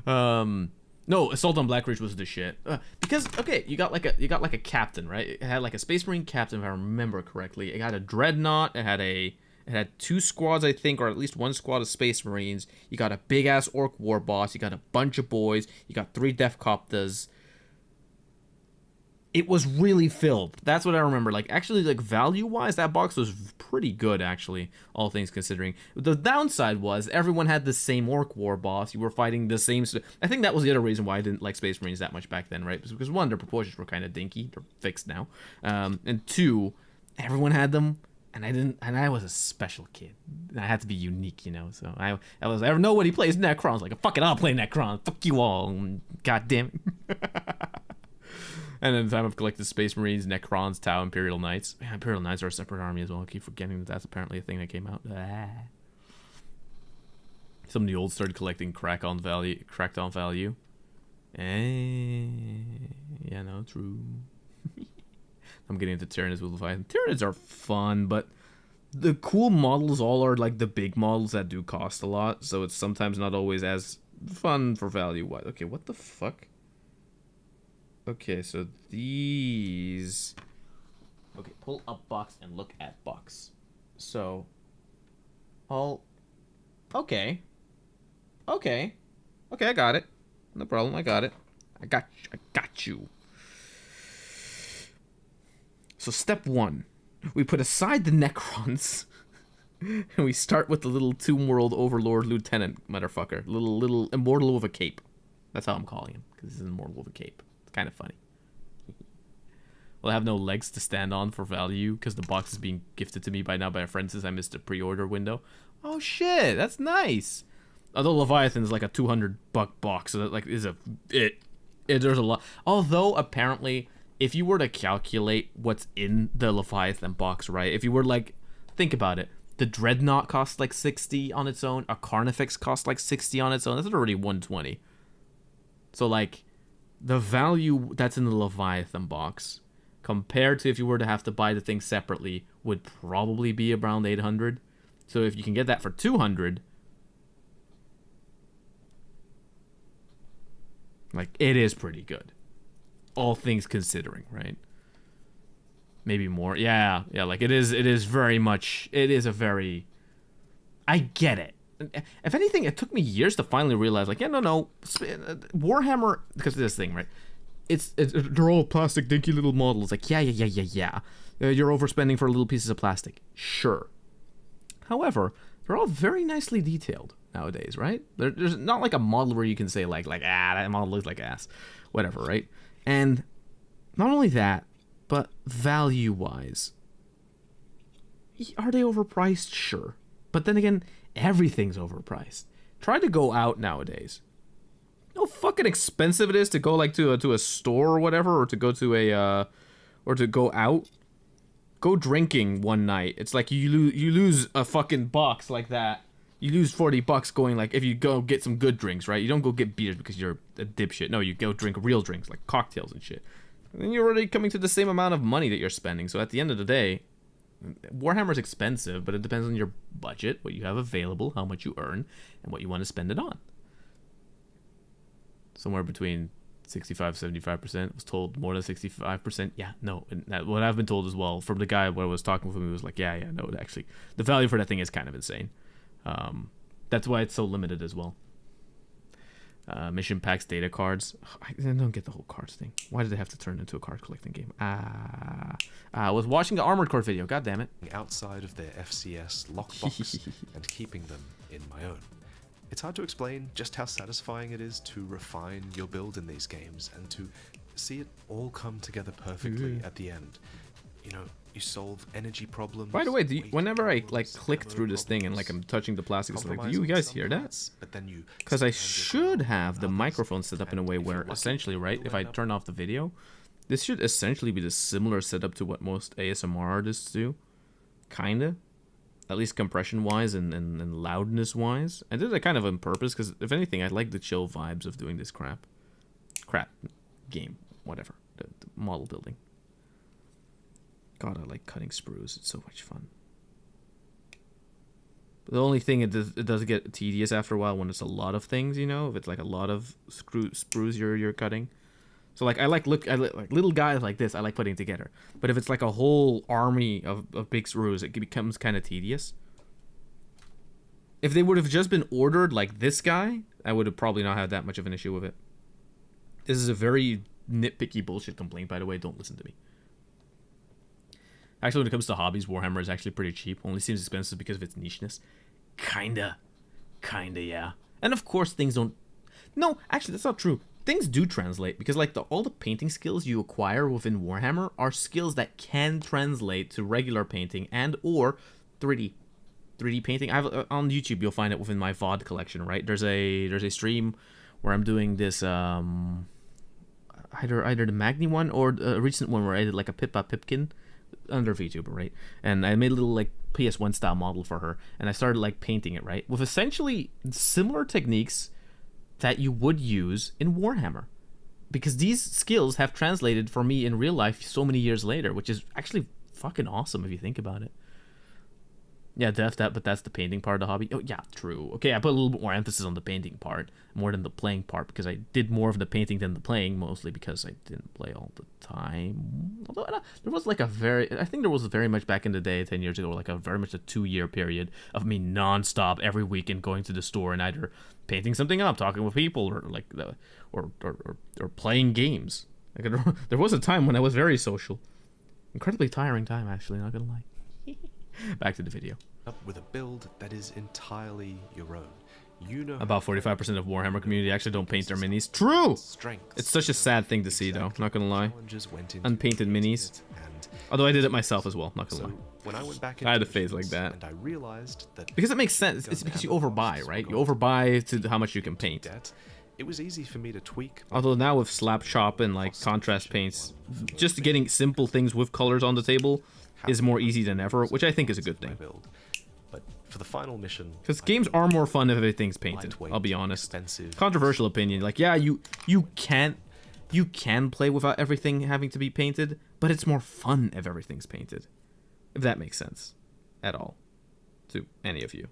No, Assault on Blackreach was the shit. Because okay, you got like a captain, right? It had like a Space Marine captain, if I remember correctly. It had a dreadnought. It had 2 squads, I think, or at least 1 squad of Space Marines. You got a big ass orc war boss. You got a bunch of boys. You got 3 Defcoptas. It was really filled. That's what I remember. Like, actually, like, value-wise, that box was pretty good, actually, all things considering. The downside was everyone had the same orc war boss. You were fighting the same... I think that was the other reason why I didn't like Space Marines that much back then, right? Because 1, their proportions were kind of dinky. They're fixed now. And 2, everyone had them, and I didn't... And I was a special kid. I had to be unique, you know? So I nobody plays Necrons. Like, fuck it, I'll play Necrons. Fuck you all. God damn it. And in the time I've collected Space Marines, Necrons, Tau, Imperial Knights. Yeah, Imperial Knights are a separate army as well. I keep forgetting that that's apparently a thing that came out. Some of the old started collecting Crackdown value. Yeah, no, true. I'm getting into Tyranids with Leviathan. Tyranids are fun, but the cool models all are like the big models that do cost a lot, so it's sometimes not always as fun for value. Okay, what the fuck? Okay, so these... Okay, pull up box and look at box. So, Okay, I got it. No problem, I got it. I got you. So step 1. We put aside the Necrons. And we start with the little Tomb World Overlord Lieutenant motherfucker. Little Immortal with a cape. That's how I'm calling him, because he's an Immortal with a cape. Kind of funny. Well, I have no legs to stand on for value because the box is being gifted to me by a friend since I missed the pre-order window. Oh shit, that's nice. Although Leviathan is like a $200 box, so that like there's a lot. Although apparently, if you were to calculate what's in the Leviathan box, right? If you were like, think about it. The Dreadnought costs like 60 on its own. A Carnifex costs like 60 on its own. That's already 120. So like, the value that's in the Leviathan box compared to if you were to have to buy the thing separately would probably be around 800. So if you can get that for 200, like, it is pretty good, all things considering, right? Maybe more. Yeah, like it is very much, it is a very, I get it. if anything, it took me years to finally realize, like, yeah, no, Warhammer, because of this thing, right? They're all plastic, dinky little models. Like, yeah. You're overspending for little pieces of plastic. Sure. However, they're all very nicely detailed nowadays, right? There's not like a model where you can say like that model looks like ass, whatever, right? And not only that, but value-wise, are they overpriced? Sure. But then again, everything's overpriced. Try to go out nowadays. You know how fucking expensive it is to go like to a store or whatever, or to go to a or to go out. Go drinking one night. It's like you lose a fucking box like that. You lose $40 going, like, if you go get some good drinks, right? You don't go get beers because you're a dipshit. No, you go drink real drinks like cocktails and shit. And then you're already coming to the same amount of money that you're spending. So at the end of the day, Warhammer's expensive, but it depends on your budget, what you have available, how much you earn, and what you want to spend it on. Somewhere between 65-75%. Was told more than 65%. Yeah, no. And what I've been told as well from the guy when I was talking with him, he was like, yeah, no, actually, the value for that thing is kind of insane. That's why it's so limited as well. Mission packs, data cards. I don't get the whole cards thing. Why did they have to turn into a card collecting game? I was watching the Armored Core video. God damn it. Outside of their FCS lockbox and keeping them in my own. It's hard to explain just how satisfying it is to refine your build in these games and to see it all come together perfectly at the end. You know, you solve energy problems. By the way, whenever I like click through this thing and like I'm touching the plastic, it's like, do you guys hear that? Because I should have the microphone set up in a way where essentially, right, if I turn off the video, this should essentially be the similar setup to what most ASMR artists do. Kinda. At least compression-wise and loudness-wise. I did that kind of on purpose, because if anything, I like the chill vibes of doing this crap game, whatever, the model building. God, I like cutting sprues. It's so much fun. But the only thing, it does get tedious after a while when it's a lot of things, you know? If it's like a lot of sprues you're cutting. So like I like little guys like this I like putting together. But if it's like a whole army of big sprues, it becomes kind of tedious. If they would have just been ordered like this guy, I would have probably not had that much of an issue with it. This is a very nitpicky bullshit complaint, by the way. Don't listen to me. Actually, when it comes to hobbies, Warhammer is actually pretty cheap. Only seems expensive because of its nicheness. Kinda, yeah. And of course, things don't... No, actually, that's not true. Things do translate, because like all the painting skills you acquire within Warhammer are skills that can translate to regular painting and or 3D painting. On YouTube you'll find it within my VOD collection, right? There's a stream where I'm doing this either the Magni one or a recent one where I did like a Pippa Pipkin under VTuber, right? And I made a little like PS1 style model for her, and I started like painting it, right, with essentially similar techniques that you would use in Warhammer, because these skills have translated for me in real life so many years later, which is actually fucking awesome if you think about it. Yeah, but that's the painting part of the hobby. Oh yeah, true. Okay, I put a little bit more emphasis on the painting part more than the playing part, because I did more of the painting than the playing, mostly because I didn't play all the time. Although there was like I think there was very much back in the day 10 years ago, like a very much a 2-year period of me non-stop every weekend going to the store and either painting something up, talking with people, or like or playing games. Like there was a time when I was very social. Incredibly tiring time, actually, not gonna lie. Back to the video. Up with a build that is entirely your own. You know, about 45% of Warhammer community actually don't paint their minis. True! It's such a sad thing to see, though, not gonna lie. Unpainted minis. Although I did it myself as well, not gonna lie. When I went back I had a phase like that. And I realized that because it makes sense. It's because you overbuy, right? You overbuy to how much you can paint. It was easy for me to tweak. Although now with slap shop and like contrast paints, just getting simple things with colors on the table is more easy than ever, which I think is a good thing. But for the final mission, because games are more fun if everything's painted. I'll be honest. Controversial opinion, like yeah, you can play without everything having to be painted, but it's more fun if everything's painted. If that makes sense at all to any of you.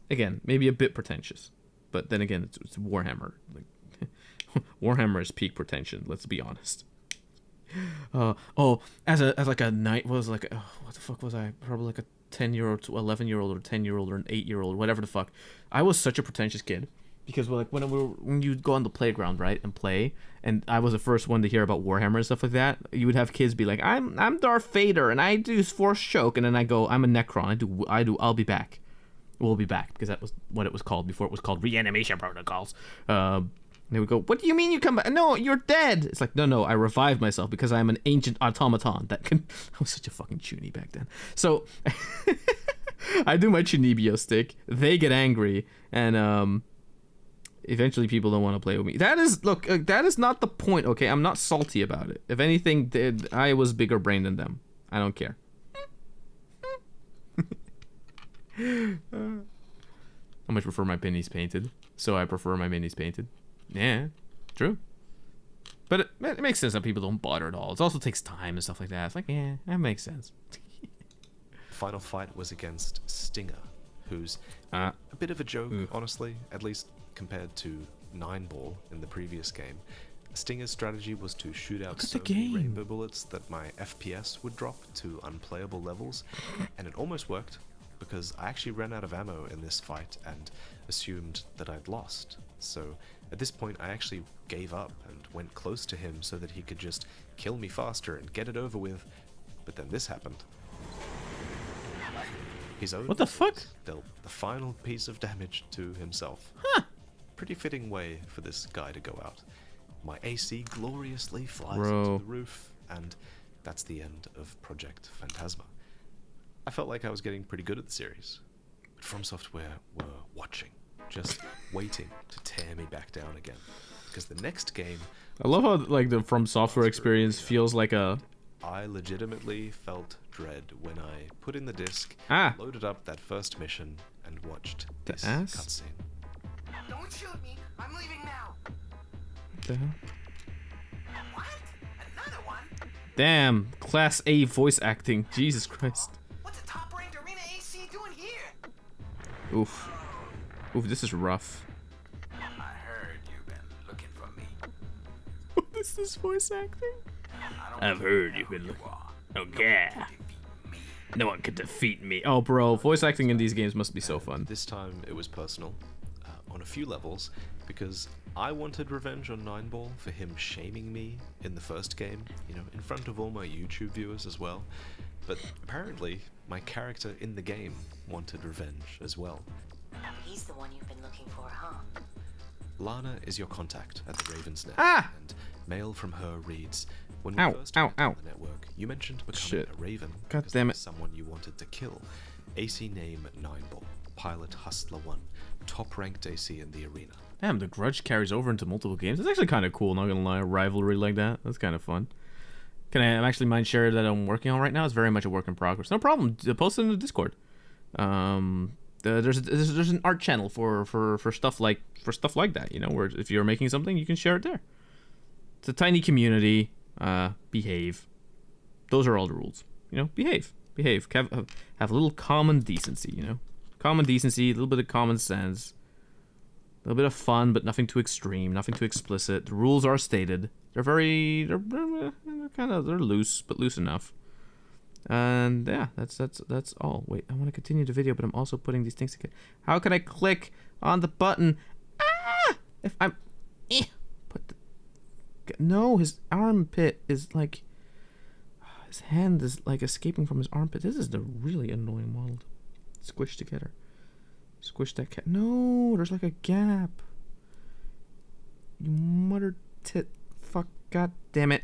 Again, maybe a bit pretentious, but then again, it's Warhammer. Like, Warhammer is peak pretension. Let's be honest. As like a knight, what the fuck was I? Probably like a 10-year-old to 11-year-old or 10-year-old or an 8-year-old, whatever the fuck. I was such a pretentious kid because like when you go on the playground, right, and play, and I was the first one to hear about Warhammer and stuff like that. You would have kids be like, I'm Darth Vader and I do Force choke, and then I go, I'm a Necron. I'll be back. We'll be back, because that was what it was called before it was called reanimation protocols. They would go, what do you mean you come back? No, you're dead. It's like, no, I revived myself because I'm an ancient automaton that can... I was such a fucking chuny back then. So, I do my Chunibyo stick. They get angry, and eventually people don't want to play with me. That is, look, that is not the point, okay? I'm not salty about it. If anything, I was bigger brain than them. I don't care. I much prefer my minis painted, so I prefer my minis painted. Yeah, true. But it makes sense that people don't bother at all. It also takes time and stuff like that. It's like, yeah, that makes sense. Final fight was against Stinger, who's a bit of a joke, honestly, at least compared to 9-Ball in the previous game. Stinger's strategy was to shoot out so many rainbow bullets that my FPS would drop to unplayable levels, and it almost worked, because I actually ran out of ammo in this fight and assumed that I'd lost. So at this point I actually gave up and went close to him so that he could just kill me faster and get it over with, but then this happened. His own what the fuck? Dealt the final piece of damage to himself. Huh. Pretty fitting way for this guy to go out. My AC gloriously flies Bro. into the roof, and that's the end of Project Phantasma. I felt like I was getting pretty good at the series, but From Software were watching, just waiting to tear me back down again. Because the next game... I love how like the From Software experience feels like a... I legitimately felt dread when I put in the disc, loaded up that first mission, and watched this cutscene. Don't shoot me. I'm leaving now. What the hell? What? Another one? Damn, Class A voice acting. Jesus Christ. What's a top-ranked arena AC doing here? Oof. Oof, this is rough. I heard you've been looking for me. What is this voice acting? I've heard you've been looking. Oh yeah. No one can defeat me. Oh, bro, voice acting in these games must be so fun. This time it was personal, on a few levels, because I wanted revenge on 9-Ball for him shaming me in the first game, you know, in front of all my YouTube viewers as well. But apparently, my character in the game wanted revenge as well. He's the one you've been looking for, huh? Lana is your contact at the Raven's Nest, Ah! and mail from her reads, when we first met on the network, you mentioned becoming a Raven because there was someone you wanted to kill. AC name 9-Ball, pilot Hustler 1, top-ranked AC in the arena. Damn, the grudge carries over into multiple games. It's actually kind of cool, not gonna lie. A rivalry like that, that's kind of fun. I'm actually mind share that I'm working on right now. It's very much a work in progress. No problem. Post it in the Discord. There's an art channel for stuff like that. You know, where if you're making something, you can share it there. It's a tiny community. Behave. Those are all the rules. You know, behave. Have a little common decency. You know, common decency, a little bit of common sense, a little bit of fun, but nothing too extreme, nothing too explicit. The rules are stated. They're loose, but loose enough. And yeah, that's all. Wait, I want to continue the video, but I'm also putting these things together. How can I click on the button? If I'm put the... No, his armpit is like... His hand is like escaping from his armpit. This is the really annoying model. Squish together. Squish that cat. No, there's like a gap. You mother tit. Fuck, god damn it.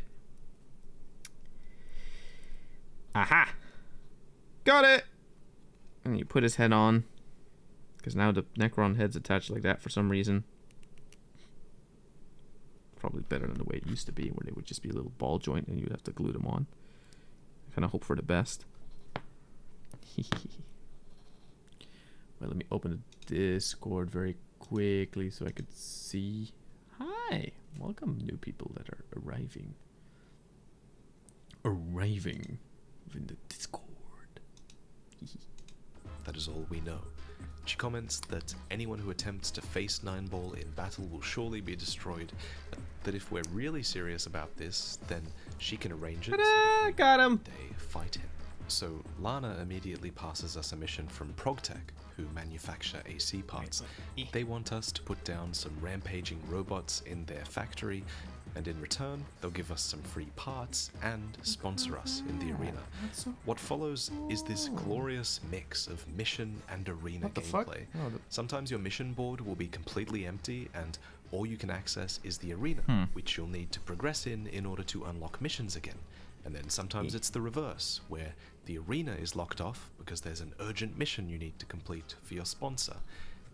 Aha! Got it! And you put his head on. Because now the Necron head's attached like that for some reason. Probably better than the way it used to be, where they would just be a little ball joint and you'd have to glue them on. I kind of hope for the best. Well, let me open the Discord very quickly so I could see. Hi! Welcome, new people that are arriving. Arriving in the Discord. That is all we know. She comments that anyone who attempts to face 9-Ball in battle will surely be destroyed. That if we're really serious about this, then she can arrange it. Ta-da! Got him! They fight him. So Lana immediately passes us a mission from ProgTech, who manufacture AC parts. They want us to put down some rampaging robots in their factory, and in return, they'll give us some free parts and sponsor us in the arena. What follows is this glorious mix of mission and arena gameplay. Sometimes your mission board will be completely empty, and all you can access is the arena, which you'll need to progress in order to unlock missions again. And then sometimes it's the reverse, where the arena is locked off because there's an urgent mission you need to complete for your sponsor.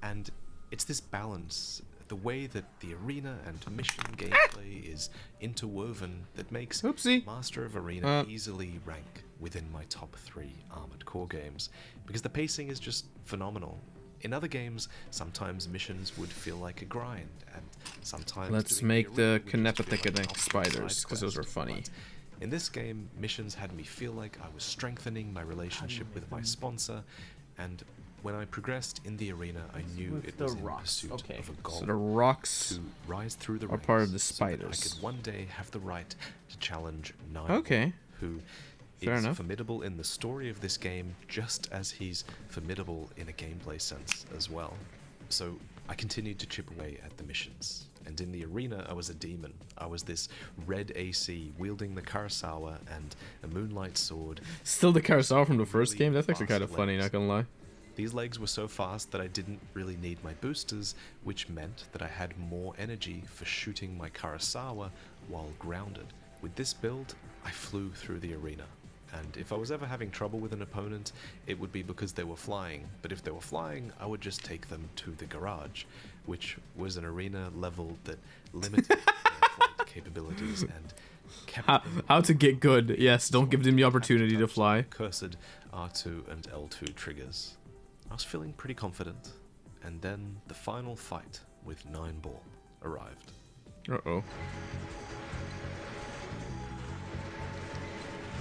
And it's this balance, the way that the arena and mission gameplay is interwoven, that makes Master of Arena easily rank within my top 3 Armored Core games, because the pacing is just phenomenal. In other games, sometimes missions would feel like a grind, and sometimes let's make the Knepethicanic spiders, because those are funny. In this game, missions had me feel like I was strengthening my relationship with my sponsor, and when I progressed in the arena, I knew it was in pursuit of a goal. So the rocks to rise through the are part of the so that spiders. I could one day have the right to challenge Nine, who Fair is enough. formidable in the story of this game, just as he's formidable in a gameplay sense as well. So I continued to chip away at the missions. And in the arena, I was a demon. I was this red AC wielding the Kurosawa and a moonlight sword. Still the Kurosawa from the first Really game? That's actually kind of fast funny, legs. not gonna lie. These legs were so fast that I didn't really need my boosters, which meant that I had more energy for shooting my Kurosawa while grounded. With this build, I flew through the arena. And if I was ever having trouble with an opponent, it would be because they were flying. But if they were flying, I would just take them to the garage, which was an arena level that limited their flight capabilities and kept them How to get good. Yes, don't give them the opportunity to fly. cursed R2 and L2 triggers. I was feeling pretty confident, and then the final fight with 9-Ball arrived. Uh-oh.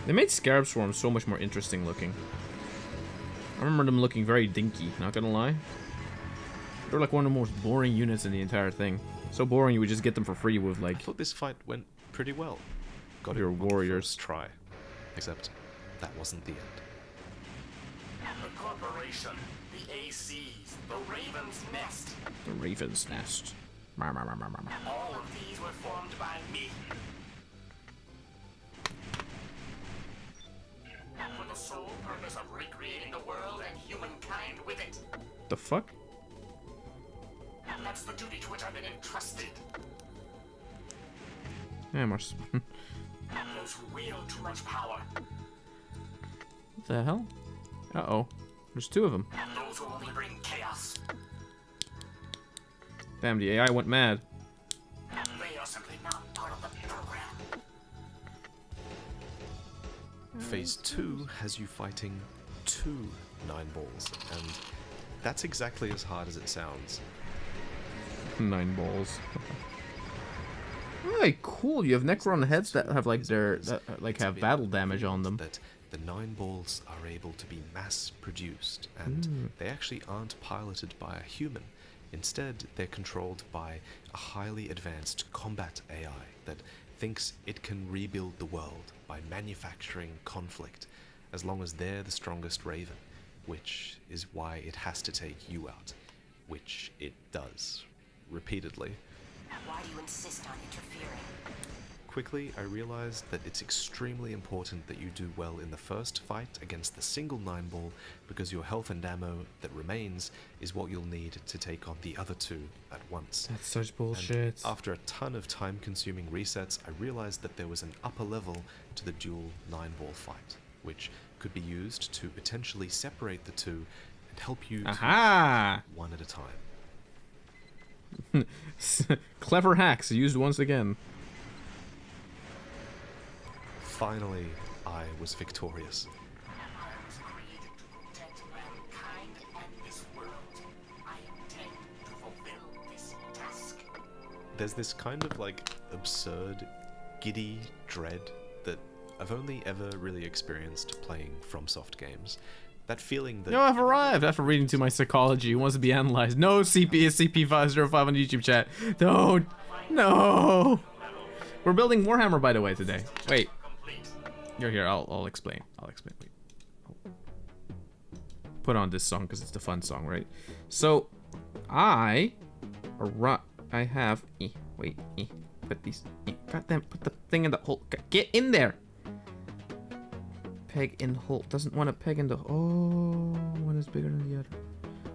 They made Scarab Swarm so much more interesting looking. I remember them looking very dinky, not gonna lie. They're like one of the most boring units in the entire thing. So boring you would just get them for free with I like thought this fight went pretty well. Got your it on the warriors. first try. Except that wasn't the end. The corporation, the ACs, the Raven's Nest. the Raven's Nest. Mar, mar, mar, mar, mar, mar. All of these were formed by me. For the sole purpose of recreating the world and humankind with it. The fuck? That's the duty to which I've been entrusted. Yeah, Mars. Those who wield too much power. What the hell? Uh-oh. There's 2 of them. Those who only bring chaos. Damn, the AI went mad. They are simply not part of the program. Phase 2 has you fighting 2 9-Balls, and that's exactly as hard as it sounds. 9 balls. Really cool. You have Necron heads that have like their have battle damage on them. That the 9-Balls are able to be mass produced, and they actually aren't piloted by a human. Instead, they're controlled by a highly advanced combat AI that thinks it can rebuild the world by manufacturing conflict, as long as they're the strongest Raven, which is why it has to take you out, which it does, repeatedly. Why do you insist on interfering? Quickly, I realized that it's extremely important that you do well in the first fight against the single 9-Ball, because your health and ammo that remains is what you'll need to take on the other 2 at once. That's such And bullshit. after a ton of time-consuming resets, I realized that there was an upper level to the dual 9-Ball fight, which could be used to potentially separate the 2 and help you to Aha! one at a time. Clever hacks used once again. Finally, I was victorious. I was created to protect mankind and this world. I intend to fulfill this task. There's this kind of like absurd, giddy dread that I've only ever really experienced playing FromSoft games. That feeling that No, I've arrived after reading to my psychology who wants to be analyzed. No, CP is CP505 on the YouTube chat. Don't. No. We're building Warhammer, by the way, today. Wait. You're here. I'll explain. Wait. put on this song because it's the fun song, right? So I have put these put the thing in the hole. Get in there. Peg in hole. Doesn't want to peg in the. Oh, one is bigger than the other.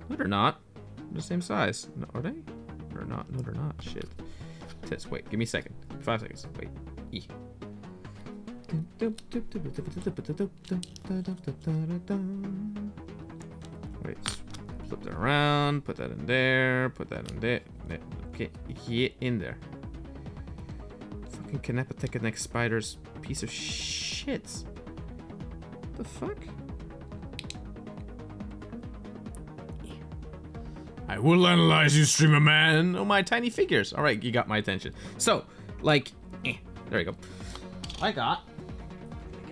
No, they're not. They're the same size. No, are they? They're not. No, they're not. Shit. Test. Wait. Give me a second. 5 seconds. Wait. E. Wait. Flip that around. Put that in there. Put that in there. Okay. Get in there. Fucking Canapateca spiders. Piece of shit. The fuck? I will analyze you, streamer man. Oh, my tiny figures. All right, you got my attention. So, like, there you go. I got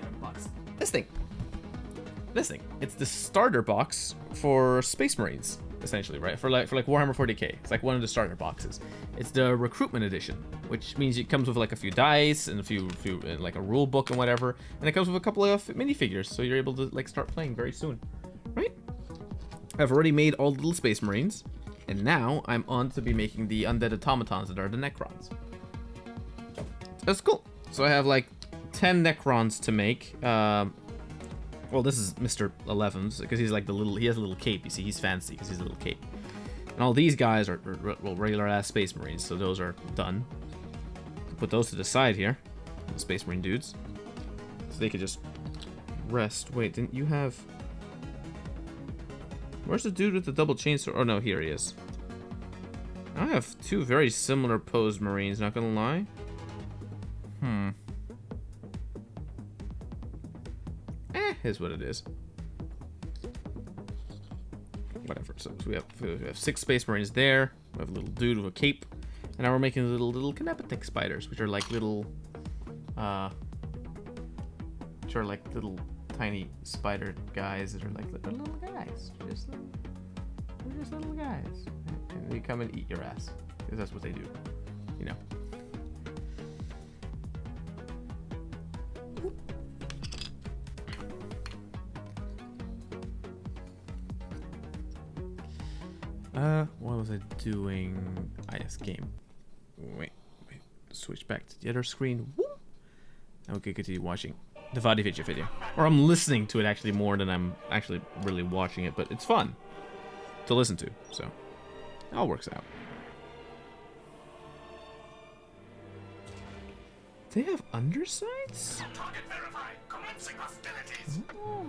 a box. This thing. It's the starter box for Space Marines, essentially, right? For like Warhammer 40k. It's like one of the starter boxes. It's the recruitment edition, which means it comes with like a few dice and a few like a rule book and whatever, and it comes with a couple of minifigures, so you're able to like start playing very soon, right? I've already made all the little Space Marines, and now I'm on to be making the undead automatons that are the Necrons. That's cool. So I have like 10 Necrons to make. Well, this is Mr. 11's because he's like he has a little cape. You see, he's fancy because he's a little cape. And all these guys are regular ass Space Marines, so those are done. Put those to the side here, the Space Marine dudes, so they could just rest. Wait, didn't you have? Where's the dude with the double chainsaw? Oh no, here he is. I have two very similar posed Marines. Not gonna lie. Is what it is. Whatever. So we have 6 Space Marines there. We have a little dude with a cape, and now we're making little Canapateca spiders, which are like little, tiny spider guys that are like little guys, just little guys, and they come and eat your ass because that's what they do, you know. What was I doing? Yes, game. Wait. Switch back to the other screen. Whoop. Okay, continue watching the VTuber video. Or I'm listening to it actually more than I'm actually really watching it, but it's fun to listen to, so it all works out. They have undersides? Target verified. Commencing hostilities. Oh.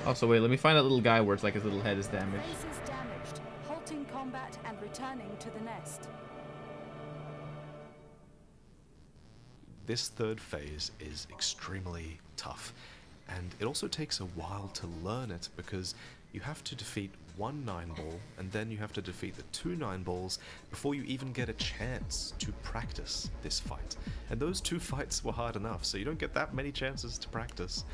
Also, wait, let me find that little guy where it's like his little head is damaged. Base is damaged. Halting combat and returning to the nest. This third phase is extremely tough, and it also takes a while to learn it because you have to defeat 1 9-ball, and then you have to defeat the 2 9-balls before you even get a chance to practice this fight. And those 2 fights were hard enough, so you don't get that many chances to practice.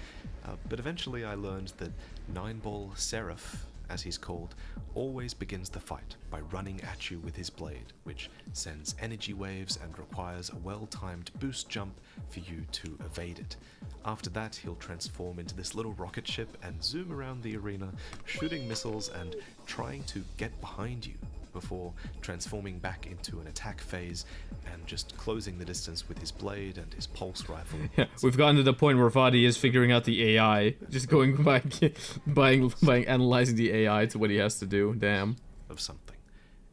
But eventually I learned that 9-ball Seraph, as he's called, always begins the fight by running at you with his blade, which sends energy waves and requires a well-timed boost jump for you to evade it. After that, he'll transform into this little rocket ship and zoom around the arena, shooting missiles and trying to get behind you before transforming back into an attack phase and just closing the distance with his blade and his pulse rifle. Yeah, we've gotten to the point where Vadi is figuring out the AI, just going by analyzing the AI to what he has to do. Damn. Of something.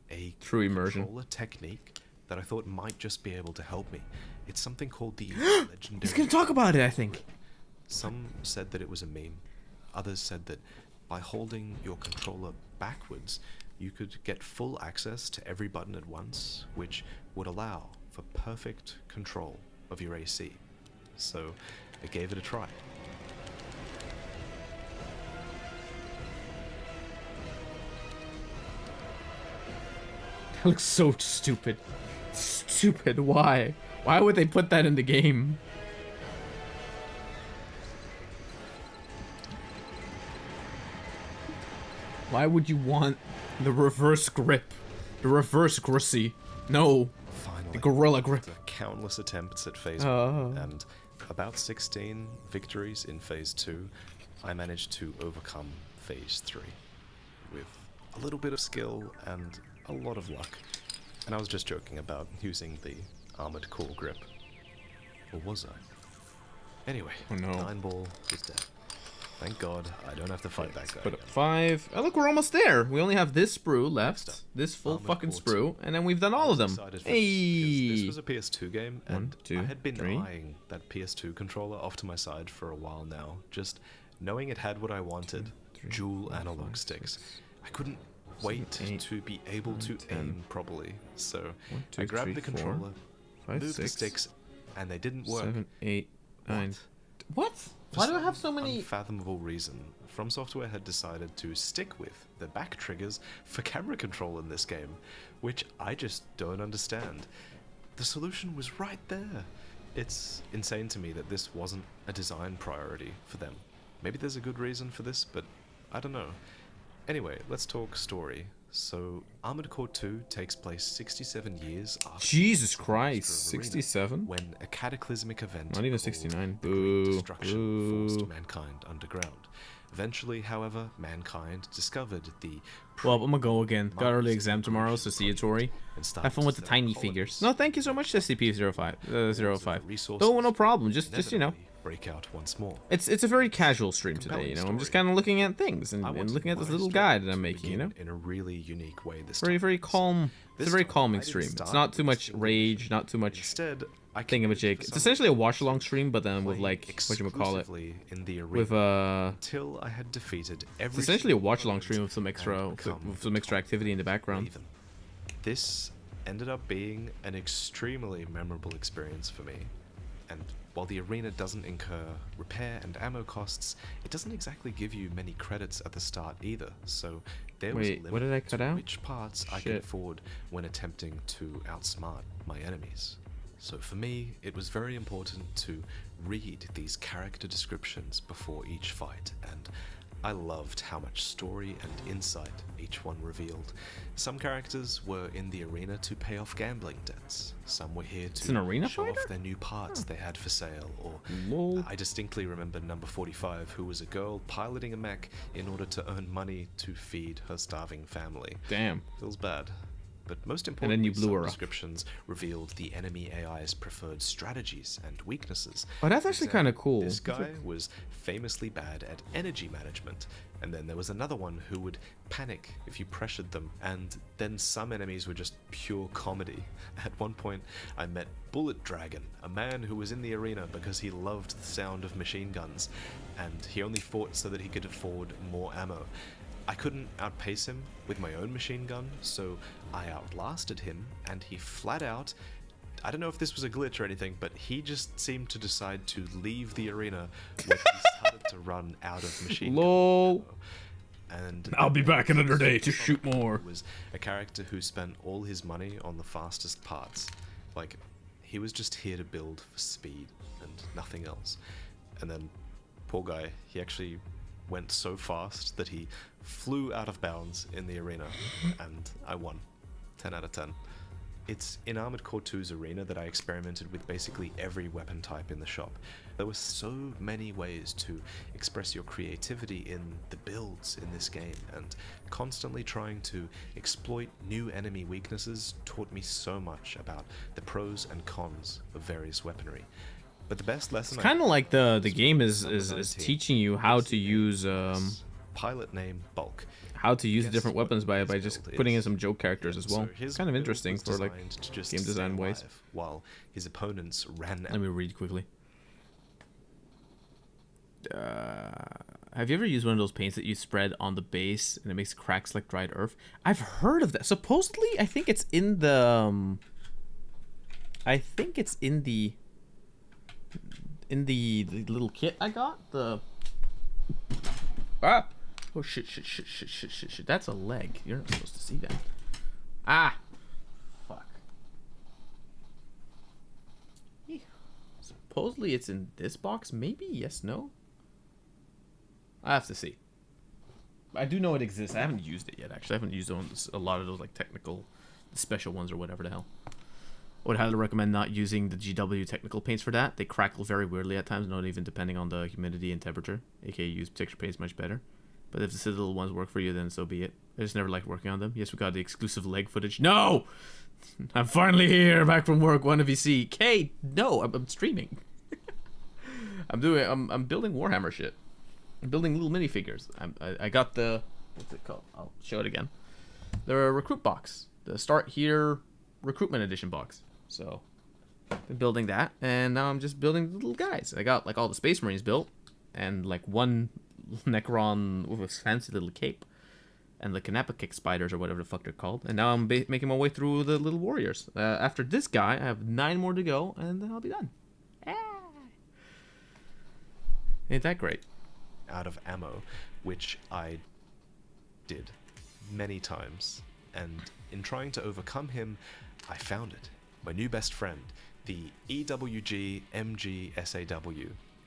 A true immersion. Controller technique that I thought might just be able to help me. It's something called the legendary. He's gonna talk about it, I think. Some said that it was a meme. Others said that by holding your controller backwards, you could get full access to every button at once, which would allow for perfect control of your AC. So I gave it a try. That looks so stupid. Stupid, why? Why would they put that in the game? Why would you want the reverse grip? The reverse grissy? No. Finally, The gorilla grip. after countless attempts at Phase 1 and about 16 victories in Phase 2, I managed to overcome Phase 3 with a little bit of skill and a lot of luck. And I was just joking about using the armored core grip. Or was I? Anyway, Oh no. 9-ball is dead. Thank God I don't have to fight that guy. Put up 5. Oh, look, we're almost there. We only have this sprue Next up, left. This full Armored fucking Core sprue. And then we've done all of them. Excited for this because Hey! this was a PS2 game, and 1, 2, I had been 3. eyeing that PS2 controller off to my side for a while now, just knowing it had what I wanted, 3, dual 4, analog 5, sticks. 6, I couldn't wait 8, to be able 9, to 10, aim properly, so 1, 2, I grabbed 3, the 4, controller, 5, moved the 6, sticks, and they didn't work. 7, 8, 9. What? What? For Why do I some have so many? unfathomable reason, From Software had decided to stick with the back triggers for camera control in this game, which I just don't understand. The solution was right there. It's insane to me that this wasn't a design priority for them. Maybe there's a good reason for this, but I don't know. Anyway, let's talk story. So, Armored Core 2 takes place 67 years after Jesus the Christ, disaster of Arena, 67? when a cataclysmic event Not even called 69. the Great Boo. Destruction forced Boo. mankind underground. Eventually, however, mankind discovered the Well, I'm gonna go again. Got early Mars exam tomorrow, so see you, Tori. and started Have fun with to the set up tiny colonies. figures. No, thank you so much, SCP-05. 05. Resources Oh, no problem. Just you know. inevitably break out once more. It's a very casual stream today, Compelling you know. I'm just story. kind of looking at things and, I and wanted looking at this my little story guide that to I'm making, you know. begin in a really unique way this Very, time. very calm. It's a This very time, calming I didn't stream. It's start not with too a much single rage, not too much Instead, I thingamajig. It's essentially a watch-along stream, but then with like whatchamacallit, in the arena with until I had defeated every it's essentially a single watch-along opponent stream with some and extra become with some extra activity in the background. even. This ended up being an extremely memorable experience for me, and while the arena doesn't incur repair and ammo costs, it doesn't exactly give you many credits at the start either, so there was a Wait, limit what did I to cut out? which parts I could Shit. afford when attempting to outsmart my enemies. So for me, it was very important to read these character descriptions before each fight, and I loved how much story and insight each one revealed. Some characters were in the arena to pay off gambling debts. Some were here It's an to arena show fighter? off their new parts they had for sale. Or Lol. I distinctly remember number 45, who was a girl piloting a mech in order to earn money to feed her starving family. Damn. Feels bad. But most then importantly, you blew some her up. descriptions revealed the enemy AI's preferred strategies and weaknesses. Oh, that's actually Example, kinda cool. This That's guy was famously bad at energy management, and then there was another one who would panic if you pressured them, and then some enemies were just pure comedy. At one point, I met Bullet Dragon, a man who was in the arena because he loved the sound of machine guns, and he only fought so that he could afford more ammo. I couldn't outpace him with my own machine gun, so I outlasted him, and he flat out, I don't know if this was a glitch or anything, but he just seemed to decide to leave the arena when he started to run out of machine Lol. gun ammo. And I'll be back another day to shoot more. He was a character who spent all his money on the fastest parts. Like, he was just here to build for speed and nothing else. And then, poor guy, he actually went so fast that he flew out of bounds in the arena, and I won. 10 out of 10. It's in Armored Core 2's arena that I experimented with basically every weapon type in the shop. There were so many ways to express your creativity in the builds in this game, and constantly trying to exploit new enemy weaknesses taught me so much about the pros and cons of various weaponry. But the best lesson It's kind of like the game is Number 19. teaching you how to use pilot name Bulk. how to use the Guess different what weapons by his just build putting in is. some joke characters as well. So his Kind of build interesting was for like designed to just game design stay ways. alive, while his opponents ran Let me read quickly. Have you ever used one of those paints that you spread on the base and it makes cracks like dried earth? I've heard of that. Supposedly, I think it's in the. I think it's in the little kit I got. Oh shit! That's a leg. You're not supposed to see that. Ah. Fuck. Supposedly it's in this box. Maybe yes, no. I have to see. I do know it exists. I haven't used it yet, actually. I haven't used a lot of those, like, technical, special ones or whatever the hell. I would highly recommend not using the GW technical paints for that. They crackle very weirdly at times, not even depending on the humidity and temperature. AKA use texture paints much better. But if the Citadel ones work for you, then so be it. I just never liked working on them. Yes, we got the exclusive leg footage. No! I'm finally here, back from work, 1VC. Kate, no, I'm streaming. I'm building Warhammer shit. I'm building little minifigures. I got the, what's it called? I'll show it again. The recruit box. The Start Here recruitment edition box. So, been building that, and now I'm just building the little guys. I got, like, all the Space Marines built, and, like, one Necron with a fancy little cape. And the Kanapa Kick spiders, or whatever the fuck they're called. And now I'm making my way through the little warriors. After this guy, I have 9 more to go, and then I'll be done. Ain't that great? Out of ammo, which I did many times. And in trying to overcome him, I found it. My new best friend, the EWG MG SAW.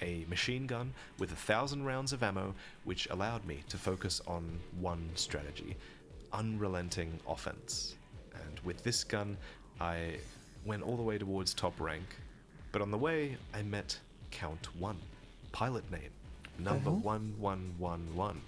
A machine gun with 1,000 rounds of ammo, which allowed me to focus on one strategy, unrelenting offense. And with this gun, I went all the way towards top rank, but on the way, I met Count 1, pilot name, number 1111,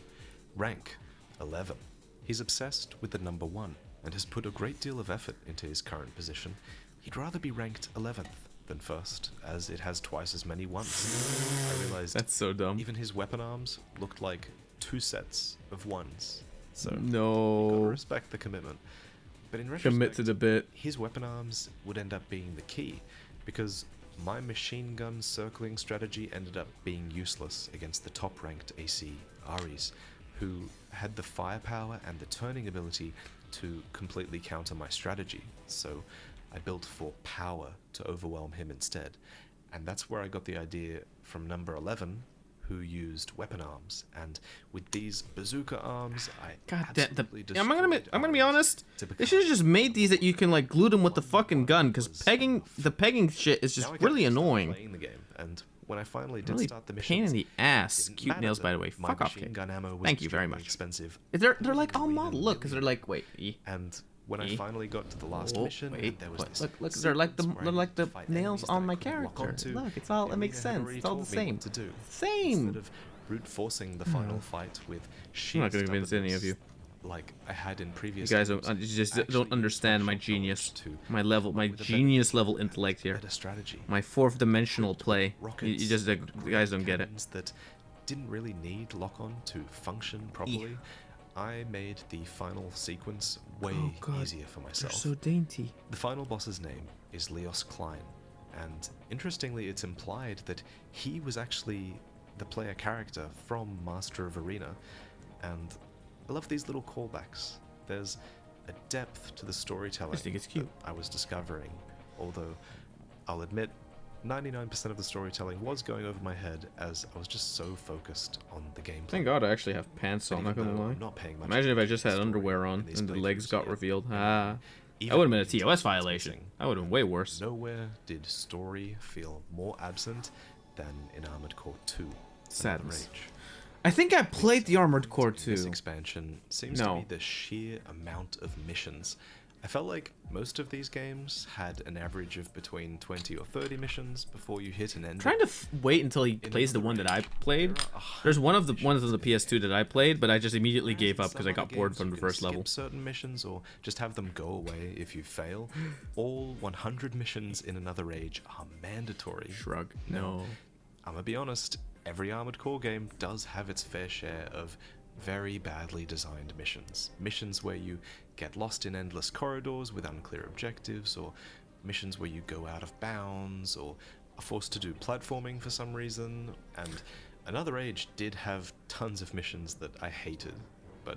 rank 11. He's obsessed with the number 1, and has put a great deal of effort into his current position. He'd rather be ranked 11th than first, as it has twice as many ones. I realized That's so dumb. even his weapon arms looked like 2 sets of ones. So No. gotta respect the commitment. But in Commit retrospect, to the bit. his weapon arms would end up being the key, because my machine gun circling strategy ended up being useless against the top-ranked AC Aries, who had the firepower and the turning ability to completely counter my strategy. So I built for power to overwhelm him instead. And that's where I got the idea from number 11, who used weapon arms. And with these bazooka arms, I God damn. absolutely I'm gonna be destroyed honest. to They become should have just made these that you can, like, glue them with the fucking gun, because the pegging shit is just Now I can really actually start annoying. playing the game. And when I finally did Really start the pain missions, in the ass. didn't Cute matter nails, by that the way. my Fuck off, machine kid. gun ammo was Thank you very extremely much. expensive. They're like all Really modeled. Look, because they're like, wait. And when I Eh? finally got to the last Oh, mission, wait, and there was what? this Look, they're like the sequence where they're I like the had to fight nails enemies on that my I couldn't lock character. onto. Look, it's all, it makes Emilia had sense. already It's all the told me same. what to do. Same. Instead of brute forcing the final fight with sheer I'm not gonna convince any of you. like I had in You previous guys games, don't, you just actually don't understand used my functional genius, knowledge to my level, my come up with a genius better level plan and intellect here, better strategy. my 4th dimensional play. You Rockets, just you guys don't get it. cannons that didn't really need lock-on to function properly. I made the final sequence way Oh, God. easier for They're myself. so dainty. The final boss's name is Leos Klein, and interestingly, it's implied that he was actually the player character from Master of Arena, and I love these little callbacks. There's a depth to the storytelling I think it's cute. that I was discovering, although I'll admit 99% of the storytelling was going over my head as I was just so focused on the gameplay. Thank God I actually have pants on. And Not even gonna though lie. I'm not paying much Imagine if I attention just to had the story underwear on in these and the legs playthroughs, got it- revealed. even That would have been a in TOS it's violation. missing. That would have been way worse. Nowhere did story feel more absent than in Armored Core 2. Another Sadness. Rage. I think I played the Armored Core This 2. expansion seems No. to be the sheer amount of missions. I felt like most of these games had an average of between 20 or 30 missions before you hit an end. Trying to wait until he plays the one that I played. There's one of the ones on the PS2 that I played, but I just immediately gave up because I got bored from the first level. Skip certain missions or just have them go away if you fail. All 100 missions in Another Age are mandatory. Shrug. Now, No. I'm gonna be honest, every Armored Core game does have its fair share of very badly designed missions. Missions where you get lost in endless corridors with unclear objectives, or missions where you go out of bounds, or are forced to do platforming for some reason. And Another Age did have tons of missions that I hated, but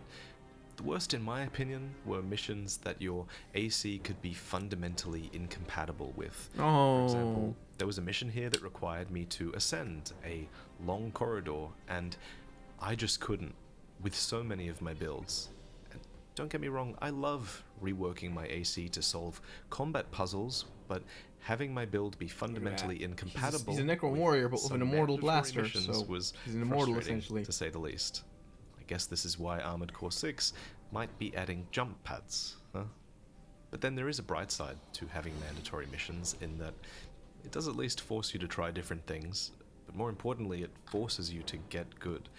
the worst in my opinion were missions that your AC could be fundamentally incompatible with. For example, Oh. there was a mission here that required me to ascend a long corridor, and I just couldn't with so many of my builds. And don't get me wrong, I love reworking my AC to solve combat puzzles, but having my build be fundamentally incompatible he's a Necro with Warrior, but with some an immortal mandatory blaster, missions so was he's an immortal, frustrating, essentially. to say the least. Like, guess this is why Armored Core 6 might be adding jump pads, huh? But then there is a bright side to having mandatory missions in that it does at least force you to try different things, but more importantly, it forces you to get good.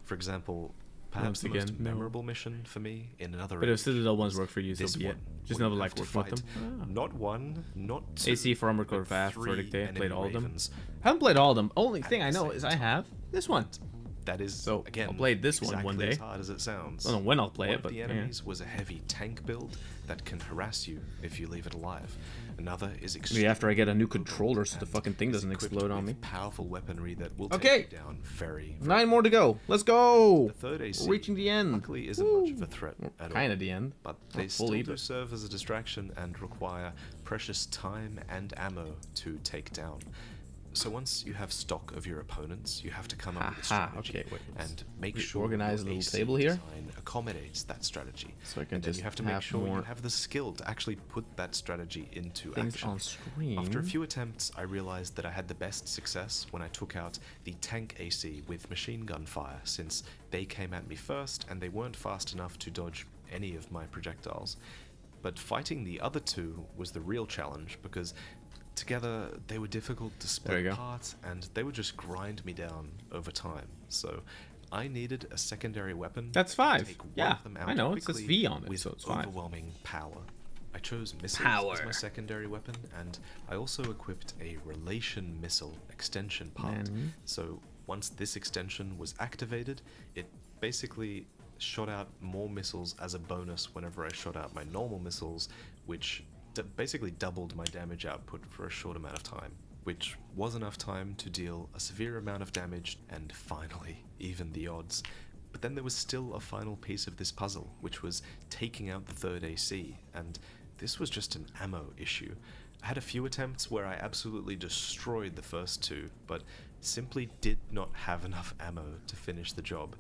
For example, perhaps the most memorable mission for me in another But if Citadel ones work for you, so this be it. one, Just where never you like have to work with fight them. not one, not two, AC for Armored Core but 5, three Verdict Day, I played enemy all of them. ravens. Haven't played all of them. Only thing at I the know same is I time. have this one. That is, So, again, I'll play this one exactly day. as hard as it sounds. I don't know when I'll play One it, of but the yeah. enemies was a heavy tank build that can harass you if you leave it alive. Another is Maybe after I get a new extremely controller so the and fucking thing is doesn't equipped explode on with me. Powerful weaponry that will Okay. take you down very, 9 more to go. Let's go. The third AC We're reaching the end. luckily isn't much of a threat at all. Kind of the end. But they Not still fully, do but serve as a distraction and require precious time and ammo to take down. So once you have stock of your opponents, you have to come up with a Aha, strategy okay, wait, and make we sure organize your a little AC table here. design accommodates that strategy. So I can and then just you have to make have sure more you have the skill to actually put that strategy into things action. on screen. After a few attempts, I realized that I had the best success when I took out the tank AC with machine gun fire, since they came at me first and they weren't fast enough to dodge any of my projectiles. But fighting the other two was the real challenge, because together they were difficult to There you split go. apart and they would just grind me down over time. So I needed a secondary weapon. That's to 5. take one Yeah, of them out I know. It says quickly V on it, with so it's 5. overwhelming power. I chose missiles Power. as my secondary weapon, and I also equipped a relation missile extension part. Man. So once this extension was activated, it basically shot out more missiles as a bonus whenever I shot out my normal missiles, which basically doubled my damage output for a short amount of time, which was enough time to deal a severe amount of damage and finally even the odds. But then there was still a final piece of this puzzle, which was taking out the third AC, and this was just an ammo issue. I had a few attempts where I absolutely destroyed the first two, but simply did not have enough ammo to finish the job.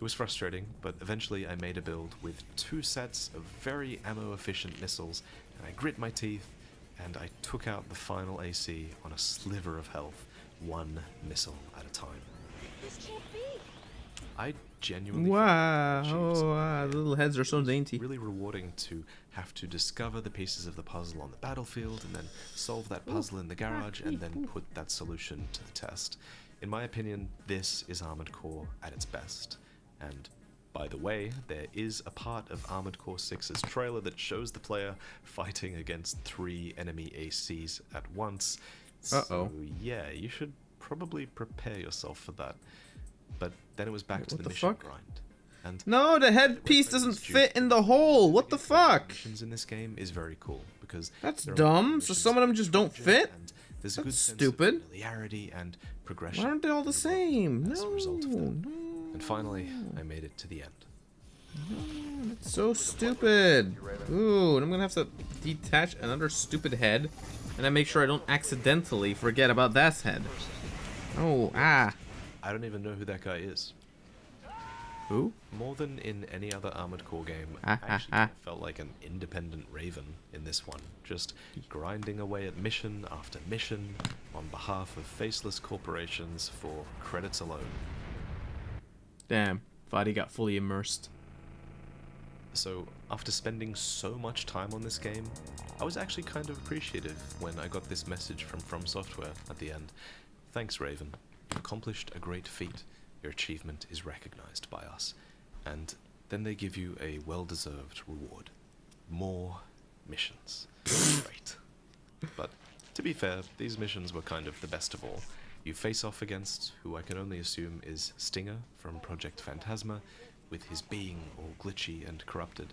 It was frustrating, but eventually I made a build with 2 sets of very ammo-efficient missiles, and I grit my teeth, and I took out the final AC on a sliver of health, 1 missile at a time. This can't be. I genuinely Wow. felt I achieved something The little heads are so It was dainty. really rewarding to have to discover the pieces of the puzzle on the battlefield and then solve that puzzle in the garage and then put that solution to the test. In my opinion, this is Armored Core at its best. And by the way, there is a part of Armored Core 6's trailer that shows the player fighting against 3 enemy ACs at once. Uh-oh. So yeah, you should probably prepare yourself for that. But then it was back to what the the mission fuck? grind. And No, the headpiece doesn't fit in the hole. What the fuck? missions in this game is very cool because That's there are dumb. So missions some of them just don't fit? and there's a That's good sense stupid. of familiarity and progression. Why aren't they all the same? as a No, result of that. no. And finally, I made it to the end. It's so stupid. Ooh, and I'm gonna have to detach another stupid head, and I make sure I don't accidentally forget about that head. Oh, ah. I don't even know who that guy is. Who? More than in any other Armored Core game, I Ah, ah, actually ah. felt like an independent Raven in this one, just grinding away at mission after mission on behalf of faceless corporations for credits alone. Damn, thought he got fully immersed. So, after spending so much time on this game, I was actually kind of appreciative when I got this message from Software at the end. Thanks, Raven. You accomplished a great feat. Your achievement is recognized by us. And then they give you a well-deserved reward. More missions. Great. But, to be fair, these missions were kind of the best of all. You face off against who I can only assume is Stinger from Project Phantasma, with his being all glitchy and corrupted.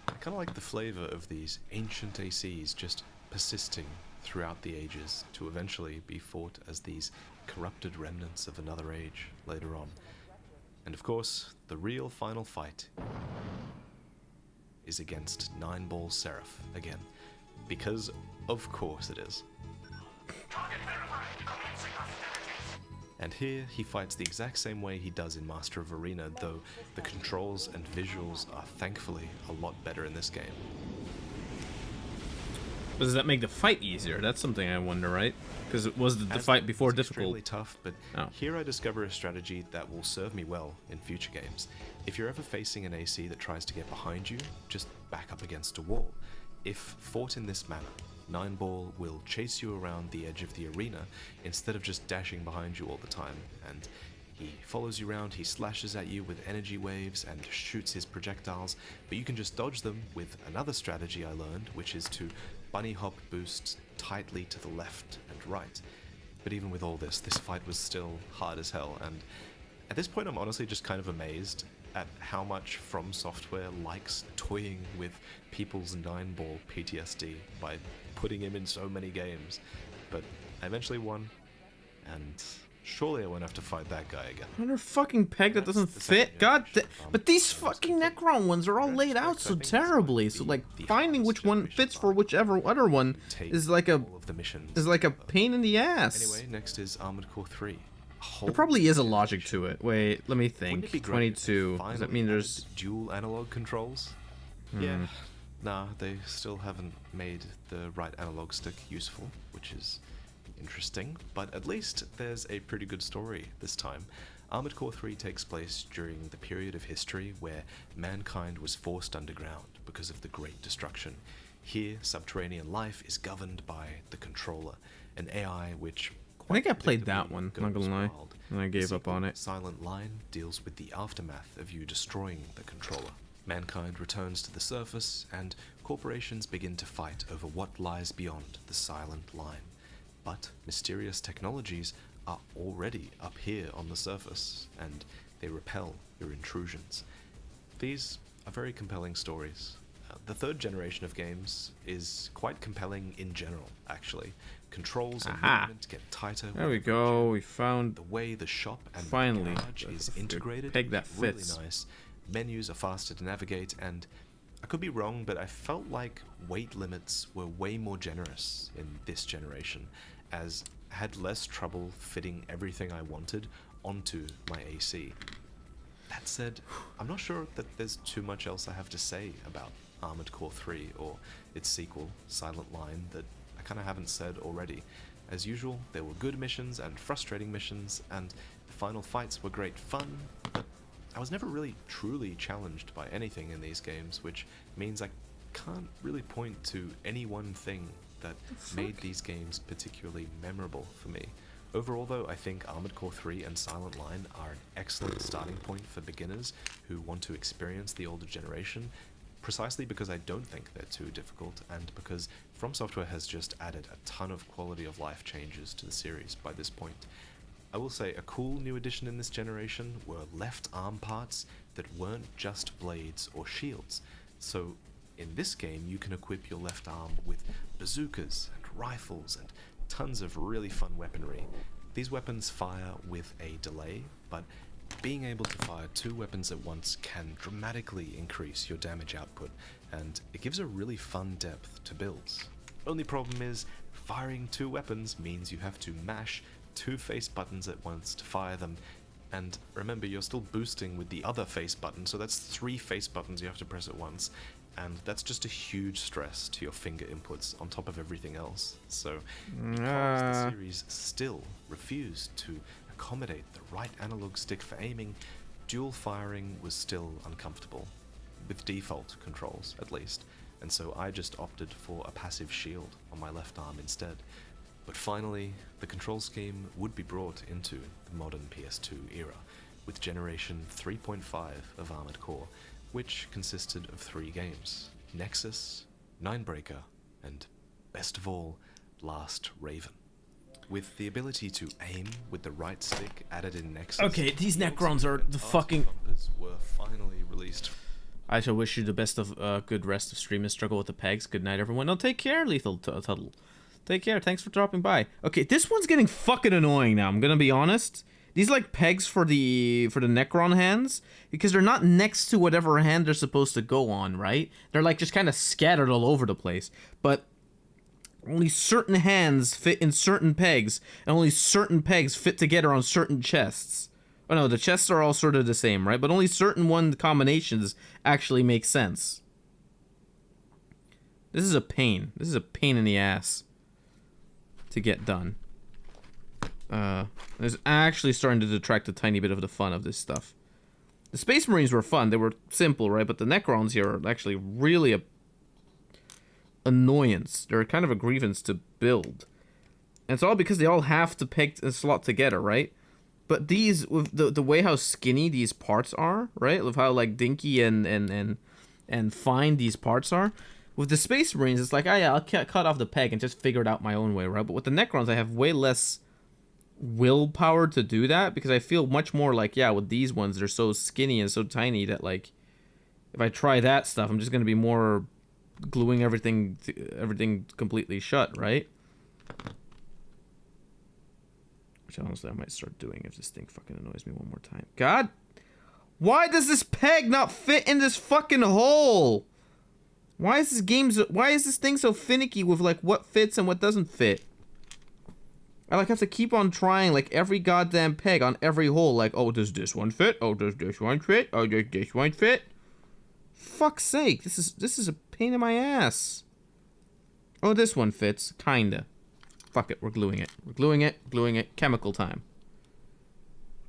I kind of like the flavor of these ancient ACs just persisting throughout the ages to eventually be fought as these corrupted remnants of another age later on. And of course, the real final fight is against Nineball Seraph again. Because of course it is. And here he fights the exact same way he does in Master of Arena, though the controls and visuals are thankfully a lot better in this game. But does that make the fight easier? That's something I wonder, right? Because it was the As fight before it's extremely difficult. tough, but Oh. here I discover a strategy that will serve me well in future games. If you're ever facing an AC that tries to get behind you, just back up against a wall. If fought in this manner, 9-Ball will chase you around the edge of the arena instead of just dashing behind you all the time, and he follows you around, he slashes at you with energy waves and shoots his projectiles, but you can just dodge them with another strategy I learned, which is to bunny hop boost tightly to the left and right. But even with all this fight was still hard as hell, and at this point I'm honestly just kind of amazed at how much From Software likes toying with people's 9-Ball PTSD by putting him in so many games. But I eventually won, and surely I won't have to fight that guy again. Another fucking peg that doesn't the second fit. God, generation but these fucking Necron ones are all laid out so terribly. So like finding which one fits for whichever other one is like a All of the missions. pain in the ass. Anyway, next is Armored Core 3. There probably is a logic to it. Wait, let me Wouldn't think. it be great if they 22. Does that mean finally there's? added dual analog controls? Yeah. Nah, they still haven't made the right analog stick useful, which is interesting, but at least there's a pretty good story this time. Armored Core 3 takes place during the period of history where mankind was forced underground because of the Great Destruction. Here, subterranean life is governed by the Controller, an AI which I think I played predictably that one, not goes gonna lie, wild. and I The gave up sequel, on it. Silent Line deals with the aftermath of you destroying the Controller. Mankind returns to the surface, and corporations begin to fight over what lies beyond the Silent Line. But mysterious technologies are already up here on the surface, and they repel your intrusions. These are very compelling stories. The third generation of games is quite compelling in general, actually. Controls and Aha. movement get tighter. There we with go. We found the way the shop and finally the garage is a integrated peg that is really fits. nice. Menus are faster to navigate, and I could be wrong, but I felt like weight limits were way more generous in this generation, as I had less trouble fitting everything I wanted onto my AC. That said, I'm not sure that there's too much else I have to say about Armored Core 3 or its sequel, Silent Line, that I kind of haven't said already. As usual, there were good missions and frustrating missions, and the final fights were great fun, but I was never really truly challenged by anything in these games, which means I can't really point to any one thing that made these games particularly memorable for me. Overall though, I think Armored Core 3 and Silent Line are an excellent starting point for beginners who want to experience the older generation, precisely because I don't think they're too difficult, and because From Software has just added a ton of quality of life changes to the series by this point. I will say a cool new addition in this generation were left arm parts that weren't just blades or shields. So in this game you can equip your left arm with bazookas and rifles and tons of really fun weaponry. These weapons fire with a delay, but being able to fire 2 weapons at once can dramatically increase your damage output, and it gives a really fun depth to builds. Only problem is, firing 2 weapons means you have to mash 2 face buttons at once to fire them, and remember you're still boosting with the other face button, so that's 3 face buttons you have to press at once, and that's just a huge stress to your finger inputs on top of everything else. So because the series still refused to accommodate the right analog stick for aiming, dual firing was still uncomfortable, with default controls at least, and so I just opted for a passive shield on my left arm instead. But finally, the control scheme would be brought into the modern PS2 era, with generation 3.5 of Armored Core, which consisted of 3 games: Nexus, Ninebreaker, and, best of all, Last Raven. With the ability to aim with the right stick added in Nexus. Okay, these Necrons are and the Art fucking. bumpers were finally released. I shall wish you the best of good rest of stream and struggle with the pegs. Good night, everyone. No, take care, Lethal Tuttle. Take care. Thanks for dropping by. Okay, this one's getting fucking annoying now. I'm gonna be honest. These like pegs for the Necron hands, because they're not next to whatever hand they're supposed to go on, right? They're like just kind of scattered all over the place. But only certain hands fit in certain pegs, and only certain pegs fit together on certain chests. Oh no, the chests are all sort of the same, right? But only certain one combinations actually make sense. This is a pain. This is a pain in the ass to get done. It's actually starting to detract a tiny bit of the fun of this stuff. The Space Marines were fun. They were simple, right? But the Necrons here are actually really a annoyance. They're kind of a grievance to build. And it's all because they all have to peg and slot together, right? But these, with the way how skinny these parts are, right? With how, like, dinky and fine these parts are. With the Space Marines, it's like, oh yeah, I'll cut off the peg and just figure it out my own way, right? But with the Necrons, I have way less willpower to do that, because I feel much more like, yeah, with these ones, they're so skinny and so tiny that, like, if I try that stuff, I'm just going to be more gluing everything completely shut, right? Which honestly I might start doing if this thing fucking annoys me one more time. God, why does this peg not fit in this fucking hole? Why is this thing so finicky with, like, what fits and what doesn't fit? I, like, have to keep on trying, like, every goddamn peg on every hole. Like, oh, does this one fit? Oh, does this one fit? Oh, does this one fit? Fuck's sake, this is a pain in my ass. Oh, this one fits, kinda. Fuck it, we're gluing it. We're gluing it. Chemical time.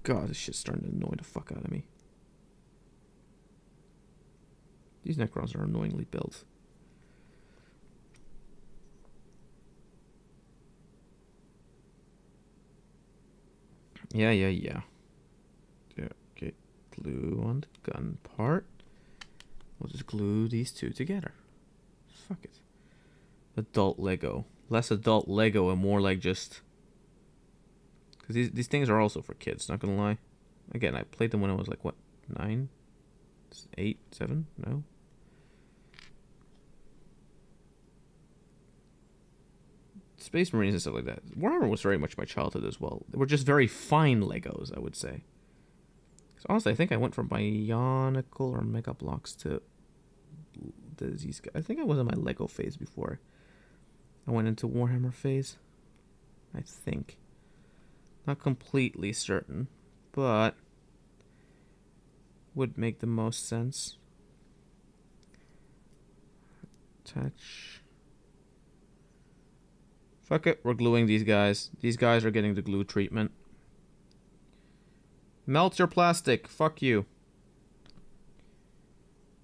God, this shit's starting to annoy the fuck out of me. These Necrons are annoyingly built. Yeah. Okay, glue on the gun part. We'll just glue these two together. Fuck it. Adult Lego. Less adult Lego and more like just... Because these things are also for kids, not gonna lie. Again, I played them when I was like, what, 9? 8? 7? No? Space Marines and stuff like that. Warhammer was very much my childhood as well. They were just very fine Legos, I would say. Because honestly, I think I went from Bionicle or Mega Blocks to these guys. I think I was in my Lego phase before I went into Warhammer phase. I think. Not completely certain, but would make the most sense. Touch. Fuck it, we're gluing these guys. These guys are getting the glue treatment. Melt your plastic. Fuck you.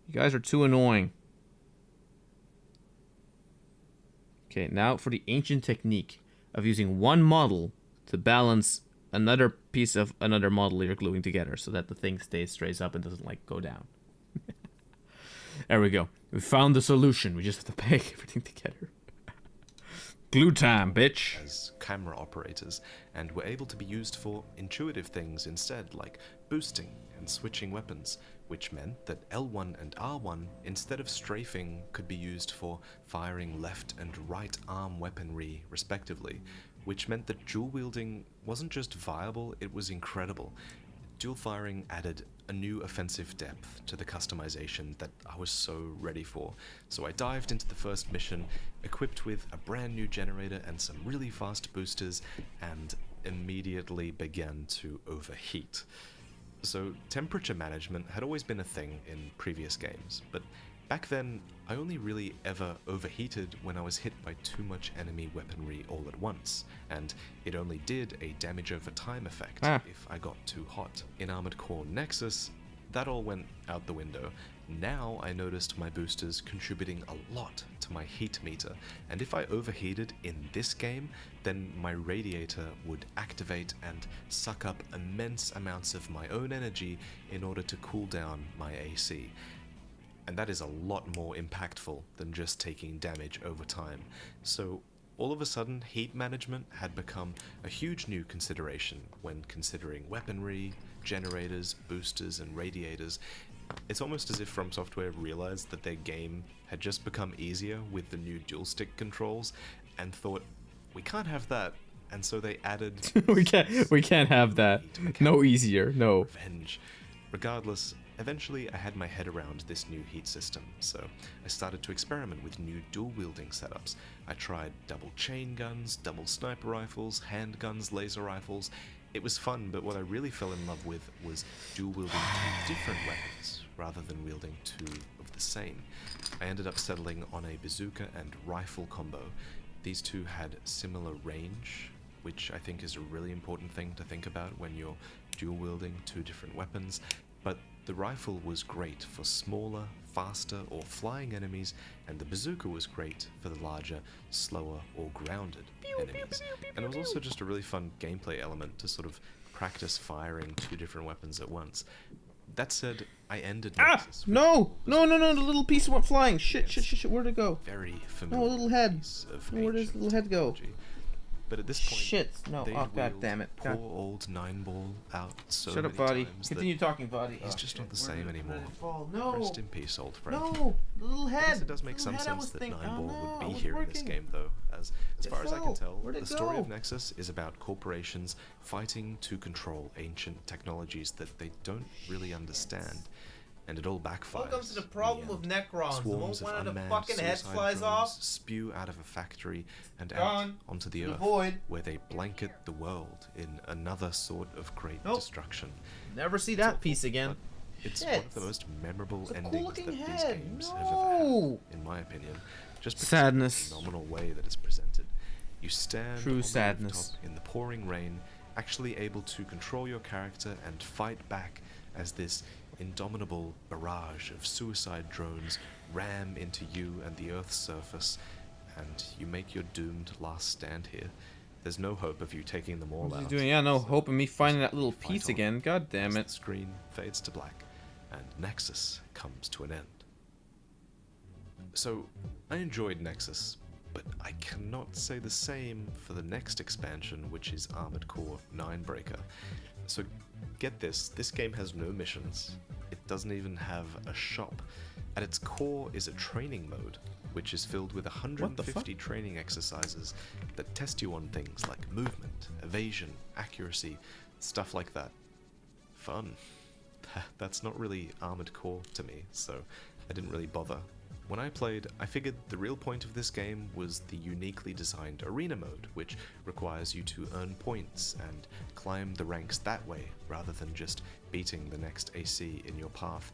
You guys are too annoying. Okay, now for the ancient technique of using one model to balance another piece of another model you're gluing together so that the thing stays straight up and doesn't, like, go down. There we go. We found the solution. We just have to peg everything together. Glue time, bitch. As camera operators, and were able to be used for intuitive things instead, like boosting and switching weapons, which meant that L1 and R1, instead of strafing, could be used for firing left and right arm weaponry, respectively, which meant that dual wielding wasn't just viable, it was incredible. Dual firing added a new offensive depth to the customization that I was so ready for. So I dived into the first mission, equipped with a brand new generator and some really fast boosters, and immediately began to overheat. So temperature management had always been a thing in previous games, but back then I only really ever overheated when I was hit by too much enemy weaponry all at once, and it only did a damage over time effect if I got too hot. In Armored Core Nexus, that all went out the window. Now I noticed my boosters contributing a lot to my heat meter, and if I overheated in this game, then my radiator would activate and suck up immense amounts of my own energy in order to cool down my AC. And that is a lot more impactful than just taking damage over time. So all of a sudden, heat management had become a huge new consideration when considering weaponry, generators, boosters, and radiators. It's almost as if From Software realized that their game had just become easier with the new dual stick controls and thought, we can't have that. And so they added... we can't have that. No easier, no. Revenge. Regardless, eventually I had my head around this new heat system, so I started to experiment with new dual-wielding setups. I tried double chain guns, double sniper rifles, handguns, laser rifles. It was fun, but what I really fell in love with was dual-wielding two different weapons, rather than wielding two of the same. I ended up settling on a bazooka and rifle combo. These two had similar range, which I think is a really important thing to think about when you're dual-wielding two different weapons, but The rifle was great for smaller, faster, or flying enemies, and the bazooka was great for the larger, slower, or grounded enemies. And it was also just a really fun gameplay element to sort of practice firing two different weapons at once. That said, I ended Nexus with No! No, the little piece went flying. Shit, where'd it go? very familiar little head. piece of Where does the ancient little head go? technology. But at this point, Shit. No. they'd Oh, god wheeled damn it. poor God. old 9-ball out so Shut up, many Vadi. times Continue talking, Vadi. he's Oh, just shit. not the Where same did it anymore. fall? No. Rest in peace, old friend. No. The little head. I guess it does make The some little head I sense was that 9-ball thinking- would oh, be no, it was here in this working. game, though, as It far as I fell. can tell, Where'd it the story go? of Nexus is about corporations fighting to control ancient technologies that they don't really understand, and it all backfires. Welcome to the in problem end. with Necrons. The Swarms moment of one of the unmanned fucking head suicide flies drones off, spew out of a factory and out Gone. onto the the earth, void. where they blanket the world in another sort of great Nope. destruction. Never see that piece again. It's Shit. one of the most memorable It's a endings cool-looking that these head. games No. have ever had, in my opinion. Just because Sadness. of the phenomenal way that it's presented. You stand True on the sadness. rooftop in the pouring rain, actually able to control your character and fight back as this indomitable barrage of suicide drones ram into you and the Earth's surface, and you make your doomed last stand here. There's no hope of you taking them all What's he out. doing? Yeah, no so hope of me finding that little fight piece on again. God damn as it. The screen fades to black, and Nexus comes to an end. So, I enjoyed Nexus, but I cannot say the same for the next expansion, which is Armored Core 9breaker. So, get this game has no missions. It doesn't even have a shop. At its core is a training mode, which is filled with 150 training exercises that test you on things like movement, evasion, accuracy, stuff like that. Fun. That's not really Armored Core to me, so I didn't really bother. When I played, I figured the real point of this game was the uniquely designed arena mode, which requires you to earn points and climb the ranks that way, rather than just beating the next AC in your path.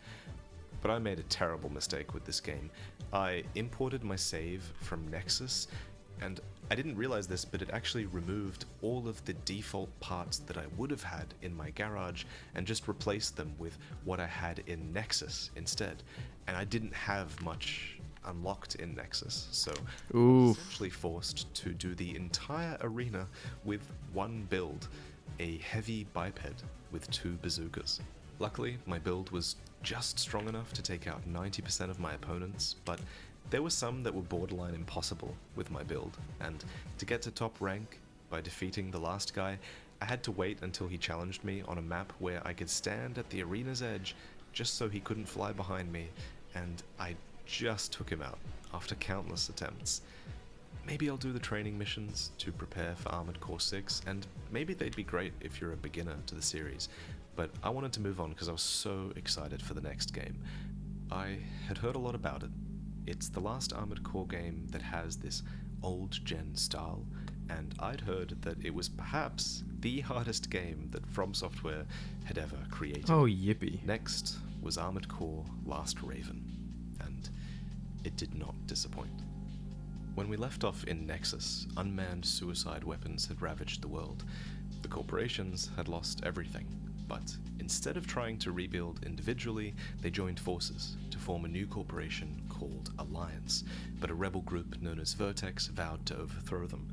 But I made a terrible mistake with this game. I imported my save from Nexus, and I didn't realize this, but it actually removed all of the default parts that I would have had in my garage and just replaced them with what I had in Nexus instead. And I didn't have much unlocked in Nexus, so I was essentially forced to do the entire arena with one build, a heavy biped with 2 bazookas. Luckily, my build was just strong enough to take out 90% of my opponents, but there were some that were borderline impossible with my build, and to get to top rank by defeating the last guy, I had to wait until he challenged me on a map where I could stand at the arena's edge just so he couldn't fly behind me, and I just took him out after countless attempts. Maybe I'll do the training missions to prepare for Armored Core 6, and maybe they'd be great if you're a beginner to the series, but I wanted to move on because I was so excited for the next game. I had heard a lot about it. It's the last Armored Core game that has this old-gen style, and I'd heard that it was perhaps the hardest game that From Software had ever created. Oh, yippee. Next was Armored Core Last Raven, and it did not disappoint. When we left off in Nexus, unmanned suicide weapons had ravaged the world. The corporations had lost everything, but instead of trying to rebuild individually, they joined forces to form a new corporation called Alliance, but a rebel group known as Vertex vowed to overthrow them,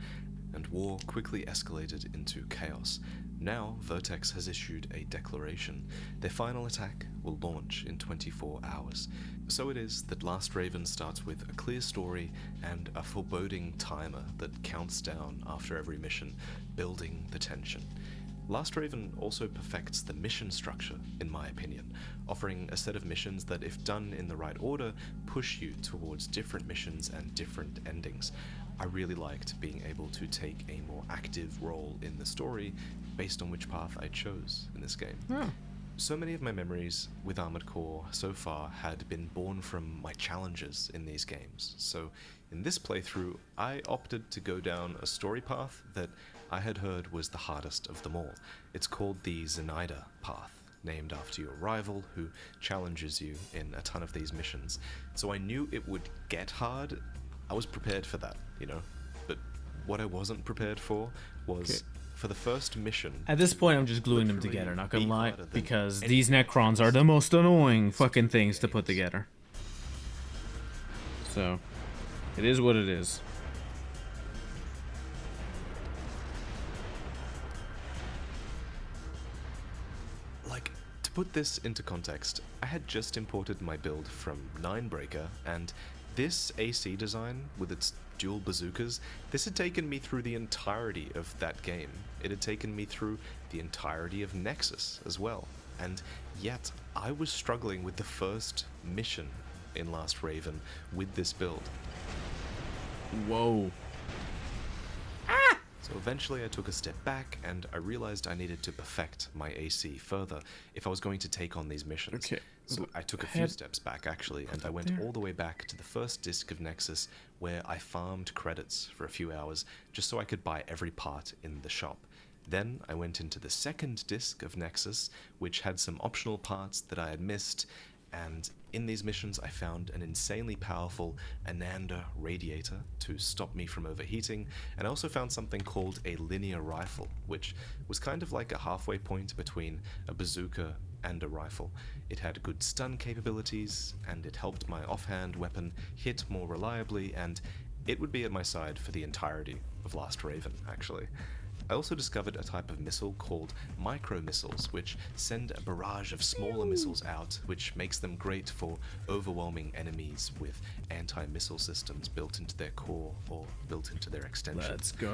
and war quickly escalated into chaos. Now, Vertex has issued a declaration. Their final attack will launch in 24 hours. So it is that Last Raven starts with a clear story and a foreboding timer that counts down after every mission, building the tension. Last Raven also perfects the mission structure, in my opinion, offering a set of missions that, if done in the right order, push you towards different missions and different endings. I really liked being able to take a more active role in the story based on which path I chose in this game. So many of my memories with Armored Core so far had been born from my challenges in these games, so in this playthrough I opted to go down a story path that I had heard was the hardest of them all. It's called the Zenaida path, named after your rival who challenges you in a ton of these missions. So I knew it would get hard. I was prepared for that, you know, but what I wasn't prepared for was for the first mission. At this point, I'm just gluing them literally together, not gonna be lie, harder than because any these Necrons are the most annoying fucking things to put together. So, it is what it is. Like, to put this into context, I had just imported my build from Ninebreaker, and this AC design, with its dual bazookas, this had taken me through the entirety of that game. It had taken me through the entirety of Nexus as well, and yet I was struggling with the first mission in Last Raven with this build. Whoa. So eventually I took a step back and I realized I needed to perfect my AC further if I was going to take on these missions. Okay. So I took a few steps back actually, and I went all the way back to the first disc of Nexus where I farmed credits for a few hours just so I could buy every part in the shop. Then I went into the second disc of Nexus, which had some optional parts that I had missed, and in these missions I found an insanely powerful Ananda radiator to stop me from overheating, and I also found something called a linear rifle, which was kind of like a halfway point between a bazooka and a rifle. It had good stun capabilities, and it helped my offhand weapon hit more reliably, and it would be at my side for the entirety of Last Raven, actually. I also discovered a type of missile called micro-missiles, which send a barrage of smaller missiles out, which makes them great for overwhelming enemies with anti-missile systems built into their core or built into their extension. Let's go.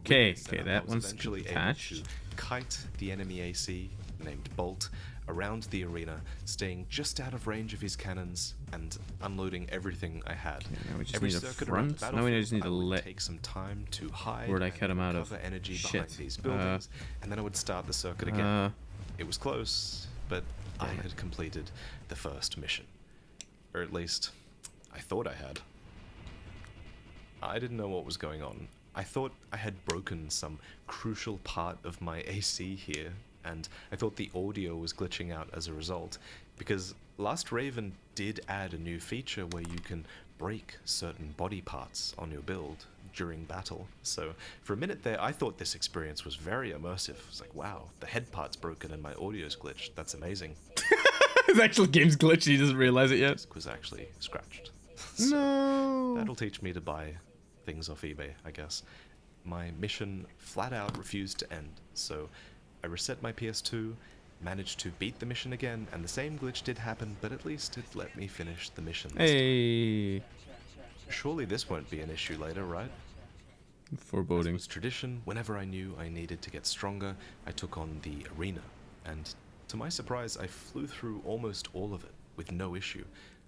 Okay, I that was one's eventually able attached. to kite the enemy AC, named Bolt, around the arena, staying just out of range of his cannons and unloading everything I had. now we just Every need a circuit around the front. Now we battlefield, just need to I would let- take some time to hide Where'd I and cut him out of? recover energy Shit. behind these buildings, and then I would start the circuit again. It was close, but I had completed the first mission. Or at least, I thought I had. I didn't know what was going on. I thought I had broken some crucial part of my AC here, and I thought the audio was glitching out as a result, because Last Raven did add a new feature where you can break certain body parts on your build during battle. So for a minute there, I thought this experience was very immersive. I was like, wow, the head part's broken and my audio's glitched. That's amazing. His actual game's glitched, he doesn't realize it yet. Disc was actually scratched. No. That'll teach me to buy things off eBay, I guess. My mission flat out refused to end, so I reset my PS2, managed to beat the mission again, and the same glitch did happen, but at least it let me finish the mission this time. Hey. Surely this won't be an issue later, right? It Foreboding. was tradition, whenever I knew I needed to get stronger, I took on the arena, and to my surprise, I flew through almost all of it with no issue.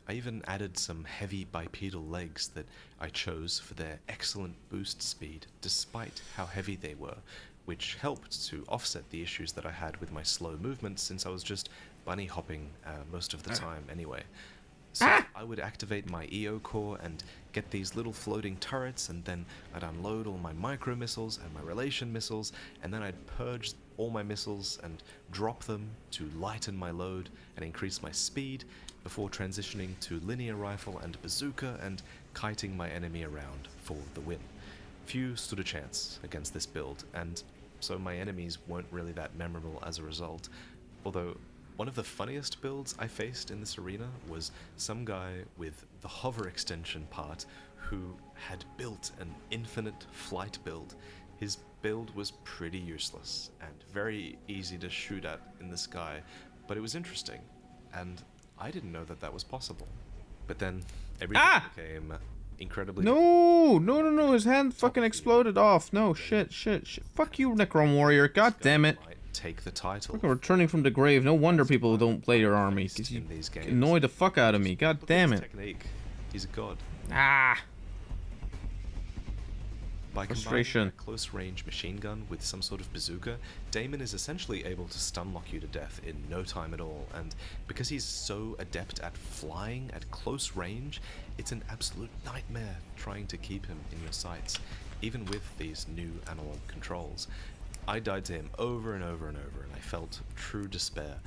I even added some heavy bipedal legs that I chose for their excellent boost speed, despite how heavy they were, which helped to offset the issues that I had with my slow movements since I was just bunny hopping most of the time anyway. So I would activate my EO core and get these little floating turrets, and then I'd unload all my micro missiles and my relation missiles, and then I'd purge all my missiles and drop them to lighten my load and increase my speed before transitioning to linear rifle and bazooka and kiting my enemy around for the win. Few stood a chance against this build, and so my enemies weren't really that memorable as a result, although one of the funniest builds I faced in this arena was some guy with the hover extension part who had built an infinite flight build. His build was pretty useless and very easy to shoot at in the sky, but it was interesting, and I didn't know that that was possible. But then everything became incredibly... No, his hand fucking exploded off. No, shit. Fuck you, Necron Warrior, god damn it. might take the title. Fucking returning from the grave, no wonder people don't play your army. 'Cause you in these games. annoy the fuck out of me, god Look at damn his it. technique. He's a god. By combining Frustration. a close-range machine gun with some sort of bazooka, Damon is essentially able to stun-lock you to death in no time at all, and because he's so adept at flying at close range, it's an absolute nightmare trying to keep him in your sights, even with these new analog controls. I died to him over and over and over, and I felt true despair.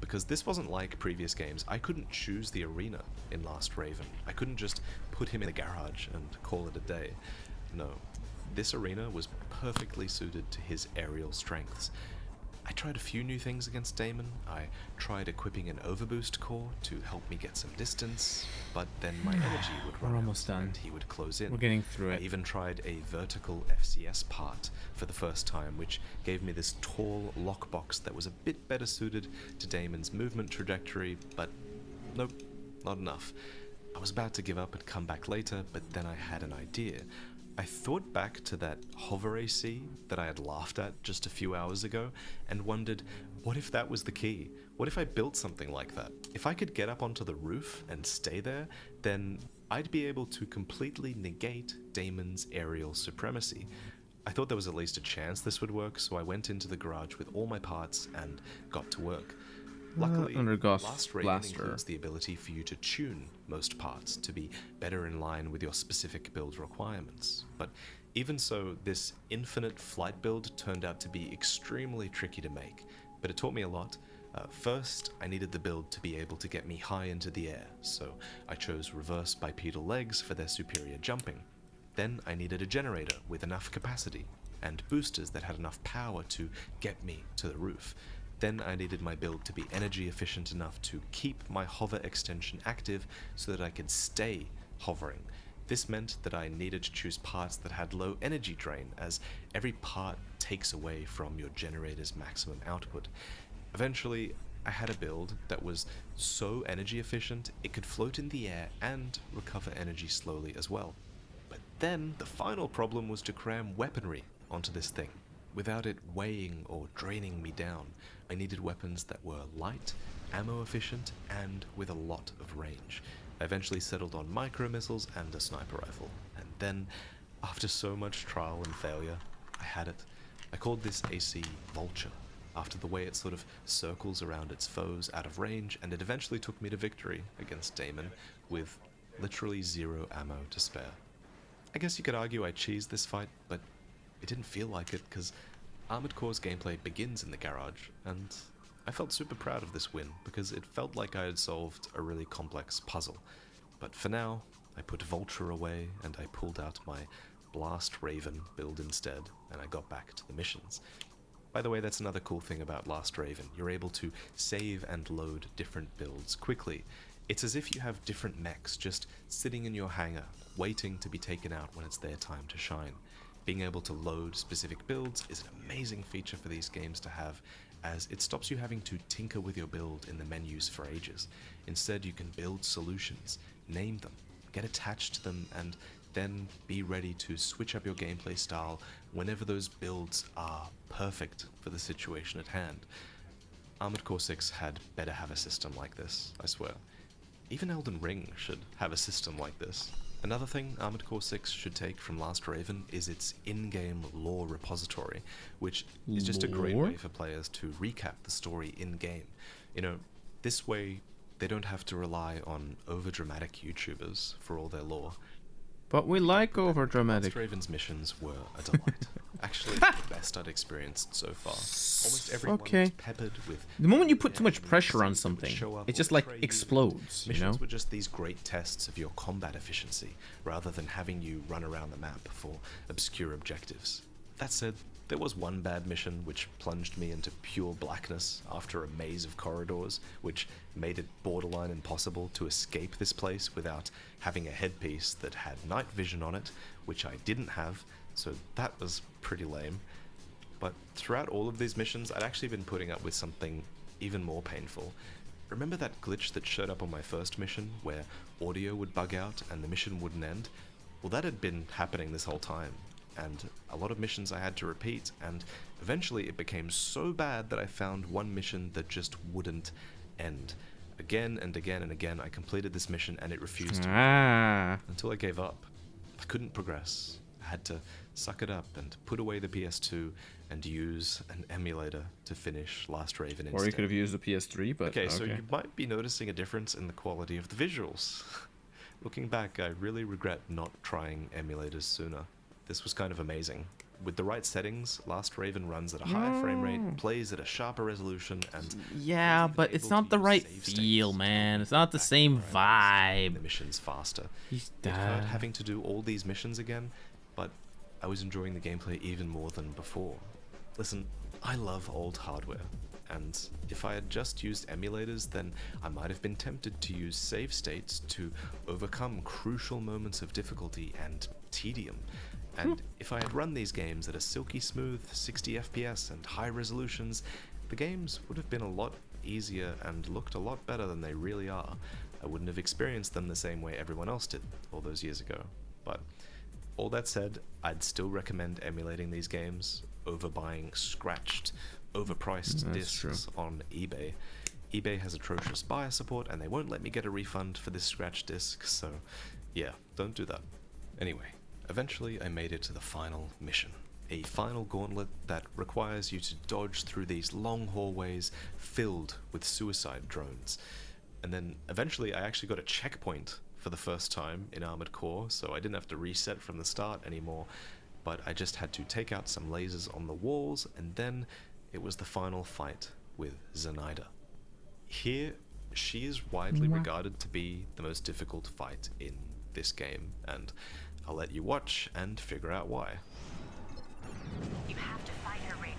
Because this wasn't like previous games. I couldn't choose the arena in Last Raven. I couldn't just put him in the garage and call it a day. No. this arena was perfectly suited to his aerial strengths. I tried a few new things against Damon. I tried equipping an overboost core to help me get some distance, but then my energy would run We're out almost done. and he would close in. We're getting through I it. even tried a vertical FCS part for the first time, which gave me this tall lockbox that was a bit better suited to Damon's movement trajectory, but nope, not enough. I was about to give up and come back later, but then I had an idea. I thought back to that hover AC that I had laughed at just a few hours ago and wondered, what if that was the key? What if I built something like that? If I could get up onto the roof and stay there, then I'd be able to completely negate Damon's aerial supremacy. I thought there was at least a chance this would work, so I went into the garage with all my parts and got to work. Luckily, Last Raven includes the ability for you to tune most parts to be better in line with your specific build requirements. But even so, this infinite flight build turned out to be extremely tricky to make, but it taught me a lot. First, I needed the build to be able to get me high into the air, so I chose reverse bipedal legs for their superior jumping. Then I needed a generator with enough capacity, and boosters that had enough power to get me to the roof. Then I needed my build to be energy efficient enough to keep my hover extension active so that I could stay hovering. This meant that I needed to choose parts that had low energy drain, as every part takes away from your generator's maximum output. Eventually, I had a build that was so energy efficient it could float in the air and recover energy slowly as well. But then the final problem was to cram weaponry onto this thing without it weighing or draining me down. I needed weapons that were light, ammo efficient, and with a lot of range. I eventually settled on micro missiles and a sniper rifle, and then, after so much trial and failure, I had it. I called this AC Vulture, after the way it sort of circles around its foes out of range, and it eventually took me to victory against Damon with literally zero ammo to spare. I guess you could argue I cheesed this fight, but it didn't feel like it, because Armored Core's gameplay begins in the garage, and I felt super proud of this win, because it felt like I had solved a really complex puzzle. But for now, I put Vulture away, and I pulled out my Blast Raven build instead, and I got back to the missions. By the way, that's another cool thing about Last Raven. You're able to save and load different builds quickly. It's as if you have different mechs just sitting in your hangar, waiting to be taken out when it's their time to shine. Being able to load specific builds is an amazing feature for these games to have, as it stops you having to tinker with your build in the menus for ages. Instead, you can build solutions, name them, get attached to them, and then be ready to switch up your gameplay style whenever those builds are perfect for the situation at hand. Armored Core 6 had better have a system like this, I swear. Even Elden Ring should have a system like this. Another thing Armored Core 6 should take from Last Raven is its in-game lore repository, which is just a great way for players to recap the story in-game. You know, this way they don't have to rely on overdramatic YouTubers for all their lore. But we like overdramatic. Last Raven's missions were a delight. Actually, the best I'd experienced so far. Almost everyone was peppered with... The moment you put too much pressure on something, it just like explodes, you know? Missions were just these great tests of your combat efficiency, rather than having you run around the map for obscure objectives. That said, there was one bad mission which plunged me into pure blackness after a maze of corridors, which made it borderline impossible to escape this place without having a headpiece that had night vision on it, which I didn't have, so that was pretty lame. But throughout all of these missions, I'd actually been putting up with something even more painful. Remember that glitch that showed up on my first mission, where audio would bug out and the mission wouldn't end? Well, that had been happening this whole time, and a lot of missions I had to repeat, and eventually it became so bad that I found one mission that just wouldn't end. Again and again and again, I completed this mission and it refused to until I gave up. I couldn't progress. I had to suck it up and put away the PS2 and use an emulator to finish Last Raven instead. Or you could have used the PS3, but okay, so you might be noticing a difference in the quality of the visuals. Looking back, I really regret not trying emulators sooner. This was kind of amazing. With the right settings, Last Raven runs at a higher frame rate, plays at a sharper resolution, and... Yeah, but it's not the right feel, man. It's not the same vibe. The missions faster. He's It hurt dead. having to do all these missions again, but I was enjoying the gameplay even more than before. Listen, I love old hardware, and if I had just used emulators, then I might have been tempted to use save states to overcome crucial moments of difficulty and tedium. And if I had run these games at a silky smooth 60 FPS and high resolutions, the games would have been a lot easier and looked a lot better than they really are. I wouldn't have experienced them the same way everyone else did all those years ago. But all that said, I'd still recommend emulating these games over buying scratched, overpriced discs on eBay. eBay has atrocious buyer support and they won't let me get a refund for this scratched disc, so yeah, don't do that. Anyway, eventually I made it to the final mission. A final gauntlet that requires you to dodge through these long hallways filled with suicide drones. And then eventually I actually got a checkpoint for the first time in Armored Core, so I didn't have to reset from the start anymore, but I just had to take out some lasers on the walls, and then it was the final fight with Zenaida. Here, she is widely regarded to be the most difficult fight in this game, and I'll let you watch and figure out why. You have to fight her, Raven.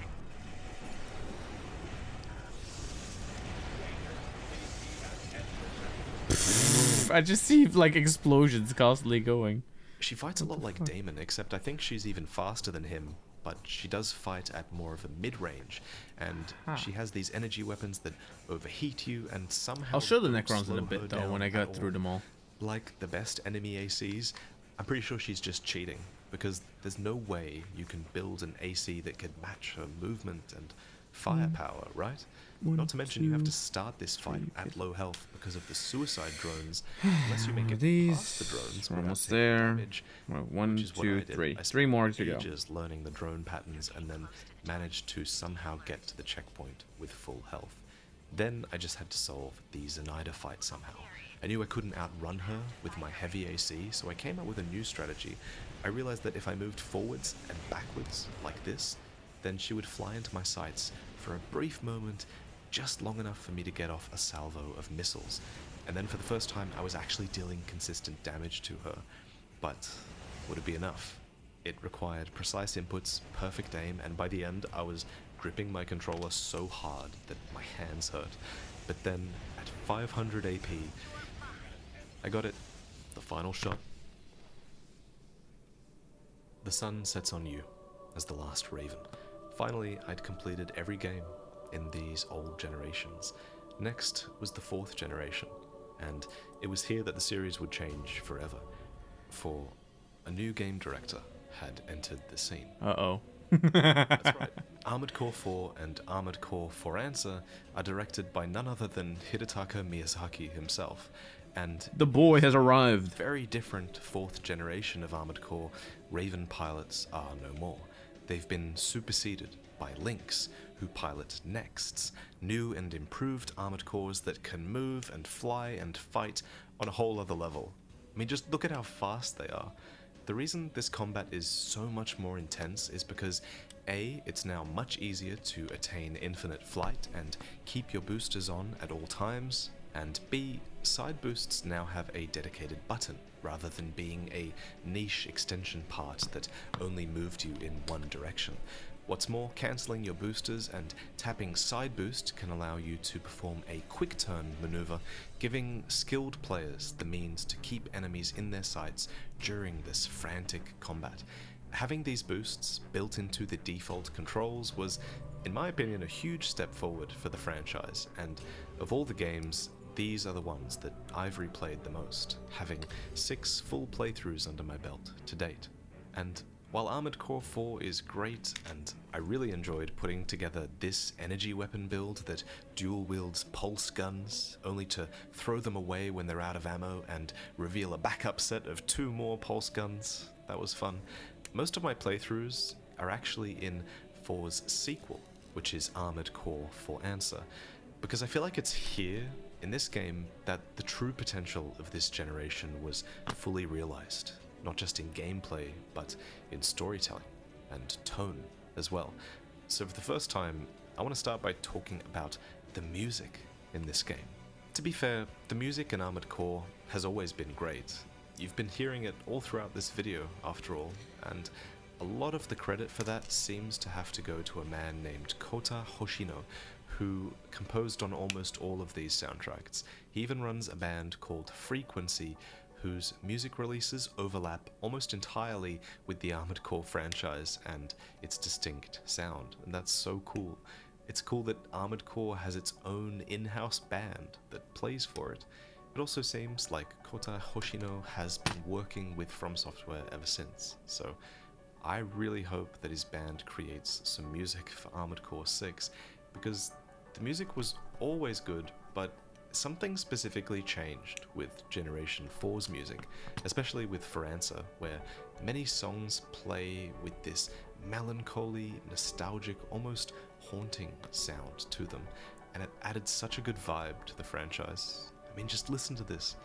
I just see like explosions constantly going. She fights a lot like Damon, except I think she's even faster than him, but she does fight at more of a mid-range, and she has these energy weapons that overheat you and somehow I'll show the don't Necrons in slow a her bit though down when I at got through all. them all. Like the best enemy ACs, I'm pretty sure she's just cheating, because there's no way you can build an AC that could match her movement and firepower, right? Not to mention you have to start this fight at low health because of the suicide drones, unless you make it past the drones We're without almost taking there. damage. Well, 1, Which is what 2, I did. 3. I 3 spent more to go. ages learning the drone patterns and then managed to somehow get to the checkpoint with full health. Then I just had to solve the Zenaida fight somehow. I knew I couldn't outrun her with my heavy AC, so I came up with a new strategy. I realized that if I moved forwards and backwards like this, then she would fly into my sights for a brief moment, just long enough for me to get off a salvo of missiles. And then for the first time I was actually dealing consistent damage to her. But would it be enough? It required precise inputs, perfect aim, and by the end I was gripping my controller so hard that my hands hurt. But then at 500 AP, I got it. The final shot. The sun sets on you as the last Raven. Finally, I'd completed every game in these old generations. Next was the 4th generation, and it was here that the series would change forever. For a new game director had entered the scene. Uh-oh. That's right. Armored Core 4 and Armored Core 4 Answer are directed by none other than Hidetaka Miyazaki himself, and The boy has arrived. very different 4th generation of Armored Core Raven pilots are no more. They've been superseded by Lynx, who pilot Nexts, new and improved Armored Cores that can move and fly and fight on a whole other level. I mean, just look at how fast they are. The reason this combat is so much more intense is because A, it's now much easier to attain infinite flight and keep your boosters on at all times, and B, side boosts now have a dedicated button, rather than being a niche extension part that only moved you in one direction. What's more, cancelling your boosters and tapping side boost can allow you to perform a quick turn maneuver, giving skilled players the means to keep enemies in their sights during this frantic combat. Having these boosts built into the default controls was, in my opinion, a huge step forward for the franchise, and of all the games, these are the ones that I've replayed the most, having 6 full playthroughs under my belt to date. And while Armored Core 4 is great, and I really enjoyed putting together this energy weapon build that dual wields pulse guns, only to throw them away when they're out of ammo and reveal a backup set of 2 more pulse guns, that was fun. Most of my playthroughs are actually in 4's sequel, which is Armored Core 4 Answer, because I feel like it's here, in this game, that the true potential of this generation was fully realized. Not just in gameplay, but in storytelling and tone as well. So for the first time, I want to start by talking about the music in this game. To be fair, the music in Armored Core has always been great. You've been hearing it all throughout this video, after all, and a lot of the credit for that seems to have to go to a man named Kota Hoshino, who composed on almost all of these soundtracks. He even runs a band called Frequency, whose music releases overlap almost entirely with the Armored Core franchise and its distinct sound, and that's so cool. It's cool that Armored Core has its own in-house band that plays for it. It also seems like Kota Hoshino has been working with From Software ever since, so I really hope that his band creates some music for Armored Core 6, because the music was always good, but something specifically changed with Generation 4's music, especially with Foranza, where many songs play with this melancholy, nostalgic, almost haunting sound to them, and it added such a good vibe to the franchise. I mean, just listen to this.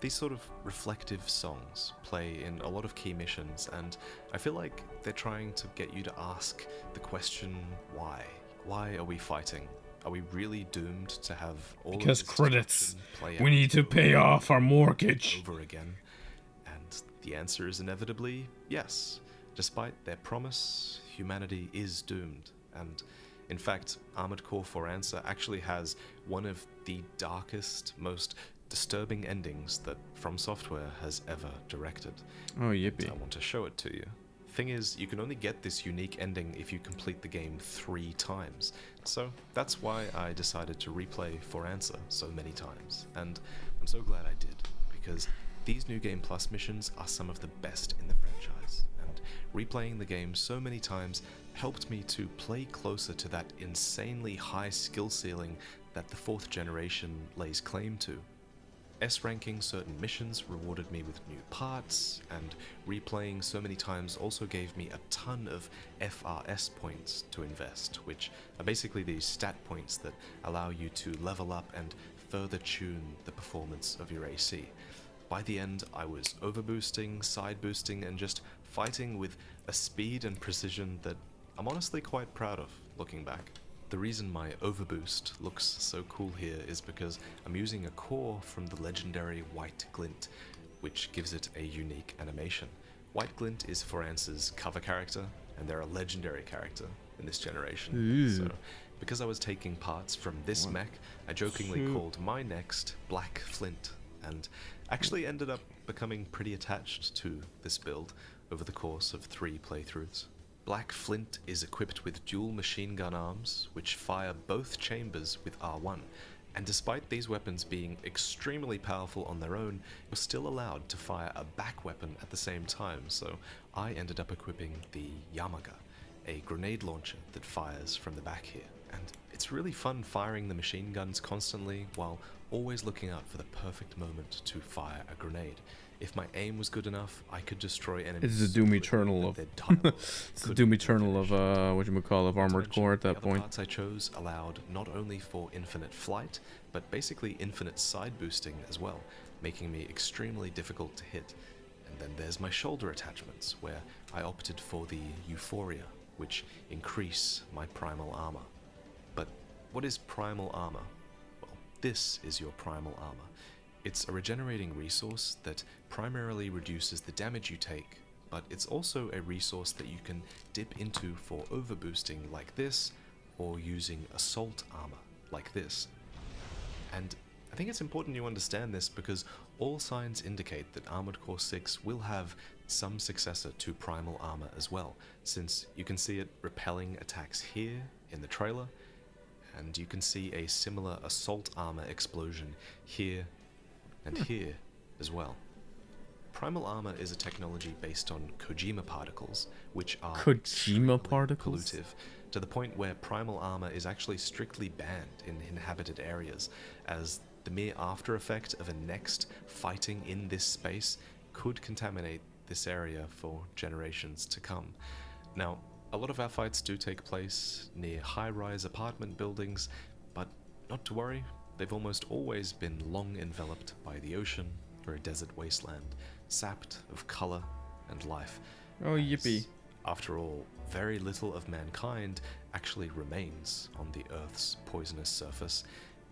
These sort of reflective songs play in a lot of key missions, and I feel like they're trying to get you to ask the question, why? Why are we fighting? Are we really doomed to have all Because of this credits. destruction play We out need to pay off our mortgage. over again? And the answer is inevitably yes. Despite their promise, humanity is doomed. And in fact, Armored Core 4 Answer actually has one of the darkest, most disturbing endings that From Software has ever directed. Oh, yippee. I want to show it to you. Thing is, you can only get this unique ending if you complete the game 3 times. So that's why I decided to replay For Answer so many times. And I'm so glad I did, because these New Game Plus missions are some of the best in the franchise. And replaying the game so many times helped me to play closer to that insanely high skill ceiling that the 4th generation lays claim to. S-ranking certain missions rewarded me with new parts, and replaying so many times also gave me a ton of FRS points to invest, which are basically these stat points that allow you to level up and further tune the performance of your AC. By the end, I was overboosting, side boosting, and just fighting with a speed and precision that I'm honestly quite proud of, looking back. The reason my overboost looks so cool here is because I'm using a core from the legendary White Glint, which gives it a unique animation. White Glint is Foranza's cover character, and they're a legendary character in this generation. Ooh. So, because I was taking parts from this mech, I jokingly called my next Black Flint, and actually ended up becoming pretty attached to this build over the course of 3 playthroughs. Black Flint is equipped with dual machine gun arms, which fire both chambers with R1, and despite these weapons being extremely powerful on their own, you're still allowed to fire a back weapon at the same time, so I ended up equipping the Yamaga, a grenade launcher that fires from the back here. And it's really fun firing the machine guns constantly, while always looking out for the perfect moment to fire a grenade. If my aim was good enough, I could destroy enemies. It's the so Doom quickly Eternal that of their dialogue it's the couldn't Doom be Eternal of finished. of Armored Core at that The other point. parts I chose allowed not only for infinite flight, but basically infinite side boosting as well, making me extremely difficult to hit. And then there's my shoulder attachments, where I opted for the Euphoria, which increase my primal armor. But what is primal armor? Well, this is your primal armor. It's a regenerating resource that primarily reduces the damage you take, but it's also a resource that you can dip into for overboosting like this, or using assault armor like this. And I think it's important you understand this because all signs indicate that Armored Core 6 will have some successor to primal armor as well, since you can see it repelling attacks here in the trailer, and you can see a similar assault armor explosion here and here as well. Primal armor is a technology based on Kojima particles, which are Kojima extremely particles? pollutive, to the point where primal armor is actually strictly banned in inhabited areas, as the mere after effect of a next fighting in this space could contaminate this area for generations to come. Now, a lot of our fights do take place near high-rise apartment buildings, but not to worry, they've almost always been long enveloped by the ocean or a desert wasteland, sapped of color and life. Oh, as, yippee. After all, very little of mankind actually remains on the Earth's poisonous surface.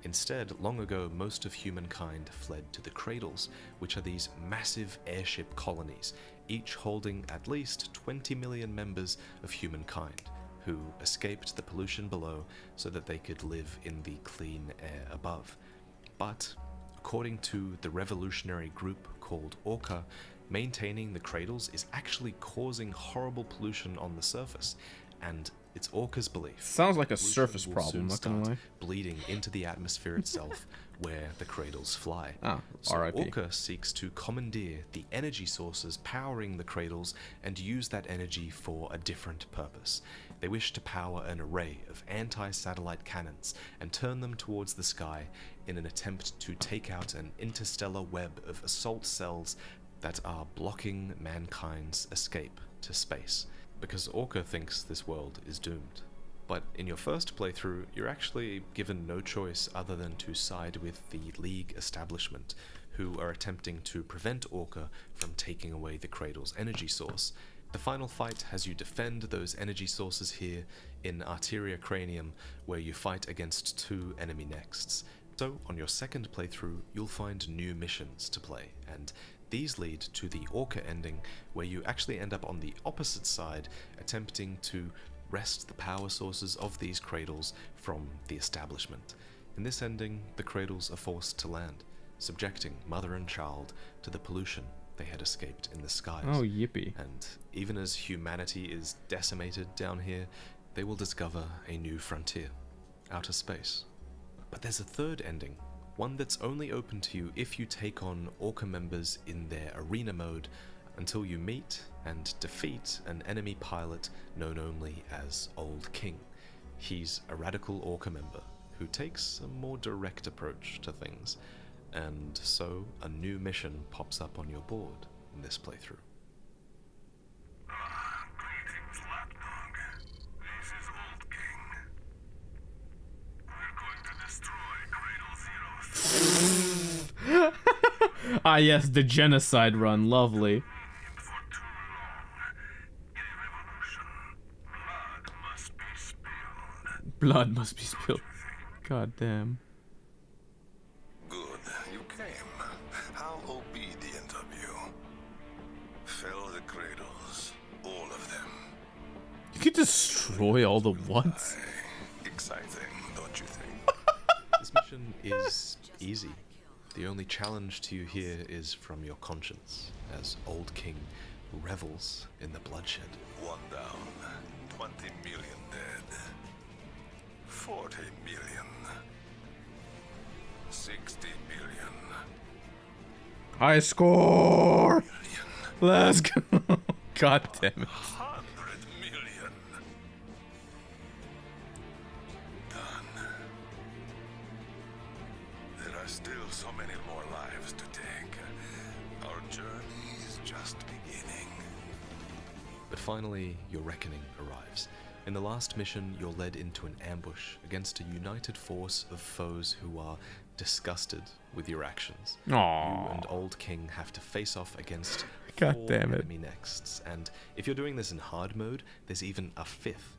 Instead, long ago, most of humankind fled to the cradles, which are these massive airship colonies, each holding at least 20 million members of humankind who escaped the pollution below so that they could live in the clean air above. But, according to the revolutionary group called Orca, maintaining the cradles is actually causing horrible pollution on the surface, and it's Orca's belief. Sounds like a pollution surface will problem, soon not gonna start lie. bleeding into the atmosphere itself, where the cradles fly. So R.I.P. Orca seeks to commandeer the energy sources powering the cradles and use that energy for a different purpose. They wish to power an array of anti-satellite cannons and turn them towards the sky in an attempt to take out an interstellar web of assault cells that are blocking mankind's escape to space, because Orca thinks this world is doomed. But in your first playthrough, you're actually given no choice other than to side with the League establishment, who are attempting to prevent Orca from taking away the Cradle's energy source. The final fight has you defend those energy sources here in Arteria Cranium, where you fight against 2 enemy nexts. So, on your second playthrough, you'll find new missions to play, and these lead to the Orca ending, where you actually end up on the opposite side, attempting to wrest the power sources of these cradles from the establishment. In this ending, the cradles are forced to land, subjecting mother and child to the pollution they had escaped in the skies. Oh, yippee. And even as humanity is decimated down here, they will discover a new frontier, outer space. But there's a third ending, one that's only open to you if you take on Orca members in their arena mode, until you meet and defeat an enemy pilot known only as Old King. He's a radical Orca member who takes a more direct approach to things, and so a new mission pops up on your board in this playthrough. Greetings, lapdog. This is Old King. We're going to destroy Cradle Zero. Ah, yes, the genocide run. Lovely. For too long. In a revolution, blood must be spilled. Blood must be spilled. God damn. Good, you came. How obedient of you. Fill the cradles, all of them. You could destroy all the ones? Exciting, don't you think? This mission is easy. The only challenge to you here is from your conscience, as Old King revels in the bloodshed. 1 down, 20 million dead. 40 million. 60 million. High score! Let's go. God damn it. 100 million. Done. There are still so many more lives to take. Our journey is just beginning. But finally, your reckoning arrives. In the last mission, you're led into an ambush against a united force of foes who are disgusted with your actions. Aww. You and Old King have to face off against God 4 damn it. enemy nexts, and if you're doing this in hard mode, there's even a 5th.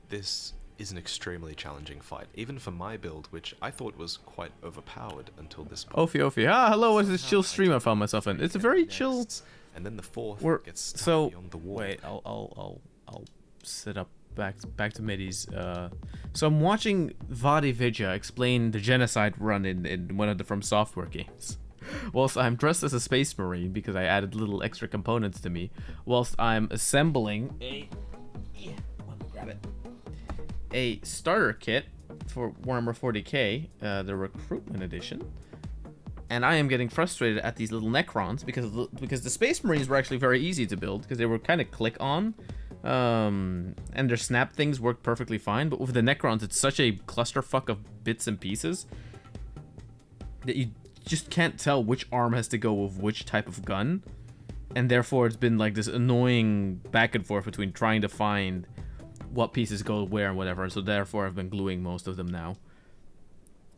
This is an extremely challenging fight, even for my build, which I thought was quite overpowered until this point. Ophie. Ah, hello, what's this chill stream I found myself in? It's a very chill... Nexts, and then the 4th We're... gets stuck So, beyond the wall. wait, I'll set up back to Middy's. So I'm watching Vadi Vidya explain the genocide run in one of the From Software games. Whilst I'm dressed as a space marine because I added little extra components to me, whilst I'm assembling a starter kit for Warhammer 40k, the recruitment edition. And I am getting frustrated at these little Necrons because the Space Marines were actually very easy to build because they were kind of click on, and their snap things worked perfectly fine. But with the Necrons, it's such a clusterfuck of bits and pieces that you just can't tell which arm has to go with which type of gun, and therefore it's been like this annoying back and forth between trying to find what pieces go where and whatever. So therefore I've been gluing most of them now.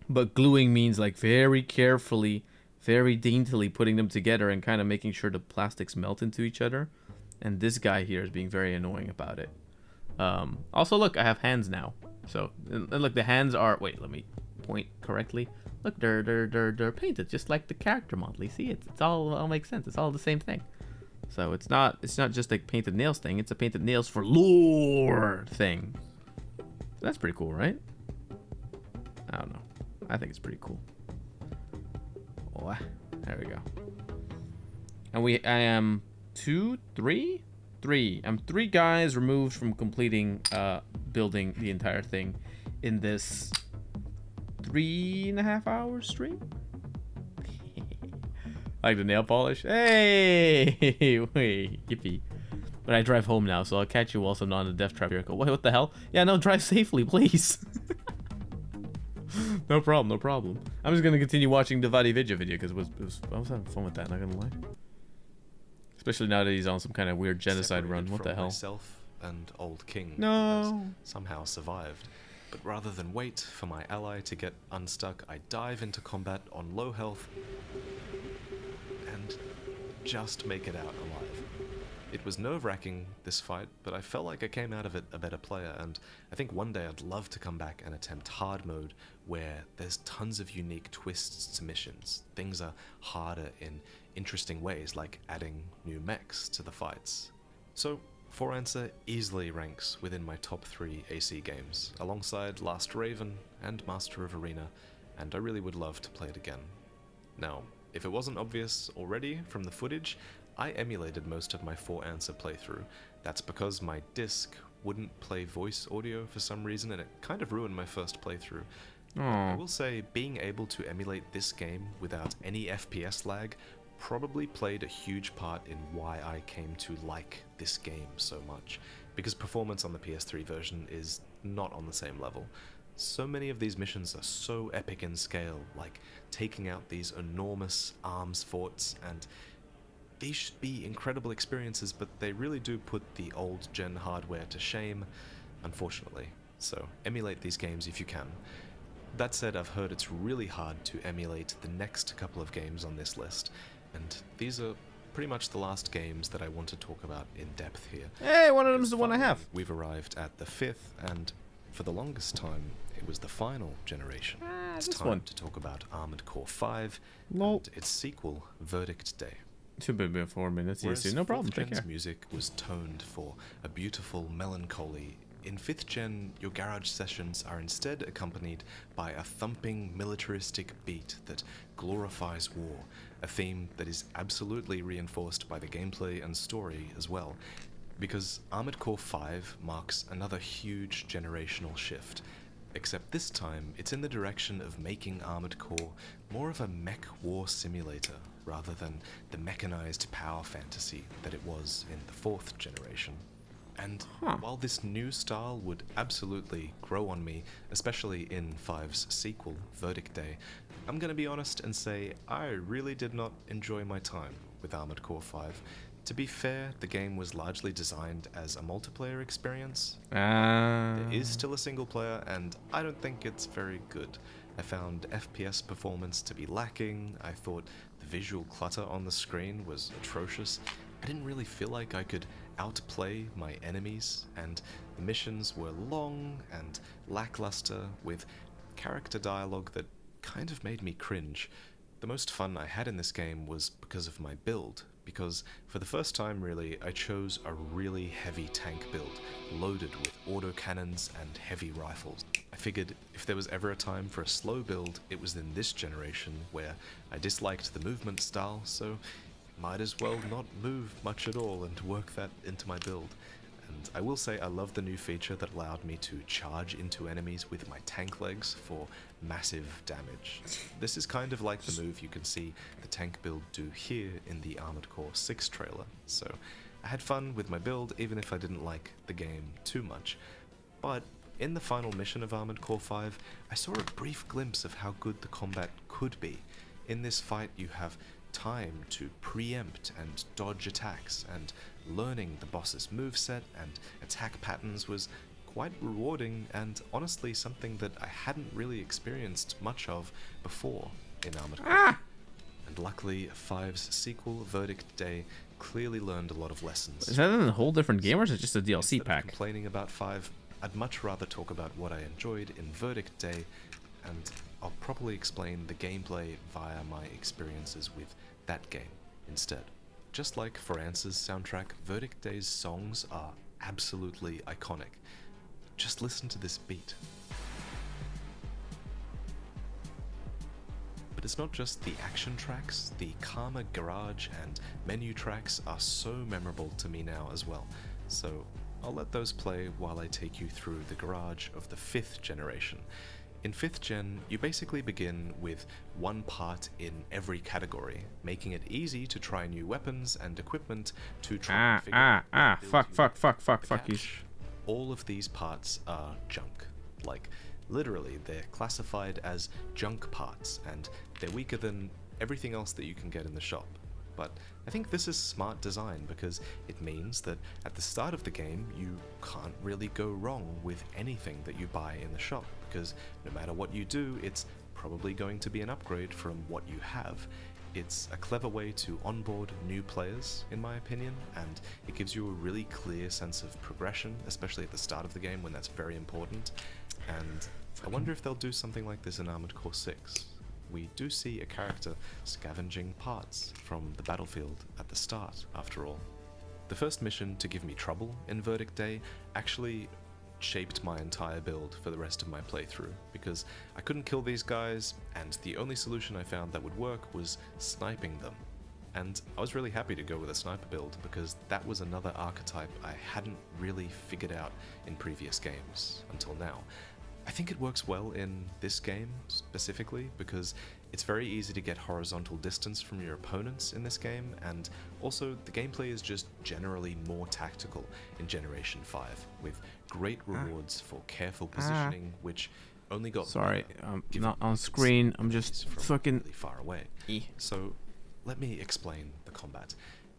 But gluing means like very carefully, very daintily putting them together and kind of making sure the plastics melt into each other. And this guy here is being very annoying about it. Also, look, I have hands now. So, and look, the hands are... Wait, let me point correctly. Look, they're painted just like the character model. You see, it's all makes sense. It's all the same thing. So it's not just a painted nails thing. It's a painted nails for lore thing. So that's pretty cool, right? I don't know. I think it's pretty cool. Oh, there we go. And I am three. I'm 3 guys removed from completing building the entire thing in this 3.5 hour stream. Like the nail polish. Hey, wait, yippee. But I drive home now, so I'll catch you whilst I'm not in a death trap vehicle. Wait, what the hell? Yeah, no, drive safely, please. No problem, no problem. I'm just gonna continue watching the Vadi video because I was having fun with that. Not gonna lie. Especially now that he's on some kind of weird genocide run. What the hell? Myself and Old King No. has somehow survived. But rather than wait for my ally to get unstuck, I dive into combat on low health and just make it out alive. It was nerve-wracking, this fight, but I felt like I came out of it a better player, and I think one day I'd love to come back and attempt hard mode, where there's tons of unique twists to missions. Things are harder in interesting ways, like adding new mechs to the fights. So, For Answer easily ranks within my top 3 AC games, alongside Last Raven and Master of Arena, and I really would love to play it again. Now, if it wasn't obvious already from the footage, I emulated most of my For Answer playthrough. That's because my disc wouldn't play voice audio for some reason, and it kind of ruined my first playthrough. I will say, being able to emulate this game without any FPS lag probably played a huge part in why I came to like this game so much, because performance on the PS3 version is not on the same level. So many of these missions are so epic in scale, like taking out these enormous arms forts, and these should be incredible experiences, but they really do put the old gen hardware to shame, unfortunately. So emulate these games if you can. That said, I've heard it's really hard to emulate the next couple of games on this list, and these are pretty much the last games that I want to talk about in depth here. Hey, one of them's the one I Finally, have. We've arrived at the 5th, and for the longest time, it was the final generation. It's this time one. to talk about Armored Core 5 Lol. and its sequel, Verdict Day. 4 minutes. Whereas Easy. No problem. 4th Take gen's care. music was toned for a beautiful melancholy. In 5th gen, your garage sessions are instead accompanied by a thumping militaristic beat that glorifies war, a theme that is absolutely reinforced by the gameplay and story as well, because Armored Core 5 marks another huge generational shift. Except this time, it's in the direction of making Armored Core more of a mech war simulator, rather than the mechanized power fantasy that it was in the 4th generation. And while this new style would absolutely grow on me, especially in 5's sequel, Verdict Day, I'm gonna be honest and say I really did not enjoy my time with Armored Core 5. To be fair, the game was largely designed as a multiplayer experience. There is still a single player, and I don't think it's very good. I found FPS performance to be lacking. I thought the visual clutter on the screen was atrocious. I didn't really feel like I could outplay my enemies, and the missions were long and lackluster, with character dialogue that kind of made me cringe. The most fun I had in this game was because of my build, because for the first time really, I chose a really heavy tank build, loaded with autocannons and heavy rifles. I figured if there was ever a time for a slow build, it was in this generation, where I disliked the movement style, so might as well not move much at all and work that into my build. And I will say I love the new feature that allowed me to charge into enemies with my tank legs for massive damage. This is kind of like the move you can see the tank build do here in the Armored Core 6 trailer. So I had fun with my build even if I didn't like the game too much. But in the final mission of Armored Core 5, I saw a brief glimpse of how good the combat could be. In this fight you have time to preempt and dodge attacks, and learning the boss's moveset and attack patterns was quite rewarding, and honestly something that I hadn't really experienced much of before in Armored Core. And luckily, 5's sequel, Verdict Day, clearly learned a lot of lessons. Is that in a whole different game, or is it just a DLC Instead of pack? complaining about 5, I'd much rather talk about what I enjoyed in Verdict Day, and I'll properly explain the gameplay via my experiences with that game instead. just like Forance's soundtrack, Verdict Day's songs are absolutely iconic. Just listen to this beat. But it's not just the action tracks, the calmer garage and menu tracks are so memorable to me now as well. So I'll let those play while I take you through the garage of the 5th generation. In 5th gen, you basically begin with one part in every category, making it easy to try new weapons and equipment to try and figure out what build Fuck you. catch. All of these parts are junk. Like, literally, they're classified as junk parts, and they're weaker than everything else that you can get in the shop. But I think this is smart design because it means that at the start of the game, you can't really go wrong with anything that you buy in the shop, because no matter what you do, it's probably going to be an upgrade from what you have. It's a clever way to onboard new players, in my opinion, and it gives you a really clear sense of progression, especially at the start of the game when that's very important. And I wonder if they'll do something like this in Armored Core 6. We do see a character scavenging parts from the battlefield at the start, after all. The first mission to give me trouble in Verdict Day actually shaped my entire build for the rest of my playthrough, because I couldn't kill these guys, and the only solution I found that would work was sniping them. And I was really happy to go with a sniper build, because that was another archetype I hadn't really figured out in previous games until now. I think it works well in this game specifically because it's very easy to get horizontal distance from your opponents in this game, and also the gameplay is just generally more tactical in Generation 5, with great rewards for careful positioning, which only got Sorry, better I'm given not on it's screen. I'm just from fucking. really far away. So let me explain the combat.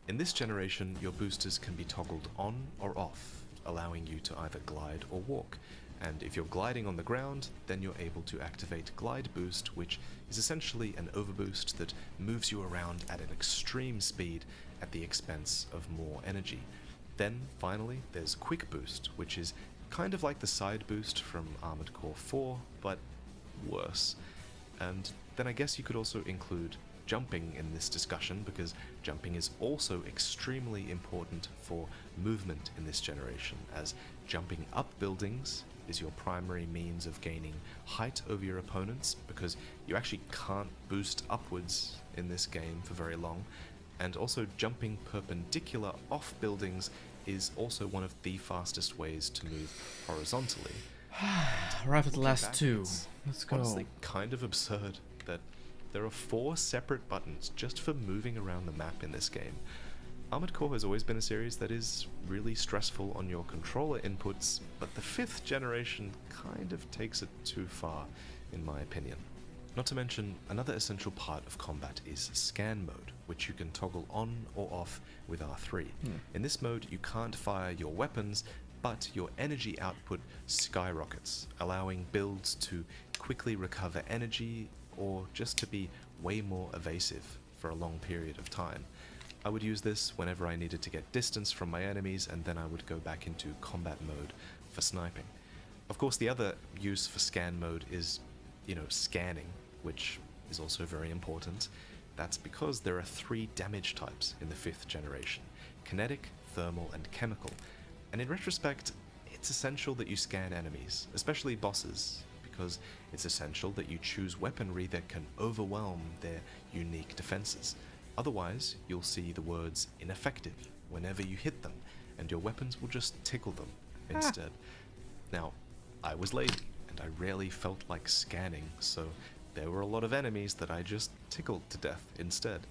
In this generation, your boosters can be toggled on or off, allowing you to either glide or walk. And if you're gliding on the ground, then you're able to activate Glide Boost, which is essentially an overboost that moves you around at an extreme speed at the expense of more energy. Then, finally, there's Quick Boost, which is kind of like the side boost from Armored Core 4, but worse. And then I guess you could also include jumping in this discussion, because jumping is also extremely important for movement in this generation, as jumping up buildings is your primary means of gaining height over your opponents, because you actually can't boost upwards in this game for very long, and also jumping perpendicular off buildings is also one of the fastest ways to move horizontally. Right for the Looking last back, two. it's Let's go. honestly kind of absurd that there are 4 separate buttons just for moving around the map in this game. Armored Core has always been a series that is really stressful on your controller inputs, but the 5th generation kind of takes it too far, in my opinion. Not to mention, another essential part of combat is scan mode, which you can toggle on or off with R3. In this mode, you can't fire your weapons, but your energy output skyrockets, allowing builds to quickly recover energy or just to be way more evasive for a long period of time. I would use this whenever I needed to get distance from my enemies, and then I would go back into combat mode for sniping. Of course, the other use for scan mode is, scanning, which is also very important. That's because there are 3 damage types in the 5th generation: kinetic, thermal, and chemical. And in retrospect, it's essential that you scan enemies, especially bosses, because it's essential that you choose weaponry that can overwhelm their unique defenses. Otherwise, you'll see the words ineffective whenever you hit them, and your weapons will just tickle them instead. Now, I was lazy, and I rarely felt like scanning, so there were a lot of enemies that I just tickled to death instead.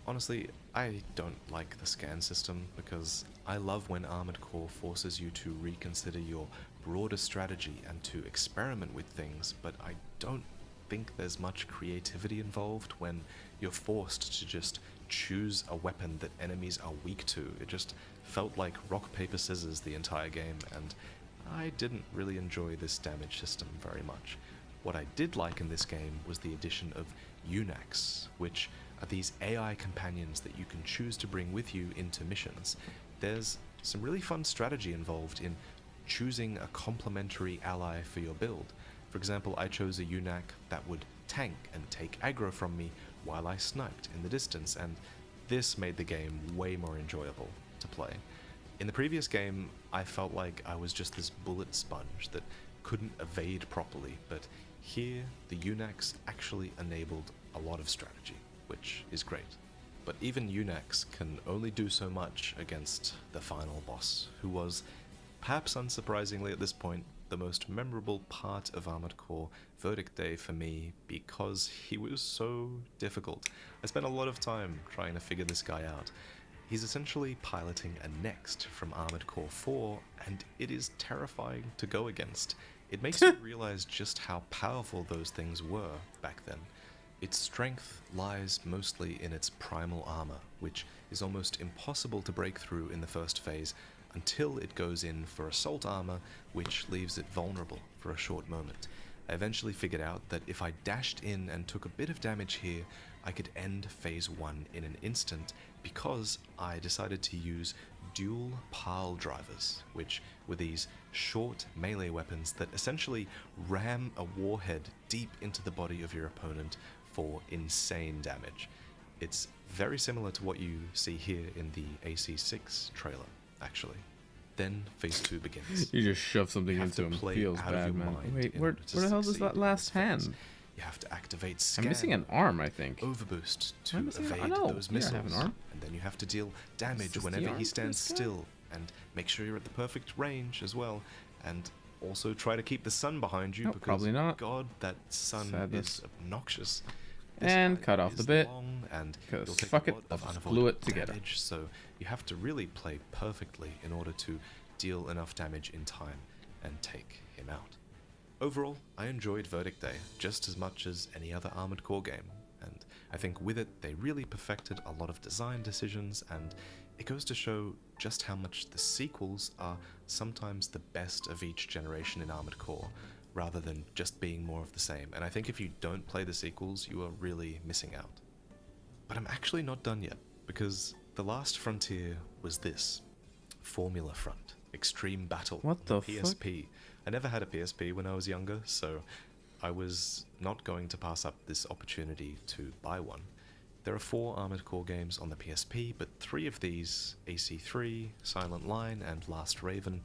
Honestly, I don't like the scan system, because I love when Armored Core forces you to reconsider your broader strategy and to experiment with things, but I don't think there's much creativity involved when you're forced to just choose a weapon that enemies are weak to. It just felt like rock, paper, scissors the entire game, and I didn't really enjoy this damage system very much. What I did like in this game was the addition of UNACs, which are these AI companions that you can choose to bring with you into missions. There's some really fun strategy involved in choosing a complementary ally for your build. For example, I chose a UNAC that would tank and take aggro from me while I sniped in the distance, and this made the game way more enjoyable to play. In the previous game, I felt like I was just this bullet sponge that couldn't evade properly, but here the Unax actually enabled a lot of strategy, which is great. But even Unax can only do so much against the final boss, who was, perhaps unsurprisingly at this point, the most memorable part of Armored Core Verdict Day for me because he was so difficult. I spent a lot of time trying to figure this guy out. He's essentially piloting a Next from Armored Core 4, and it is terrifying to go against. It makes you realize just how powerful those things were back then. Its strength lies mostly in its primal armor, which is almost impossible to break through in the first phase until it goes in for assault armor, which leaves it vulnerable for a short moment. I eventually figured out that if I dashed in and took a bit of damage here, I could end phase 1 in an instant because I decided to use dual pile drivers, which were these short melee weapons that essentially ram a warhead deep into the body of your opponent for insane damage. It's very similar to what you see here in the AC6 trailer, actually. Then phase 2 begins. You just shove something You have into to him. play Feels out of bad, your man. mind Wait, in where order to the hell is succeed that in last this phase. hand? You have to activate scan. I'm missing an arm, I think. Overboost to Am I missing an- evade oh, no. those Yeah, I missiles, have an arm. and then you have to deal damage this the whenever arm he for stands this guy? still, and make sure you're at the perfect range as well, and also try to keep the sun behind you Nope, because probably not. God, that sun Sadness. is obnoxious. This And fight cut off is the bit, long, and 'cause you'll take fuck a it, lot I'll of just unavoidable glue it together. damage, so you have to really play perfectly in order to deal enough damage in time and take him out. Overall, I enjoyed Verdict Day just as much as any other Armored Core game, and I think with it they really perfected a lot of design decisions, and it goes to show just how much the sequels are sometimes the best of each generation in Armored Core, rather than just being more of the same. And I think if you don't play the sequels, you are really missing out. But I'm actually not done yet, because the last frontier was this: Formula Front Extreme Battle What on the PSP. I never had a PSP when I was younger, so I was not going to pass up this opportunity to buy one. There are 4 Armored Core games on the PSP, but 3 of these, AC3, Silent Line, and Last Raven,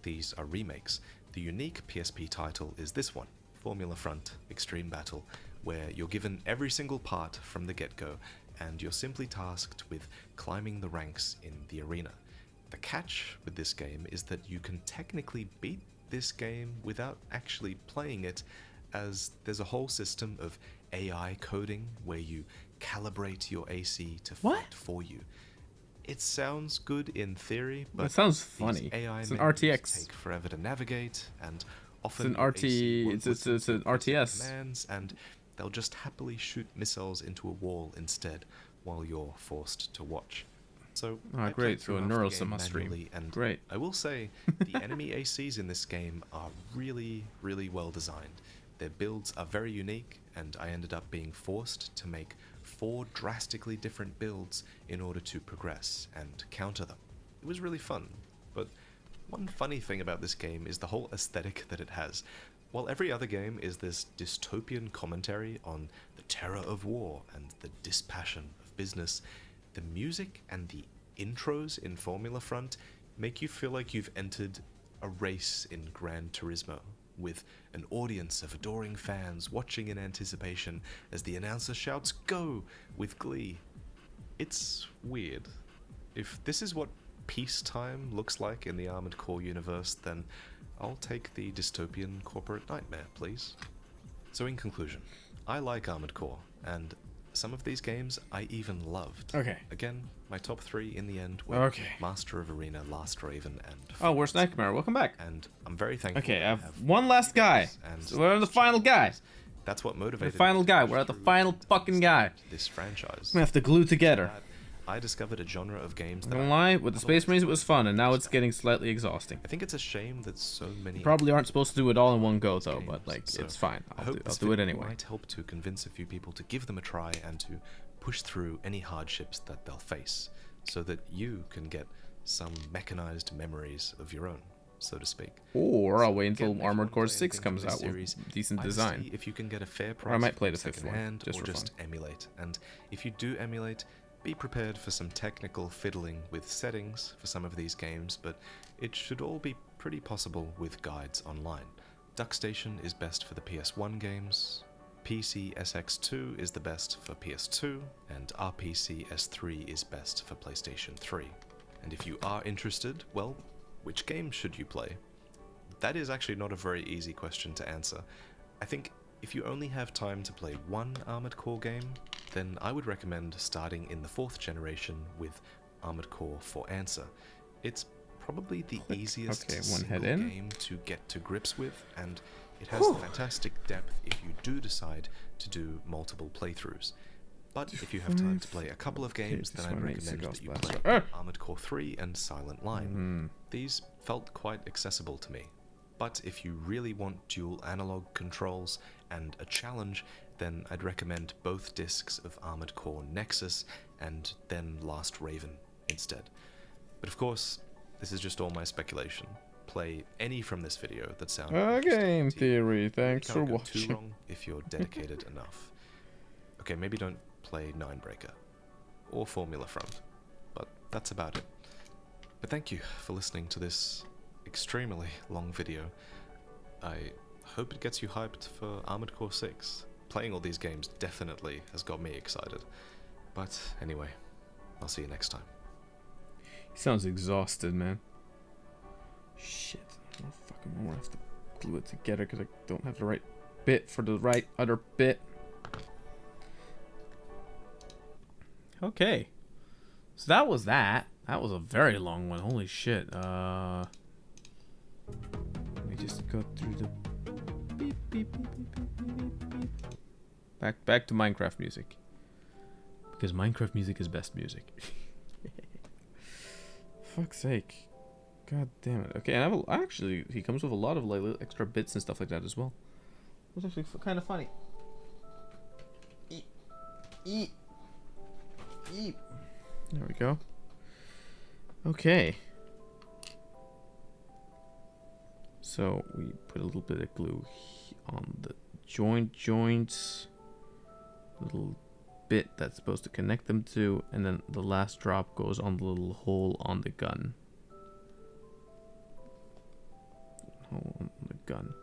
these are remakes. The unique PSP title is this one, Formula Front Extreme Battle, where you're given every single part from the get-go, and you're simply tasked with climbing the ranks in the arena. The catch with this game is that you can technically beat this game without actually playing it, as there's a whole system of AI coding where you calibrate your AC to fight What? for you. It sounds good in theory, but That sounds these funny. AI It's an menus RTX. take forever to navigate, and often an your RT AC won't it's listen an to basic RTS. commands, and they'll just happily shoot missiles into a wall instead while you're forced to watch. So Ah, I played great, through so a half the Neurosim game must stream. manually, and Great. I will say the enemy ACs in this game are really, really well designed. Their builds are very unique, and I ended up being forced to make 4 drastically different builds in order to progress and counter them. It was really fun, but one funny thing about this game is the whole aesthetic that it has. While every other game is this dystopian commentary on the terror of war and the dispassion of business, the music and the intros in Formula Front make you feel like you've entered a race in Gran Turismo, with an audience of adoring fans watching in anticipation as the announcer shouts "Go!" with glee. It's weird. If this is what peacetime looks like in the Armored Core universe, then I'll take the dystopian corporate nightmare, please. So in conclusion, I like Armored Core, and some of these games I even loved. Okay. Again, my top 3 in the end were Okay. Master of Arena, Last Raven, and Oh, where's Nightmare? Welcome back. and I'm very thankful. Okay, that I have have one last guy. and So we're on the final guy. That's what motivated The final me to guy. push We're at the through final and fucking guy. understand this franchise. We have to glue together. That I discovered a genre of games I'm that gonna I lie, with the Space otherwise Marines it was fun, and now it's understand. getting slightly exhausting. I think it's a shame that so many Probably aren't supposed to do it all in one go though, games, but like so it's fine. I I'll hope do, I'll this do it video anyway. might help to convince a few people to give them a try and to push through any hardships that they'll face, so that you can get some mechanized memories of your own, so to speak. Or I'll wait Again, until if you Armored wanna Core play 6 anything comes from this out with series, decent either design. see if you can get a fair price Or I might play the second 5th one, hand, just or for just fun. emulate. And if you do emulate, be prepared for some technical fiddling with settings for some of these games, but it should all be pretty possible with guides online. DuckStation is best for the PS1 games, PC SX2 is the best for PS2, and RPC S3 is best for PlayStation 3. And if you are interested, well, which game should you play? That is actually not a very easy question to answer. I think if you only have time to play one Armored Core game, then I would recommend starting in the 4th generation with Armored Core for Answer. It's probably the easiest single game to get to grips with, and it has fantastic depth if you do decide to do multiple playthroughs. But if you have time to play a couple of games, then I'd recommend that you play Armored Core 3 and Silent Line. These felt quite accessible to me. But if you really want dual analog controls and a challenge, then I'd recommend both discs of Armored Core Nexus and then Last Raven instead. But of course, this is just all my speculation. Play any from this video that sounds Game Theory, thanks for watching. Too wrong if you're dedicated enough. Okay, maybe don't play Ninebreaker or Formula Front, but that's about it. But thank you for listening to this extremely long video. I hope it gets you hyped for Armored Core 6. Playing all these games definitely has got me excited. But anyway, I'll see you next time. He sounds exhausted, man. Shit. I fucking won't have to glue it together because I don't have the right bit for the right other bit. Okay. So that was that. That was a very long one. Holy shit. Let me just go through the beep, beep, beep, beep, beep, beep, beep. Back to Minecraft music. Because Minecraft music is best music. Fuck's sake. God damn it. Okay, and actually, he comes with a lot of like little extra bits and stuff like that as well. It's actually kind of funny. Eep. Eep. Eep. There we go. Okay. So we put a little bit of glue on the joints. Little bit that's supposed to connect them to, and then the last drop goes on the little hole on the gun. Hole on the gun.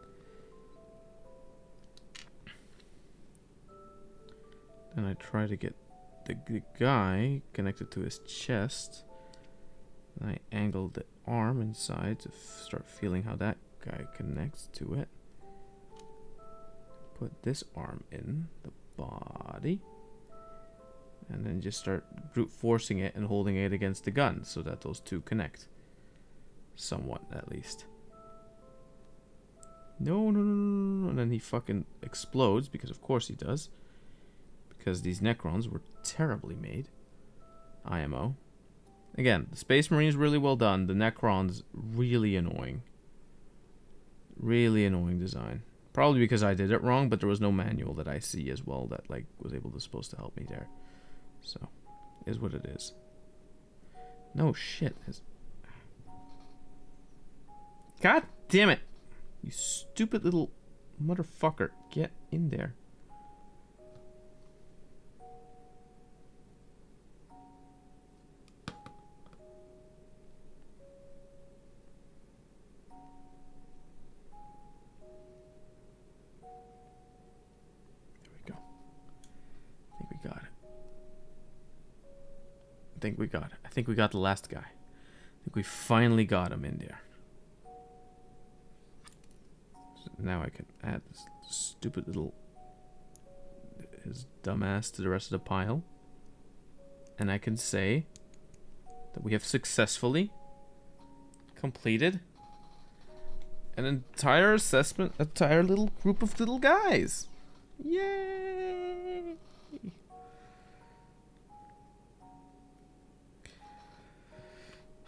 Then I try to get the guy connected to his chest. And I angle the arm inside to start feeling how that guy connects to it. Put this arm in the body. And then just start brute forcing it and holding it against the gun so that those two connect. Somewhat, at least. No. And then he fucking explodes, because of course he does. Because these Necrons were terribly made. IMO. Again, the Space Marine is really well done. The Necrons, really annoying. Really annoying design. Probably because I did it wrong, but there was no manual that I see as well that like was supposed to help me there. So, is what it is. No shit. God damn it! You stupid little motherfucker. Get in there. I think we got the last guy. I think we finally got him in there. So now I can add this stupid little his dumbass to the rest of the pile. And I can say that we have successfully completed an entire little group of little guys. Yay!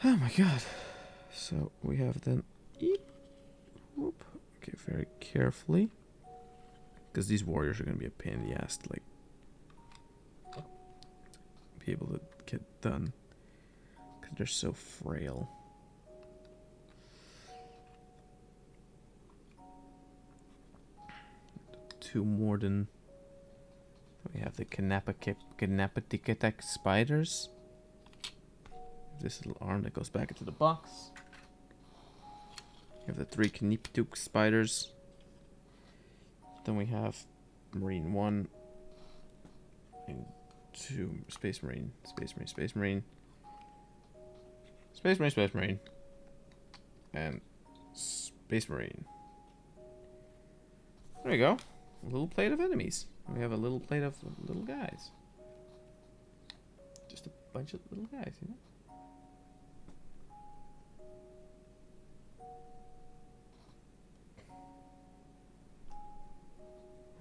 Oh my god. So we have then whoop. Okay, very carefully. Because these warriors are gonna be a pain in the ass to like be able to get done. Because they're so frail. Two more than We have the Knapatiketech spiders. This little arm that goes back into the box. We have the 3 Kniptuk spiders. Then we have Marine 1 and 2 Space Marine, Space Marine, Space Marine, Space Marine, Space Marine, and Space Marine. There we go. A little plate of enemies. We have a little plate of little guys. Just a bunch of little guys, you know?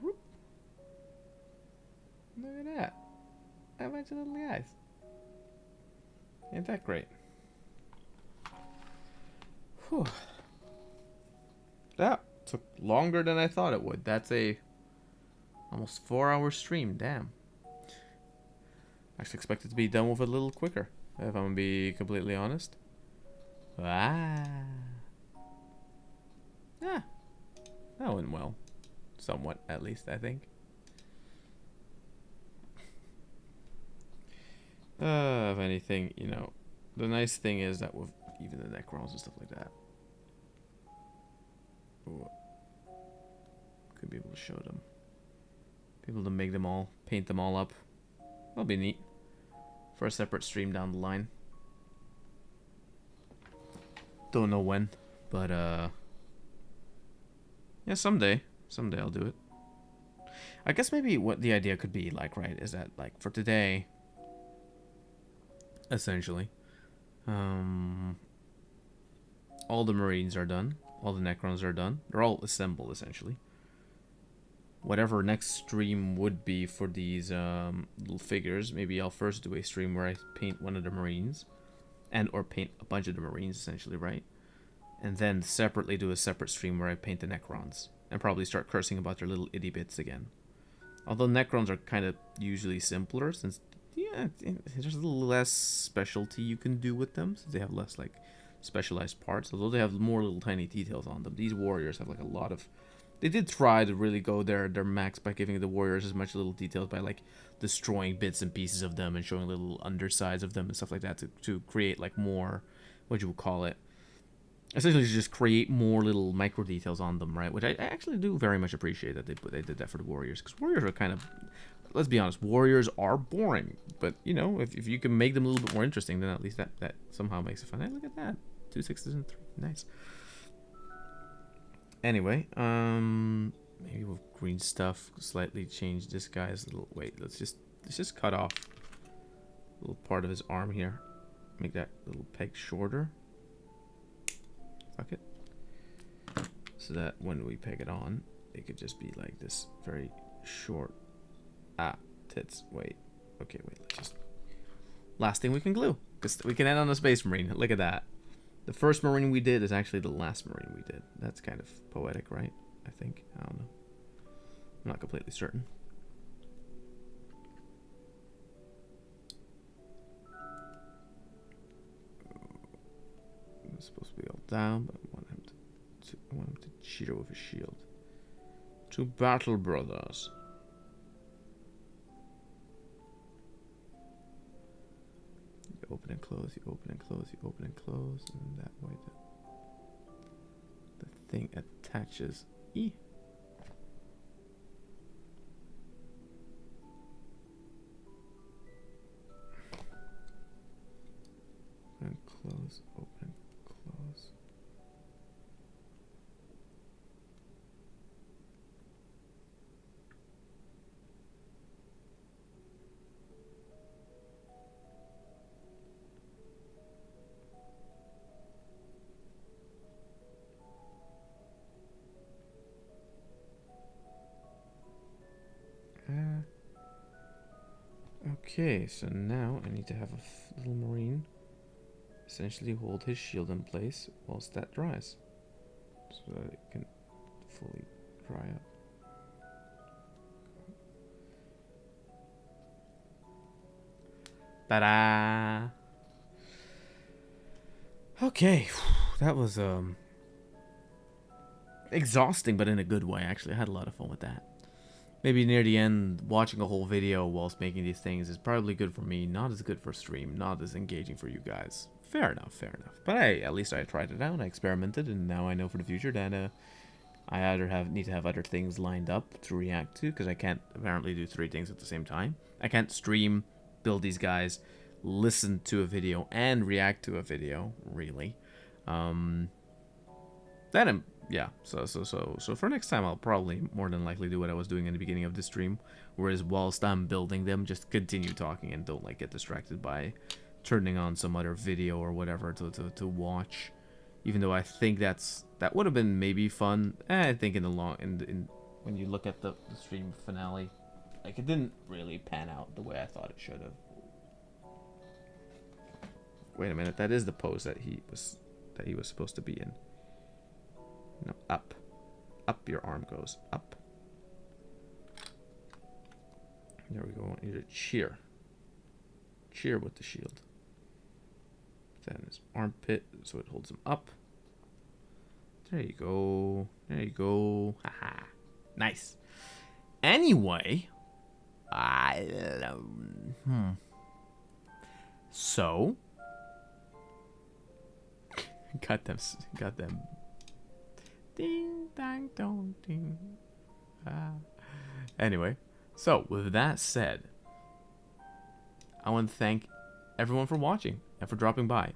Whoop. Look at that. A bunch of little guys. Ain't that great? Whew. That took longer than I thought it would. That's a almost 4-hour stream. Damn. Actually expected to be done with it a little quicker, if I'm gonna be completely honest. Ah. Yeah. That went well. Somewhat, at least, I think. If anything, you know, the nice thing is that with even the neck rolls and stuff like that, ooh, could be able to show them. Be able to make them all, paint them all up. That'll be neat. For a separate stream down the line. Don't know when, but yeah, someday. Someday I'll do it. I guess maybe what the idea could be like, right, is that like for today, essentially, all the Marines are done. All the Necrons are done. They're all assembled, essentially. Whatever next stream would be for these little figures, maybe I'll first do a stream where I paint one of the Marines, and or paint a bunch of the Marines, essentially, right? And then separately do a separate stream where I paint the Necrons, and probably start cursing about their little itty bits again. Although Necrons are kind of usually simpler, since yeah, there's a little less specialty you can do with them, since they have less like specialized parts. Although they have more little tiny details on them. These warriors have like a lot of. They did try to really go their max by giving the warriors as much little details by like destroying bits and pieces of them and showing little undersides of them and stuff like that to create like more, what you would call it, essentially just create more little micro details on them, right? Which I actually do very much appreciate that they did that for the warriors, because warriors are kind of, let's be honest, warriors are boring, but you know, if you can make them a little bit more interesting, then at least that somehow makes it fun. Hey, look at that, 2 6s and 3, nice. Anyway, maybe with green stuff, slightly change this guy's little. Wait, let's just cut off a little part of his arm here. Make that little peg shorter. Fuck it. So that when we peg it on, it could just be like this very short. Ah, tits. Wait. Okay, wait. Let's just. Last thing we can glue, because we can end on a Space Marine. Look at that. The first Marine we did is actually the last Marine we did. That's kind of poetic, right? I think. I don't know. I'm not completely certain. It's supposed to be all down, but I want him to cheat her with a shield. To battle, brothers. You open and close, you open and close, you open and close, and that way the thing attaches. E. Open and close, open and close. Okay, so now I need to have a little Marine essentially hold his shield in place whilst that dries, so that it can fully dry up. Ta-da! Okay, that was exhausting, but in a good way. Actually, I had a lot of fun with that. maybe near the end, watching a whole video whilst making these things is probably good for me, not as good for stream, not as engaging for you guys. Fair enough, fair enough. But hey, at least I tried it out, I experimented, and now I know for the future that I either need to have other things lined up to react to, because I can't apparently do 3 things at the same time. I can't stream, build these guys, listen to a video, and react to a video, really. Yeah, so for next time, I'll probably more than likely do what I was doing in the beginning of the stream, whereas whilst I'm building them, just continue talking and don't like get distracted by turning on some other video or whatever to watch. Even though I think that would have been maybe fun. I think in the when you look at the stream finale, like it didn't really pan out the way I thought it should have. Wait a minute, that is the pose that he was supposed to be in. No, up. Up your arm goes. Up. There we go. I want you to cheer. Cheer with the shield. Then his armpit, so it holds him up. There you go. There you go. Haha. Nice. Anyway. So. Got them. Ding, dang, dong, ding. Anyway, so with that said, I want to thank everyone for watching and for dropping by.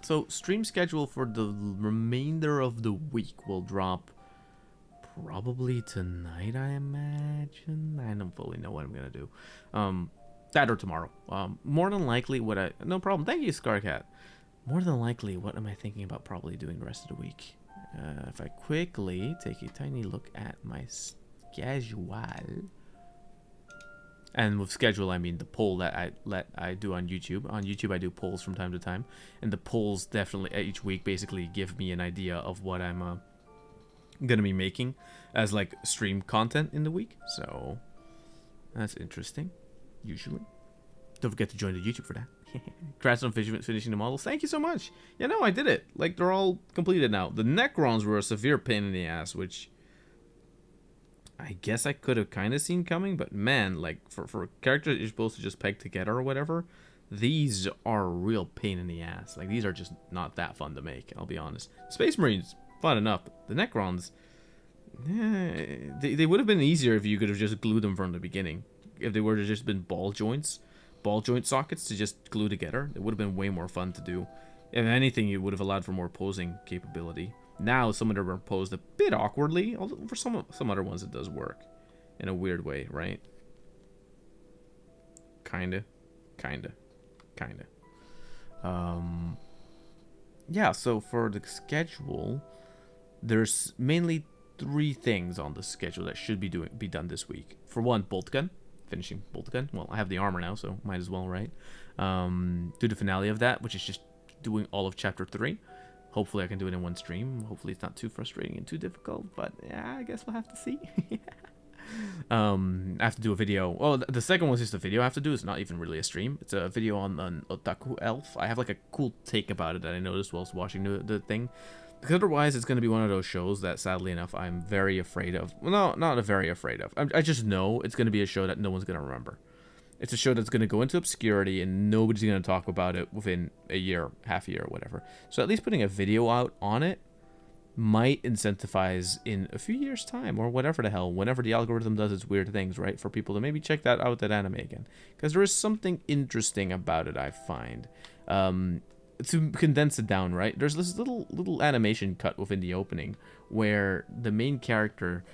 So stream schedule for the remainder of the week will drop probably tonight, I imagine. I don't fully know what I'm gonna do. That or tomorrow. More than likely, no problem. Thank you, Scarcat. More than likely, what am I thinking about probably doing the rest of the week? If I quickly take a tiny look at my schedule, and with schedule I mean the poll that I do on YouTube. On YouTube I do polls from time to time, and the polls definitely each week basically give me an idea of what I'm gonna be making as like stream content in the week. So that's interesting. Usually, don't forget to join the YouTube for that. Congrats on finishing the models. Thank you so much. Yeah, no, I did it. Like, they're all completed now. The Necrons were a severe pain in the ass, which I guess I could have kind of seen coming, but man, like, for characters that you're supposed to just peg together or whatever, these are a real pain in the ass. Like, these are just not that fun to make, I'll be honest. Space Marines, fun enough. The Necrons, they would have been easier if you could have just glued them from the beginning. If they were to just been ball joint sockets to just glue together, it would have been way more fun to do. If anything, it would have allowed for more posing capability. Now some of them are posed a bit awkwardly, although for some other ones it does work in a weird way, right? Kinda. Yeah, so for the schedule, there's mainly 3 things on the schedule that should be done this week. For one, bolt gun. Finishing bolt gun. Well, I have the armor now, so might as well, right? Do the finale of that, which is just doing all of chapter 3. Hopefully I can do it in one stream. Hopefully it's not too frustrating and too difficult, but yeah, I guess we'll have to see. I have to do a video. Oh, the second one's just a video I have to do. It's not even really a stream. It's a video on an otaku elf. I have like a cool take about it that I noticed whilst watching the thing. Because otherwise, it's going to be one of those shows that, sadly enough, I'm very afraid of. Well, no, not very afraid of. I just know it's going to be a show that no one's going to remember. It's a show that's going to go into obscurity, and nobody's going to talk about it within a year, half a year, or whatever. So at least putting a video out on it might incentivize in a few years' time, or whatever the hell, whenever the algorithm does its weird things, right? For people to maybe check that anime again. Because there is something interesting about it, I find. To condense it down, right? There's this little animation cut within the opening where the main character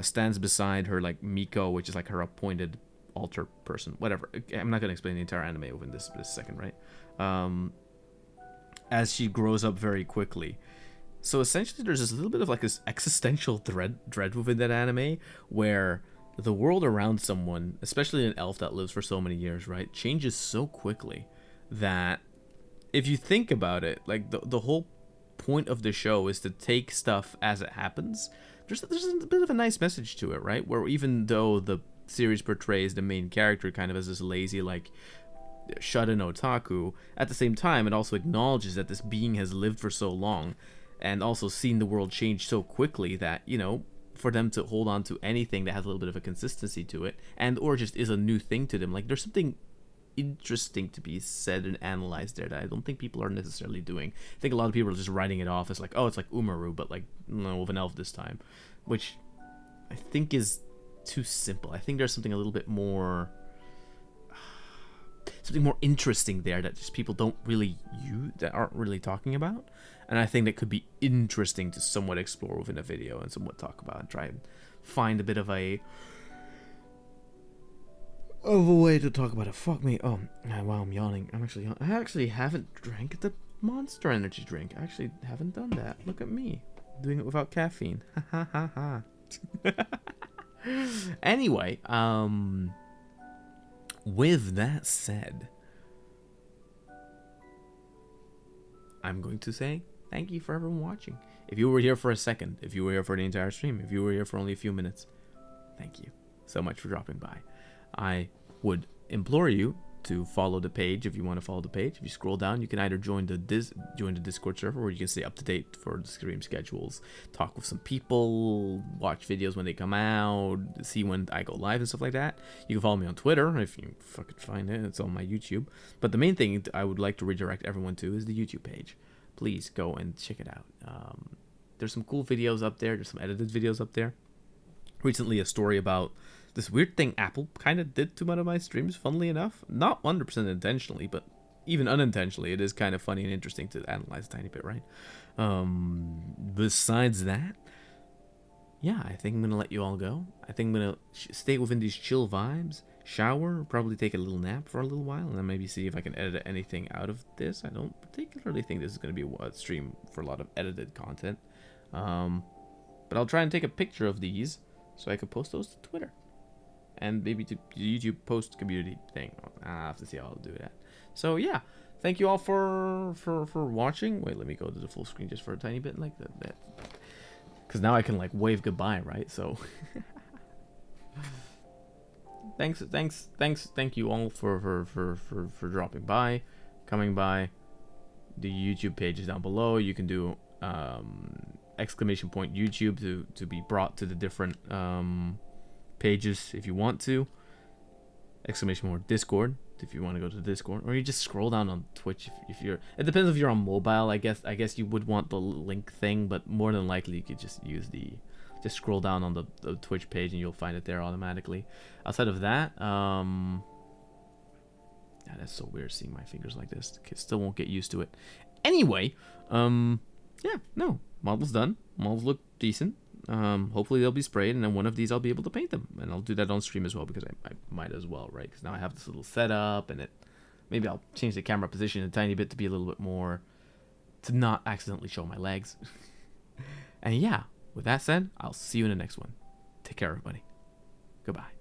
stands beside her like Miko, which is like her appointed altar person, whatever. I'm not gonna explain the entire anime within this second, right? As she grows up very quickly. So essentially, there's this little bit of like this existential dread within that anime where the world around someone, especially an elf that lives for so many years, right, changes so quickly that if you think about it, like the whole point of the show is to take stuff as it happens. There's a bit of a nice message to it, right? Where even though the series portrays the main character kind of as this lazy, like, shut-in otaku, at the same time it also acknowledges that this being has lived for so long and also seen the world change so quickly that, you know, for them to hold on to anything that has a little bit of a consistency to it, and or just is a new thing to them. Like, there's something interesting to be said and analyzed there that I don't think people are necessarily doing. I think a lot of people are just writing it off as like, oh, it's like Umaru, but like, no, with an elf this time, which I think is too simple. I think there's something a little bit more, something more interesting there that just people don't really use, that aren't really talking about, and I think that could be interesting to somewhat explore within a video and somewhat talk about and try and find a bit of a way to talk about it. Fuck me. Oh, wow, I'm yawning. I actually haven't drank the Monster Energy drink. I actually haven't done that. Look at me doing it without caffeine. Ha ha ha ha. Anyway, with that said, I'm going to say thank you for everyone watching. If you were here for a second, if you were here for the entire stream, if you were here for only a few minutes, thank you so much for dropping by. I would implore you to follow the page if you want to follow the page. If you scroll down, you can either join the Discord server, where you can stay up to date for the stream schedules, talk with some people, watch videos when they come out, see when I go live and stuff like that. You can follow me on Twitter if you fucking find it. It's on my YouTube. But the main thing I would like to redirect everyone to is the YouTube page. Please go and check it out. There's some cool videos up there. There's some edited videos up there. Recently, a story about this weird thing Apple kind of did to one of my streams, funnily enough. Not 100% intentionally, but even unintentionally, it is kind of funny and interesting to analyze a tiny bit, right? Besides that, yeah, I think I'm going to let you all go. I think I'm going to stay within these chill vibes, shower, probably take a little nap for a little while, and then maybe see if I can edit anything out of this. I don't particularly think this is going to be a stream for a lot of edited content. But I'll try and take a picture of these so I can post those to Twitter. And maybe to the YouTube post community thing. I'll have to see how I'll do that. So yeah, thank you all for watching. Wait, let me go to the full screen just for a tiny bit, like that. Because now I can like wave goodbye, right? So thank you all for dropping by, coming by. The YouTube page is down below. You can do exclamation point YouTube to be brought to the different pages if you want to. Exclamation point Discord if you want to go to Discord, or you just scroll down on Twitch if you're. It depends if you're on mobile. I guess you would want the link thing, but more than likely you could just use just scroll down on the Twitch page and you'll find it there automatically. Outside of that, yeah, that's so weird seeing my fingers like this. Still won't get used to it. Anyway, yeah, no, model's done. Models look decent. Hopefully they'll be sprayed, and then one of these I'll be able to paint them, and I'll do that on stream as well, because I might as well, right? Because now I have this little setup, and maybe I'll change the camera position a tiny bit to be a little bit more, to not accidentally show my legs. And yeah, with that said, I'll see you in the next one. Take care, everybody. Goodbye.